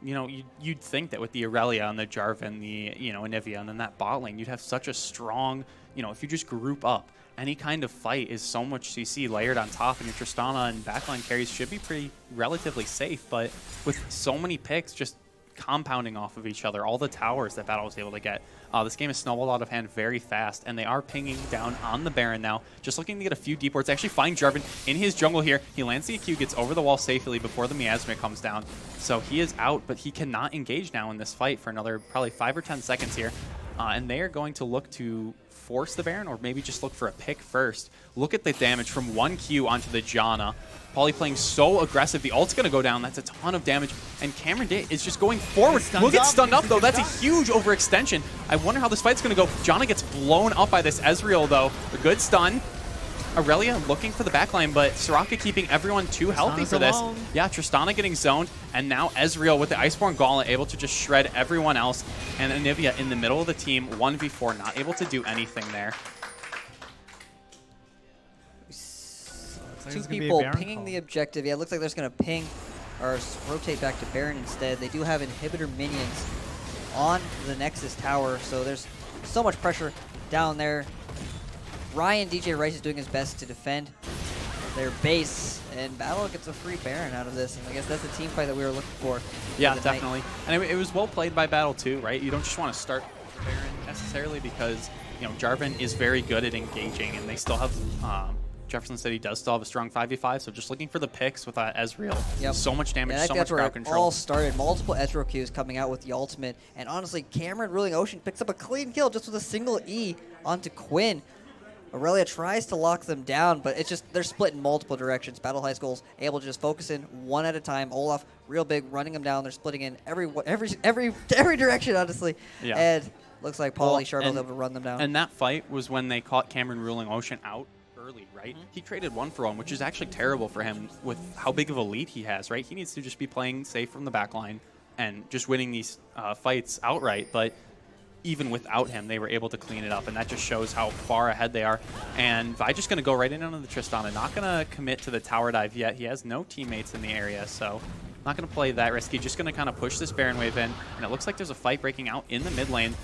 You know, you'd think that with the Aurelia and the Jarvan, the, you know, Anivia, and then that bot lane, you'd have such a strong, you know, if you just group up, any kind of fight is so much CC layered on top, and your Tristana and backline carries should be pretty relatively safe. But with so many picks just compounding off of each other, all the towers that Battle was able to get, this game is snowballed out of hand very fast, and they are pinging down on the Baron now, just looking to get a few deep wards. Actually find Jarvan in his jungle here. He lands the EQ, gets over the wall safely before the miasma comes down. So he is out, but he cannot engage now in this fight for another probably 5 or 10 seconds here. and they are going to look to force the Baron or maybe just look for a pick first. Look at the damage from 1Q onto the Janna. Pauly playing so aggressive. The ult's going to go down. That's a ton of damage. And Cameron is just going forward. Will get stunned up, though. That's a huge overextension. I wonder how this fight's going to go. Janna gets blown up by this Ezreal, though. A good stun. Aurelia looking for the backline, but Soraka keeping everyone too healthy for this. Yeah, Tristana getting zoned, and now Ezreal with the Iceborne Gauntlet able to just shred everyone else. And Anivia in the middle of the team, 1v4, not able to do anything there. Two people pinging the objective. Yeah, it looks like they're just going to ping or rotate back to Baron instead. They do have inhibitor minions on the Nexus tower, so there's so much pressure down there. Ryan, DJ Rice is doing his best to defend their base, and Battle gets a free Baron out of this, and I guess that's the team fight that we were looking for. Yeah, definitely. And it was well played by Battle too, right? You don't just want to start Baron necessarily because, you know, Jarvan is very good at engaging, and they still have, Jefferson said he does still have a strong 5v5, so just looking for the picks with Ezreal. Yep. So much damage, so much crowd control. It all started. Multiple Ezreal Qs coming out with the ultimate, and honestly, Cameron Ruling Ocean picks up a clean kill just with a single E onto Quinn. Aurelia tries to lock them down, but it's just they're split in multiple directions. Battle High School's able to just focus in one at a time. Olaf real big, running them down. They're splitting in every direction, honestly. Yeah. And looks like Pauly Charbel's able to run them down. And that fight was when they caught Cameron Ruling Ocean out early, right? He traded 1-for-1, which is actually terrible for him with how big of a lead he has, right? He needs to just be playing safe from the back line and just winning these fights outright. But even without him, they were able to clean it up, and that just shows how far ahead they are. And Vi just going to go right in onto the Tristana, not going to commit to the tower dive yet. He has no teammates in the area, so not going to play that risky. Just going to kind of push this Baron wave in, and it looks like there's a fight breaking out in the mid lane.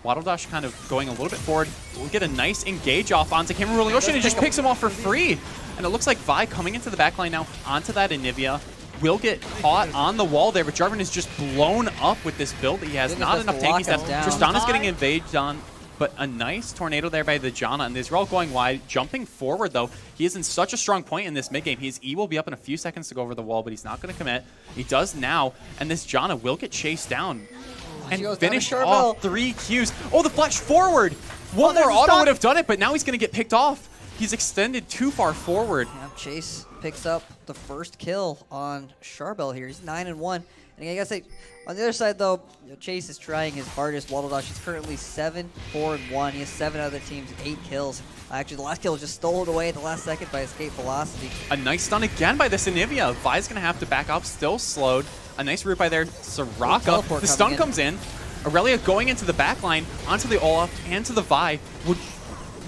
Waddle Dash kind of going a little bit forward. We'll get a nice engage off onto Cameron Ruling Ocean and just picks him off for free. And it looks like Vi coming into the backline now onto that Anivia. Will get caught on the wall there, but Jarvan is just blown up with this build. He has not enough tanky steps. Tristana's getting invaded on, but a nice tornado there by the Janna, and these are all going wide. Jumping forward, though, he is in such a strong point in this mid-game. His E will be up in a few seconds to go over the wall, but he's not going to commit. He does now, and this Janna will get chased down and finish off 3 Qs. Oh, the flash forward! One more auto would have done it, but now he's going to get picked off. He's extended too far forward. Yeah, Chase picks up the first kill on Charbel here. He's 9-1. And I gotta say, on the other side though, Chase is trying his hardest. Waddle Dash is currently 7-4-1. He has 7 out of the team's 8 kills. Actually, the last kill was just stolen away at the last second by Escape Velocity. A nice stun again by this Anivia. Vi's gonna have to back up, still slowed. A nice root by there, Soraka. The stun comes in. Aurelia going into the backline, onto the Olaf, and to the Vi. Would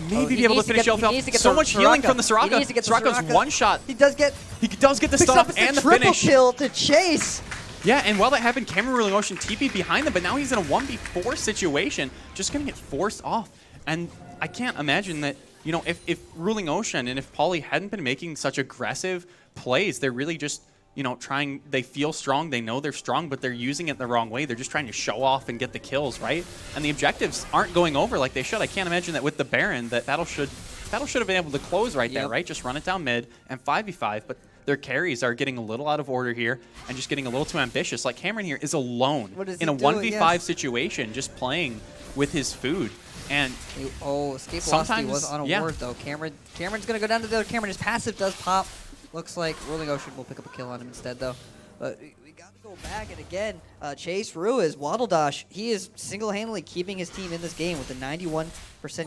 maybe be able to finish off. So much healing from the Soraka. Soraka's one shot. He does get the stun up and the finish. Triple kill to Chase. Yeah, and while that happened, Cameron Ruling Ocean TP behind them, but now he's in a 1v4 situation, just going to get forced off. And I can't imagine that, you know, if Ruling Ocean and if Pauly hadn't been making such aggressive plays, they're really just, you know, trying, they feel strong, they know they're strong, but they're using it the wrong way. They're just trying to show off and get the kills, right? And the objectives aren't going over like they should. I can't imagine that with the Baron, that Battle should have been able to close right there, right? Just run it down mid and 5v5, but their carries are getting a little out of order here and just getting a little too ambitious. Like Cameron here is alone in a 1v5 situation, just playing with his food. And Escape Velocity was on a ward though. Cameron's gonna go down to the other Cameron. His passive does pop. Looks like Ruling Ocean will pick up a kill on him instead though. But we got to go back, and again, Chase Ruiz, Waddle Dash, he is single-handedly keeping his team in this game with a 91%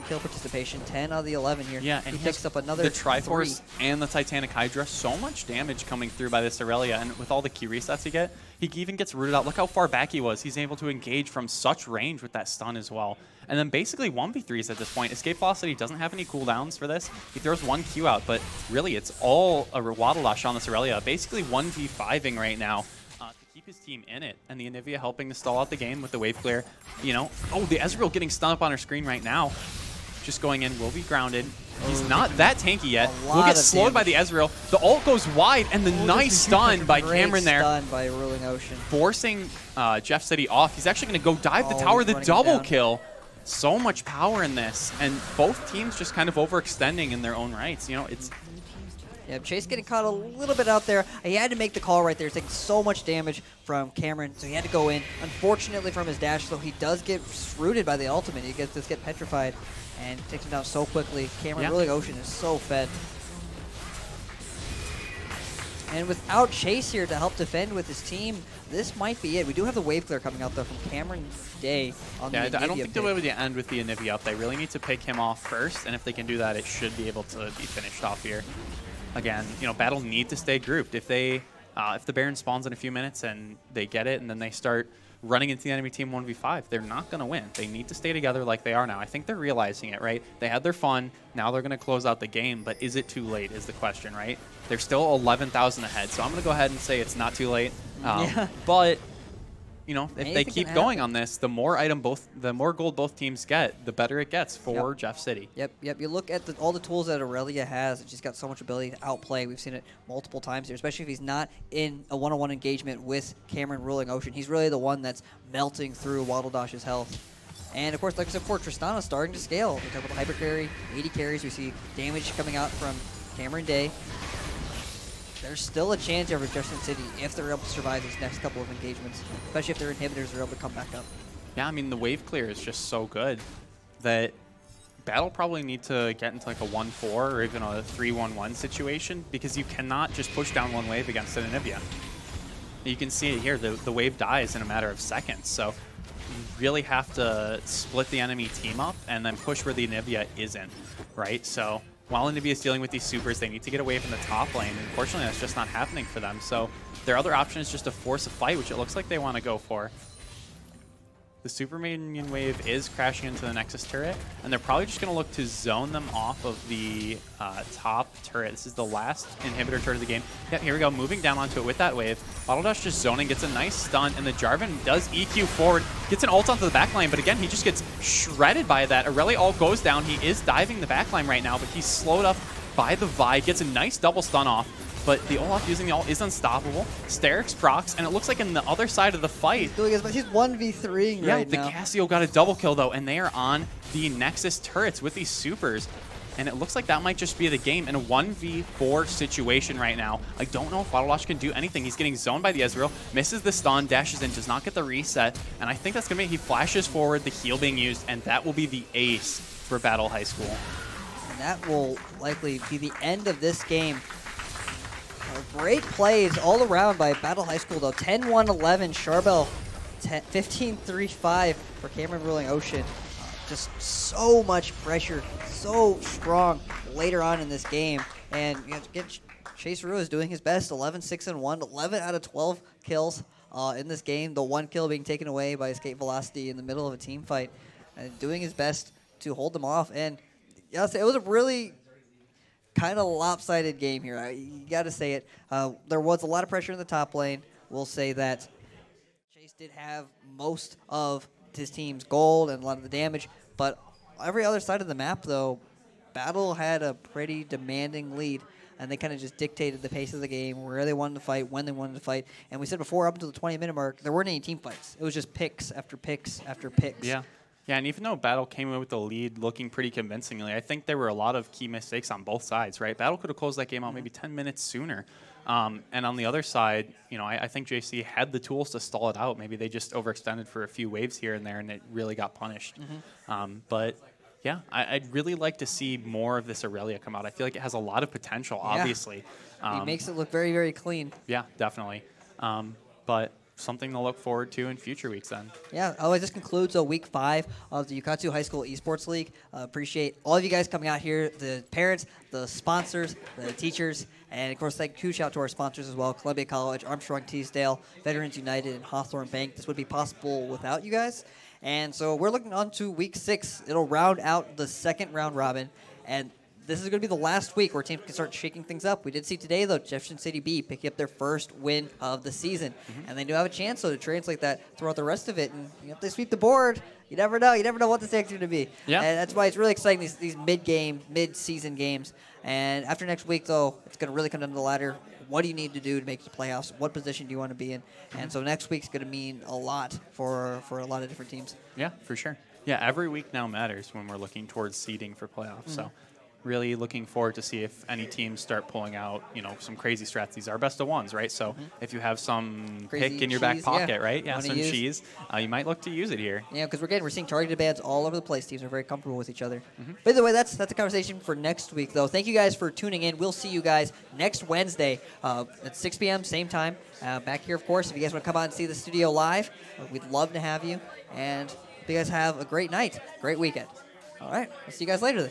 kill participation, 10 out of the 11 here. Yeah, and he picks up another the Triforce and the Titanic Hydra, so much damage coming through by this Aurelia, and with all the key resets he get, he even gets rooted out. Look how far back he was. He's able to engage from such range with that stun as well. And then basically 1v3s at this point. Escape Velocity doesn't have any cooldowns for this. He throws 1 Q out, but really it's all a Waddle Dash on this Aurelia. Basically 1v5ing right now to keep his team in it. And the Anivia helping to stall out the game with the wave clear. You know, the Ezreal getting stunned up on her screen right now. Just going in, will be grounded. He's not that tanky yet. Will get slowed by the Ezreal. The ult goes wide, and the nice stun by Cameron there. Stun by Ruling Ocean. Forcing Jeff City off. He's actually going to go dive the tower, the double kill. So much power in this, and both teams just kind of overextending in their own rights. You know, it's Yeah, Chase getting caught a little bit out there. He had to make the call right there. He's taking so much damage from Cameron, so he had to go in. Unfortunately from his dash, though, he does get rooted by the ultimate. He gets get petrified and takes him down so quickly. Cameron Ruling Ocean is so fed. And without Chase here to help defend with his team, this might be it. We do have the wave clear coming out, though, from Cameron Day on the Anivia I don't think pick. they'll be able to end with the Anivia up. They really need to pick him off first, and if they can do that, it should be able to be finished off here. Again, you know, Battle need to stay grouped. If they, if the Baron spawns in a few minutes and they get it, and then they start running into the enemy team 1v5, they're not going to win. They need to stay together like they are now. I think they're realizing it, right? They had their fun. Now they're going to close out the game, but is it too late is the question, right? They're still 11,000 ahead, so I'm going to go ahead and say it's not too late. But, you know, if they keep going on this, the more gold both teams get, the better it gets for Jeff City. Yep. You look at all the tools that Aurelia has. She's got so much ability to outplay. We've seen it multiple times here, especially if he's not in a one-on-one engagement with Cameron Ruling Ocean. He's really the one that's melting through Waddle Dash's health. And, of course, like I said before, Tristana starting to scale. We talk about the hyper carry, 80 carries. We see damage coming out from Cameron Day. There's still a chance here for Jefferson City if they're able to survive these next couple of engagements, especially if their inhibitors are able to come back up. Yeah, I mean, the wave clear is just so good that Battle probably need to get into like a 1-4 or even a 3-1-1 situation, because you cannot just push down one wave against an Anivia. You can see it here. The wave dies in a matter of seconds. So you really have to split the enemy team up and then push where the Anivia isn't, right? So while Anivia is dealing with these supers, they need to get away from the top lane. And unfortunately, that's just not happening for them. So their other option is just to force a fight, which it looks like they want to go for. The super minion wave is crashing into the Nexus turret, and they're probably just going to look to zone them off of the top turret. This is the last inhibitor turret of the game. Yep, here we go, moving down onto it with that wave. Autodash just zoning, gets a nice stun, and the Jarvan does EQ forward, gets an ult onto the backline, but again, he just gets shredded by that. Aurelia ult goes down. He is diving the backline right now, but he's slowed up by the Vi, gets a nice double stun off. But the Olaf using the ult is unstoppable. Sterix procs, and it looks like in the other side of the fight. He's doing as much. He's 1v3ing right now. Yeah, the Casio got a double kill, though, and they are on the Nexus turrets with these supers. And it looks like that might just be the game in a 1v4 situation right now. I don't know if Waddlewash can do anything. He's getting zoned by the Ezreal, misses the stun, dashes in, does not get the reset. And I think that's going to be, he flashes forward, the heal being used, and that will be the ace for Battle High School. And that will likely be the end of this game. Great plays all around by Battle High School, though. 10-1-11, Charbel 15-3-5 for Cameron Ruling Ocean. Just so much pressure, so strong later on in this game. And you know, Chase Rue is doing his best, 11-6-1, 11 out of 12 kills in this game. The one kill being taken away by Escape Velocity in the middle of a team fight. And doing his best to hold them off. And yes, it was a really kind of lopsided game here. You got to say it. There was a lot of pressure in the top lane. We'll say that Chase did have most of his team's gold and a lot of the damage, but every other side of the map, though, Battle had a pretty demanding lead, and they kind of just dictated the pace of the game, where they wanted to fight, when they wanted to fight. And we said before, up until the 20-minute mark, there weren't any team fights. It was just picks after picks after picks. Yeah. Yeah, and even though Battle came in with the lead looking pretty convincingly, I think there were a lot of key mistakes on both sides, right? Battle could have closed that game out maybe 10 minutes sooner. And on the other side, you know, I think JC had the tools to stall it out. Maybe they just overextended for a few waves here and there, and it really got punished. But yeah, I'd really like to see more of this Aurelia come out. I feel like it has a lot of potential, obviously. It makes it look very, very clean. Yeah, definitely. But something to look forward to in future weeks then. Yeah, otherwise this concludes week 5 of the Ukatsu High School Esports League. Appreciate all of you guys coming out here, the parents, the sponsors, the teachers, and of course huge shout out to our sponsors as well, Columbia College, Armstrong Teasdale, Veterans United, and Hawthorne Bank. This would be possible without you guys. And so we're looking on to week 6. It'll round out the second round robin, and this is going to be the last week where teams can start shaking things up. We did see today, though, Jefferson City B picking up their first win of the season. And they do have a chance, though, to translate that throughout the rest of it. And if they sweep the board, you never know. You never know what the stakes are going to be. Yeah. And that's why it's really exciting, these mid-season games. And after next week, though, it's going to really come down to the ladder. What do you need to do to make the playoffs? What position do you want to be in? And so next week's going to mean a lot for a lot of different teams. Yeah, for sure. Yeah, every week now matters when we're looking towards seeding for playoffs. So really looking forward to see if any teams start pulling out, some crazy strats. These are best of ones, right? So if you have some Crazy pick in your back cheese, pocket, right? Yeah, wanna some use. cheese. You might look to use it here. Yeah, because we're seeing targeted bans all over the place. Teams are very comfortable with each other. But either way, that's a conversation for next week, though. Thank you guys for tuning in. We'll see you guys next Wednesday at 6 p.m. same time. Back here, of course. If you guys want to come out and see the studio live, we'd love to have you. And hope you guys have a great night, great weekend. All right, we'll see you guys later then.